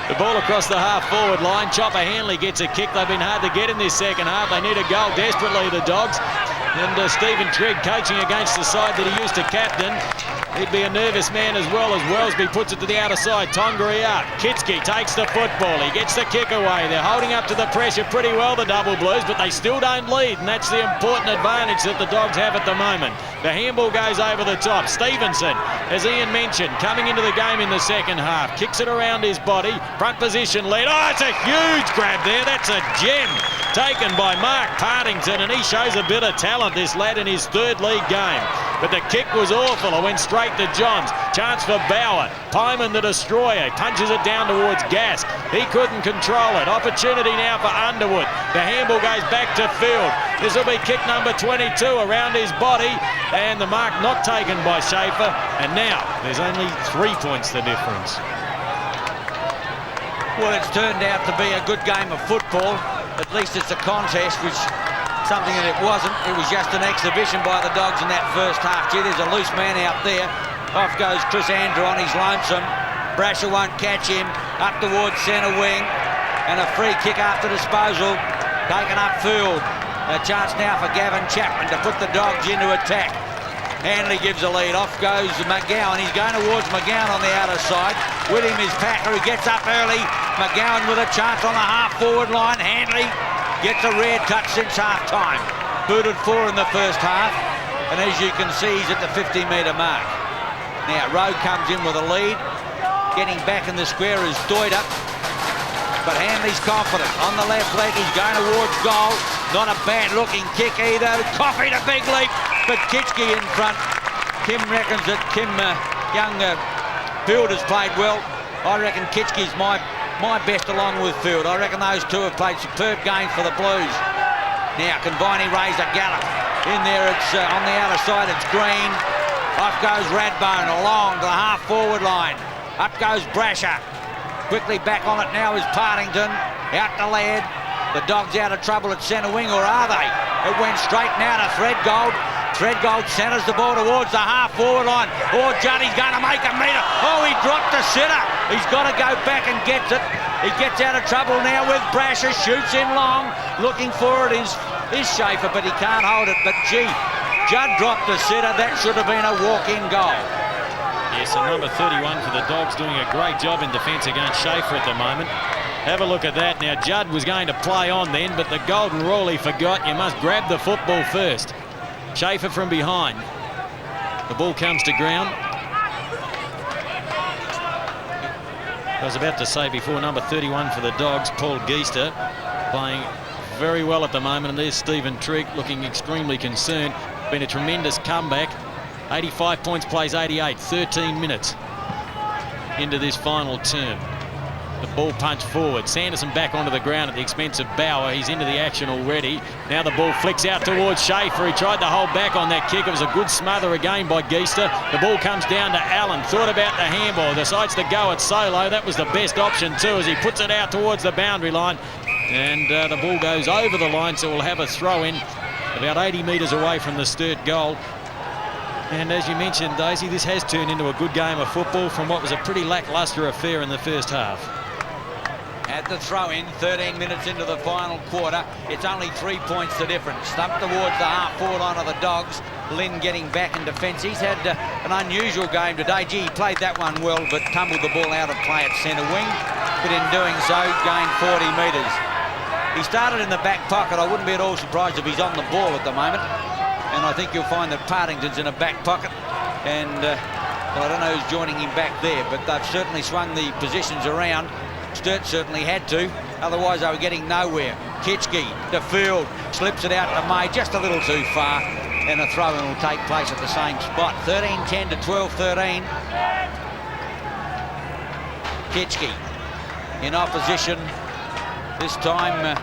The ball across the half-forward line. Chopper Hanley gets a kick. They've been hard to get in this second half. They need a goal desperately, the Dogs. And Stephen Trigg coaching against the side that he used to captain. He'd be a nervous man as well as Wellesby puts it to the outer side. Tongaree up. Kitski takes the football. He gets the kick away. They're holding up to the pressure pretty well, the Double Blues, but they still don't lead, and that's the important advantage that the Dogs have at the moment. The handball goes over the top. Stevenson, as Ian mentioned, coming into the game in the second half. Kicks it around his body. Front position lead. Oh, it's a huge grab there. That's a gem taken by Mark Partington, and he shows a bit of talent, this lad, in his third league game. But the kick was awful. It went straight to Johns. Chance for Bauer. Pyman, the destroyer, punches it down towards Gask. He couldn't control it. Opportunity now for Underwood. The handball goes back to field. This will be kick number 22 around his body, and the mark not taken by Schaefer. And now there's only 3 points the difference. Well, it's turned out to be a good game of football. At least it's a contest, which something that it wasn't. It was just an exhibition by the Dogs in that first half. Gee, there's a loose man out there. Off goes Chris Andrew on his lonesome. Brasher won't catch him. Up towards centre wing. And a free kick after disposal. Taken upfield. A chance now for Gavin Chapman to put the Dogs into attack. Hanley gives a lead. Off goes McGowan. He's going towards McGowan on the outer side. With him is Packer, who gets up early. McGowan with a chance on the half-forward line. Hanley gets a rare touch since half-time. Booted 4 in the first half. And as you can see, he's at the 50-metre mark. Now, Rowe comes in with a lead. Getting back in the square is Stoiter. But Hanley's confident. On the left leg, he's going towards goal. Not a bad-looking kick either. Coffey a big leap, but Kitschke in front. Kim reckons that young Field has played well. I reckon Kitschke's my best along with Field. I reckon those two have played superb games for the Blues. Now, can Viney raise a gallop? In there, it's on the outer side, it's Green. Off goes Radbone along to the half-forward line. Up goes Brasher. Quickly back on it now is Partington. Out to Laird. The Dogs out of trouble at centre wing, or are they? It went straight now to Threadgold. Threadgold centres the ball towards the half-forward line. Oh, Juddy's going to make a metre. Oh, he dropped the sitter. He's got to go back and gets it. He gets out of trouble now with Brasher. Shoots him long. Looking for it is Schaefer, but he can't hold it. But, gee, Judd dropped the sitter. That should have been a walk-in goal. Yes, and number 31 for the Dogs doing a great job in defence against Schaefer at the moment. Have a look at that. Now, Judd was going to play on then, but the golden rule he forgot. You must grab the football first. Schaefer from behind. The ball comes to ground. I was about to say before, number 31 for the Dogs, Paul Geister, playing very well at the moment. And there's Stephen Trigg looking extremely concerned. Been a tremendous comeback. 85 points, plays 88, 13 minutes into this final term. The ball punched forward. Sanderson back onto the ground at the expense of Bauer. He's into the action already. Now the ball flicks out towards Schaefer. He tried to hold back on that kick. It was a good smother again by Geister. The ball comes down to Allen. Thought about the handball. Decides to go at solo. That was the best option too, as he puts it out towards the boundary line. And the ball goes over the line, so we'll have a throw-in about 80 metres away from the Sturt goal. And as you mentioned, Daisy, this has turned into a good game of football from what was a pretty lacklustre affair in the first half. At the throw-in, 13 minutes into the final quarter, it's only 3 points the difference. Stumped towards the half-forward line of the Dogs. Lynn getting back in defence. He's had an unusual game today. Gee, he played that one well, but tumbled the ball out of play at centre wing. But in doing so, gained 40 metres. He started in the back pocket. I wouldn't be at all surprised if he's on the ball at the moment. And I think you'll find that Partington's in a back pocket. And well, I don't know who's joining him back there, but they've certainly swung the positions around. Sturt certainly had to, otherwise they were getting nowhere. Kitschke to field, slips it out to May, just a little too far, and a throw-in will take place at the same spot. 13-10 to 12-13. Kitschke in opposition. This time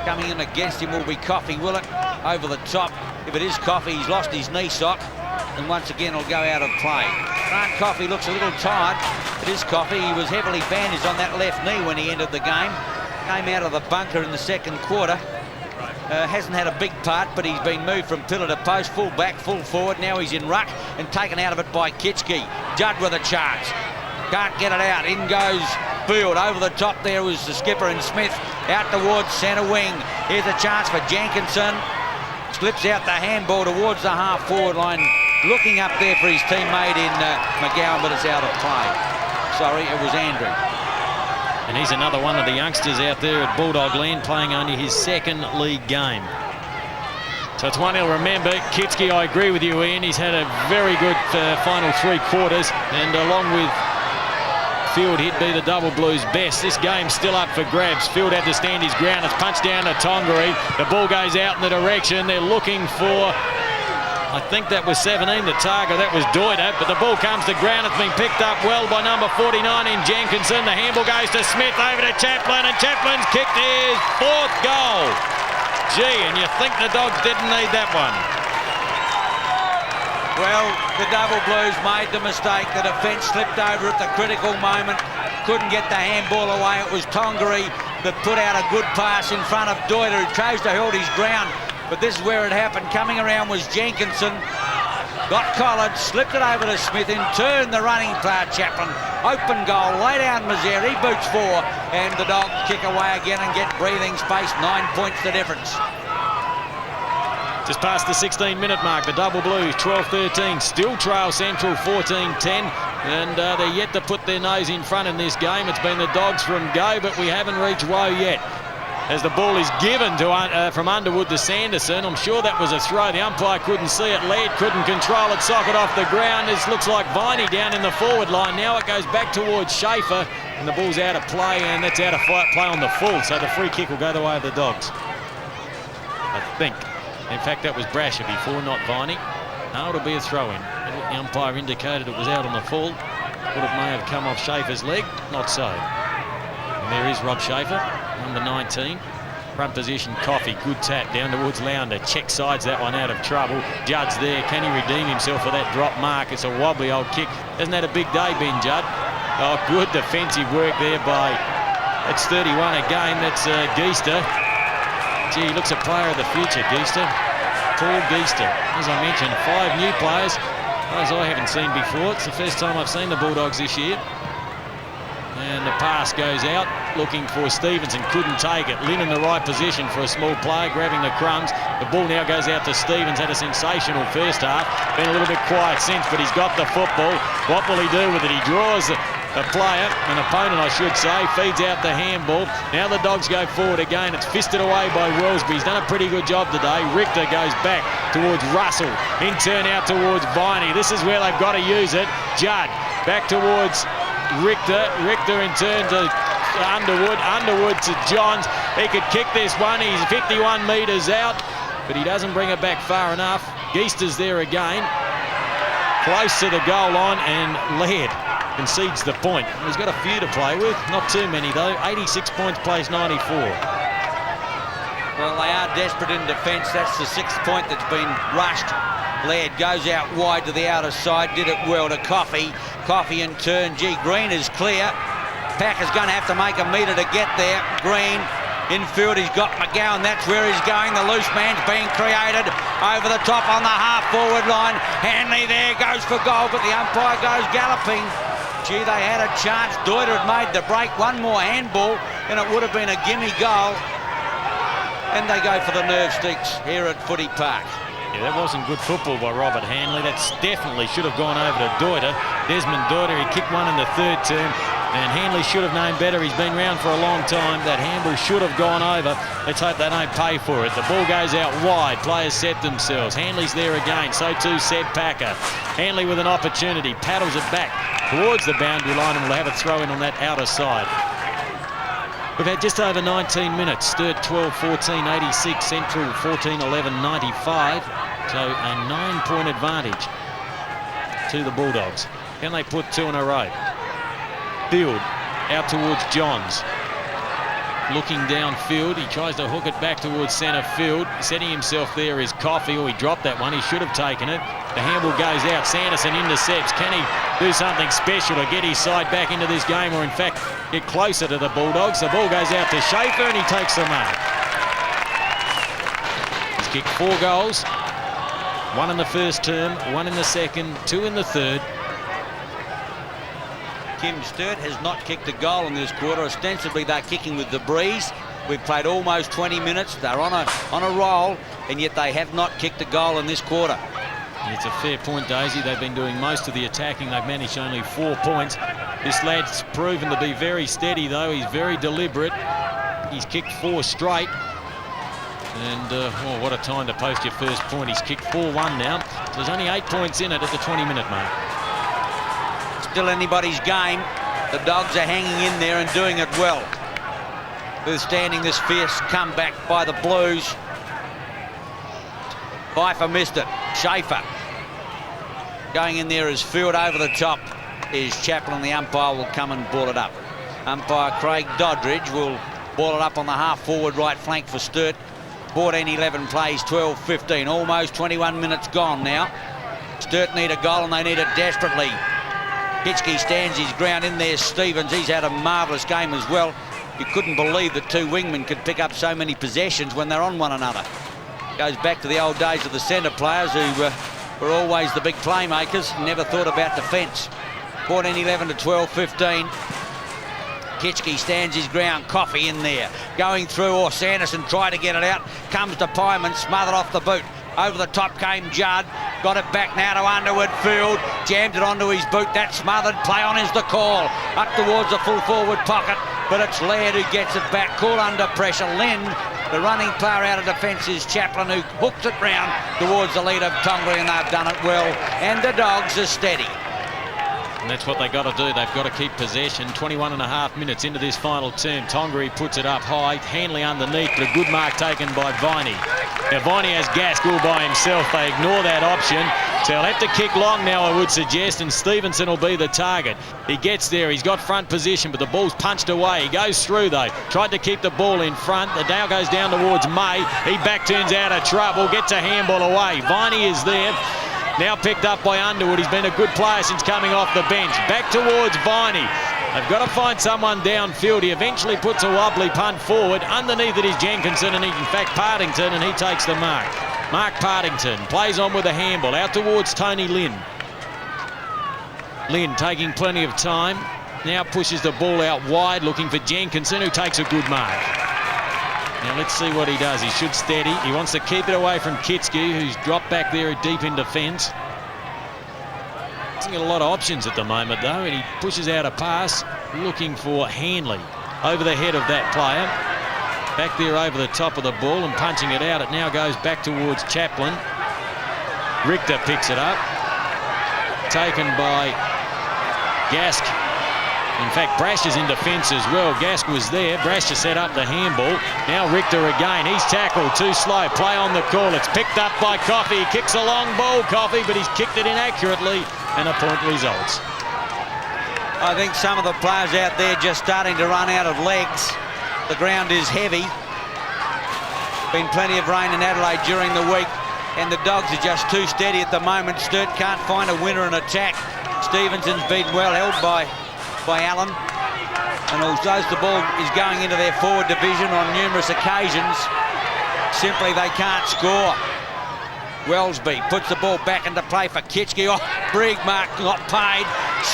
coming in against him will be Coffey, will it? Over the top. If it is Coffey, he's lost his knee sock, and once again will go out of play. Grant Coffey looks a little tired. It is Coffey. He was heavily bandaged on that left knee when he entered the game. Came out of the bunker in the second quarter. hasn't had a big part, but he's been moved from pillar to post, full back, full forward. Now he's in ruck and taken out of it by Kitschke. Judd with a chance. Can't get it out. In goes Field. Over the top there was the skipper and Smith. Out towards centre wing. Here's a chance for Jenkinson. Slips out the handball towards the half-forward line. Looking up there for his teammate in McGowan, but it's out of play. Sorry, it was Andrew. And he's another one of the youngsters out there at Bulldog Land playing only his second league game. So it's 1-0. Remember, Kitschke, I agree with you, Ian. He's had a very good final 3 quarters, and along with Field, he'd be the Double Blues' best. This game's still up for grabs. Field had to stand his ground. It's punched down to Tongaree. The ball goes out in the direction. They're looking for, I think that was 17, the target. That was Deuter, but the ball comes to ground. It's been picked up well by number 49 in Jenkinson. The handball goes to Smith, over to Chaplin, and Chaplin's kicked his 4th goal. Gee, and you think the Dogs didn't need that one. Well, the Double Blues made the mistake. The defence slipped over at the critical moment. Couldn't get the handball away. It was Tongaree that put out a good pass in front of Deuter, who chose to hold his ground. But this is where it happened. Coming around was Jenkinson. Got collared, slipped it over to Smith, and turned the running player Chaplin. Open goal, lay down Maziere, he boots 4, and the Dogs kick away again and get breathing space. 9 points the difference. Just past the 16-minute mark, the Double Blues 12-13 still trail Central 14-10, and they're yet to put their nose in front in this game. It's been the Dogs from go, but we haven't reached woe yet. As the ball is given to from Underwood to Sanderson, I'm sure that was a throw. The umpire couldn't see it. Laird couldn't control it. Socket off the ground. This looks like Viney down in the forward line. Now it goes back towards Schaefer, and the ball's out of play, and that's out of play on the full. So the free kick will go the way of the Dogs, I think. In fact, that was Brasher before, not Viney. No, it'll be a throw-in. The umpire indicated it was out on the full. But it may have come off Schaefer's leg. Not so. And there is Rob Schaefer, number 19. Front position, Coffey. Good tap down towards Launder. Check sides that one out of trouble. Judd's there. Can he redeem himself for that drop mark? It's a wobbly old kick. Hasn't had a big day, Ben Judd. Oh, good defensive work there by... That's 31 again. That's Geester. Gee, he looks a player of the future, Geester. Paul Geester. As I mentioned, 5 new players, players I haven't seen before. It's the first time I've seen the Bulldogs this year. And the pass goes out, looking for Stevenson, couldn't take it. Lynn in the right position for a small player, grabbing the crumbs. The ball now goes out to Stevens, had a sensational first half. Been a little bit quiet since, but he's got the football. What will he do with it? He draws a player, an opponent I should say, feeds out the handball. Now the Dogs go forward again. It's fisted away by Wellsby. He's done a pretty good job today. Richter goes back towards Russell. In turn out towards Viney. This is where they've got to use it. Judd back towards Richter. Richter in turn to Underwood. Underwood to Johns. He could kick this one. He's 51 metres out, but he doesn't bring it back far enough. Geester's there again. Close to the goal line, and Laird concedes the point. He's got a few to play with, not too many though. 86 points, plays 94. Well, they are desperate in defence. That's the 6th point that's been rushed. Laird goes out wide to the outer side, did it well to Coffey. Coffey in turn, gee, Green is clear. Packer's going to have to make a metre to get there. Green, infield, he's got McGowan, that's where he's going. The loose man's being created over the top on the half-forward line. Hanley there goes for goal, but the umpire goes galloping. Gee, they had a chance. Deuter had made the break. One more handball, and it would have been a gimme goal. And they go for the nerve sticks here at Footy Park. Yeah, that wasn't good football by Robert Hanley. That definitely should have gone over to Deuter. Desmond Deuter, he kicked one in the 3rd term, and Hanley should have known better. He's been round for a long time. That handball should have gone over. Let's hope they don't pay for it. The ball goes out wide. Players set themselves. Hanley's there again. So too Seb Packer. Hanley with an opportunity. Paddles it back towards the boundary line and will have a throw in on that outer side. We've had just over 19 minutes. Sturt 12-14, 86. Central 14-11, 95. So a 9-point advantage to the Bulldogs. Can they put 2 in a row? Field out towards Johns. Looking downfield, he tries to hook it back towards centre field. Setting himself there is Coffey. Oh, he dropped that one. He should have taken it. The handball goes out. Sanderson intercepts. Can he do something special to get his side back into this game, or in fact get closer to the Bulldogs? The ball goes out to Schaefer, and he takes the mark. kicked 4 goals. 1 in the first term, 1 in the second, 2 in the third. Kim Sturt has not kicked a goal in this quarter. Ostensibly, they're kicking with the breeze. We've played almost 20 minutes. They're on a roll, and yet they have not kicked a goal in this quarter. It's a fair point, Daisy. They've been doing most of the attacking. They've managed only 4 points. This lad's proven to be very steady, though. He's very deliberate. He's kicked 4 straight. And, oh, what a time to post your first point. He's kicked 4-1 now. So there's only 8 points in it at the 20-minute mark. Still anybody's game. The Dogs are hanging in there and doing it well. Withstanding this fierce comeback by the Blues. Pfeiffer missed it. Schaefer going in there as field over the top is Chaplin. The umpire will come and ball it up. Umpire Craig Doddridge will ball it up on the half-forward right flank for Sturt. 14-11 plays, 12-15. Almost 21 minutes gone now. Sturt need a goal and they need it desperately. Hitchke stands his ground in there. Stevens, he's had a marvellous game as well. You couldn't believe that 2 wingmen could pick up so many possessions when they're on one another. Goes back to the old days of the centre players who were always the big playmakers, never thought about defence. 14-11 to 12-15. Hitchke stands his ground. Coffey in there. Going through, Sanderson tried to get it out. Comes to Pyman, smothered off the boot. Over the top came Judd. Got it back now to Underwood field. Jammed it onto his boot. That smothered play on is the call. Up towards the full forward pocket. But it's Laird who gets it back. Call under pressure. Lind, the running player out of defence, is Chaplin, who hooks it round towards the lead of Tongley, and they've done it well. And the Dogs are steady. And that's what they've got to do. They've got to keep possession. 21.5 minutes into this final term. Tongley puts it up high. Hanley underneath, but a good mark taken by Viney. Now, Viney has Gaskell by himself. They ignore that option. So he'll have to kick long now, I would suggest, and Stevenson will be the target. He gets there. He's got front position, but the ball's punched away. He goes through, though. Tried to keep the ball in front. The now goes down towards May. He back turns out of trouble. Gets a handball away. Viney is there. Now picked up by Underwood. He's been a good player since coming off the bench. Back towards Viney. They've got to find someone downfield. He eventually puts a wobbly punt forward. Underneath it is Jenkinson, and in fact Partington, and he takes the mark. Mark Partington plays on with a handball out towards Tony Lynn. Lynn taking plenty of time. Now pushes the ball out wide, looking for Jenkinson, who takes a good mark. Now let's see what he does. He should steady. He wants to keep it away from Kitski, who's dropped back there deep in defence. Hasn't got a lot of options at the moment, though, and he pushes out a pass, looking for Hanley over the head of that player. Back there over the top of the ball and punching it out. It now goes back towards Chaplin. Richter picks it up. Taken by Gask. In fact, Brash is in defence as well. Gask was there. Brash has set up the handball. Now Richter again. He's tackled. Too slow. Play on the call. It's picked up by Coffey. He kicks a long ball, Coffey, but he's kicked it inaccurately, and a point results. I think some of the players out there just starting to run out of legs. The ground is heavy. Been plenty of rain in Adelaide during the week, and the Dogs are just too steady at the moment. Sturt can't find a winner in attack. Stevenson's been well held by Allen, and although the ball is going into their forward division on numerous occasions, simply they can't score. Wellesby puts the ball back into play for Kitchke. Oh, Brigg mark not paid.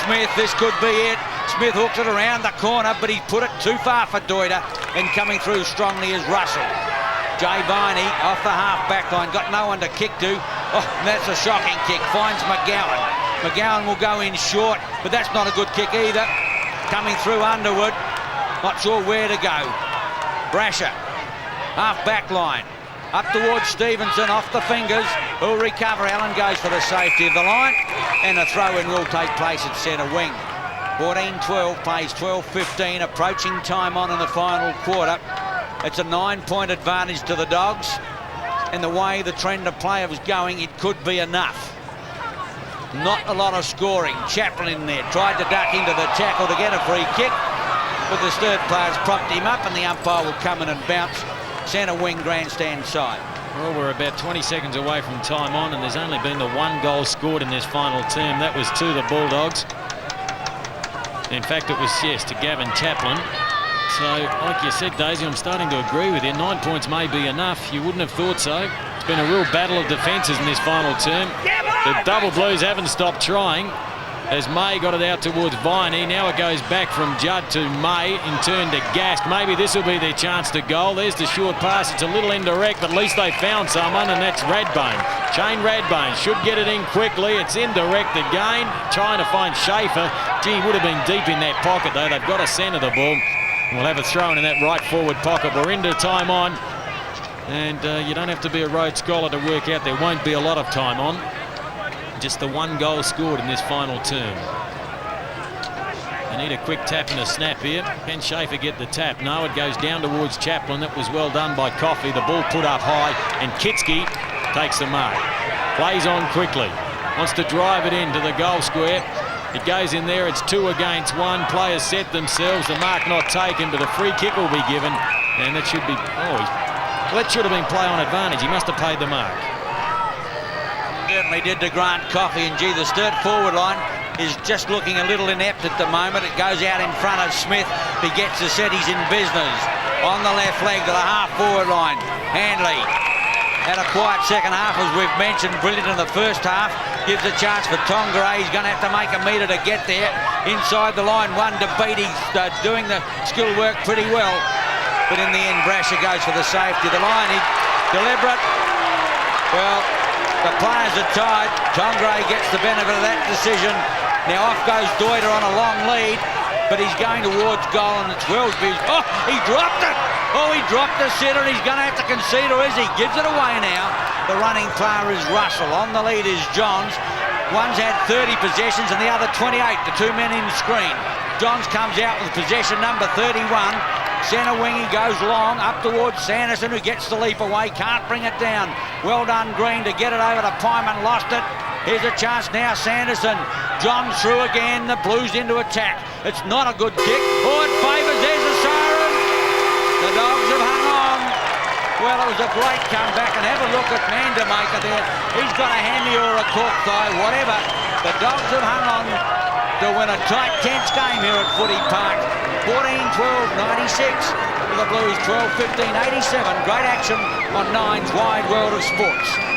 Smith, this could be it. Smith hooks it around the corner, but he put it too far for Doida, and coming through strongly is Russell. Jay Viney off the half-back line, got no one to kick to. Oh, that's a shocking kick, finds McGowan. McGowan will go in short, but that's not a good kick either. Coming through Underwood, not sure where to go. Brasher, half-back line. Up towards Stevenson, off the fingers. Who'll recover? Allen goes for the safety of the line, and a throw-in will take place at centre wing. 14-12 plays 12-15, approaching time on in the final quarter. It's a 9-point advantage to the Dogs, and the way the trend of play was going, it could be enough. Not a lot of scoring. Chaplin in there, tried to duck into the tackle to get a free kick, but the Sturt players propped him up, and the umpire will come in and bounce. Centre wing grandstand side. Well, we're about 20 seconds away from time on, and there's only been the 1 goal scored in this final term. That was to the Bulldogs. In fact, it was, yes, to Gavin Chaplin. So, like you said, Daisy, I'm starting to agree with you. 9 points may be enough. You wouldn't have thought so. been a real battle of defences in this final term. The double Blues haven't stopped trying. As May got it out towards Viney. Now it goes back from Judd to May, in turn to Gast. Maybe this will be their chance to goal. There's the short pass. It's a little indirect, but at least they found someone, and that's Radbone. Shane Radbone should get it in quickly. It's indirect again, trying to find Schaefer. Gee, would have been deep in that pocket, though. They've got to centre the ball. We'll have it thrown in that right forward pocket. We're into time on, and you don't have to be a Rhodes Scholar to work out there won't be a lot of time on. Just the one goal scored in this final term. They need a quick tap and a snap here. Can Schaefer get the tap? No, it goes down towards Chaplin. That was well done by Coffey. The ball put up high, and Kitsky takes the mark. Plays on quickly. Wants to drive it into the goal square. It goes in there. It's 2 against 1. Players set themselves. The mark not taken, but a free kick will be given. And that should be... well, that should have been play on advantage. He must have paid the mark. Certainly did to Grant Coffey, and gee, the Sturt forward line is just looking a little inept at the moment. It goes out in front of Smith. He gets the set. He's in business. On the left leg to the half-forward line. Handley had a quiet second half, as we've mentioned. Brilliant in the first half. Gives a chance for Tongaray. He's going to have to make a metre to get there. Inside the line, one to beat. He's doing the skill work pretty well. But in the end, Brasher goes for the safety. The line, he deliberate. Well, the players are tied. Tongaray gets the benefit of that decision. Now off goes Deuter on a long lead, but he's going towards goal, and it's Wellsby's. Oh, he dropped it! Oh, he dropped the sitter, and he's going to have to concede, or is he? Gives it away now. The running player is Russell. On the lead is Johns. One's had 30 possessions and the other 28. The 2 men in screen. Johns comes out with possession number 31. Centre wing, he goes long up towards Sanderson, who gets the leap away, can't bring it down. Well done, Green, to get it over to Pyman, lost it. Here's a chance now, Sanderson. John through again, the Blues into attack. It's not a good kick. Oh, it favours, there's the siren. The Dogs have hung on. Well, it was a great comeback, and have a look at Mandamaker there. He's got a handy or a cork thigh, whatever. The Dogs have hung on to win a tight, tense game here at Footy Park. 14-12-96 for the Blues, 12-15-87. Great action on Nine's Wide World of Sports.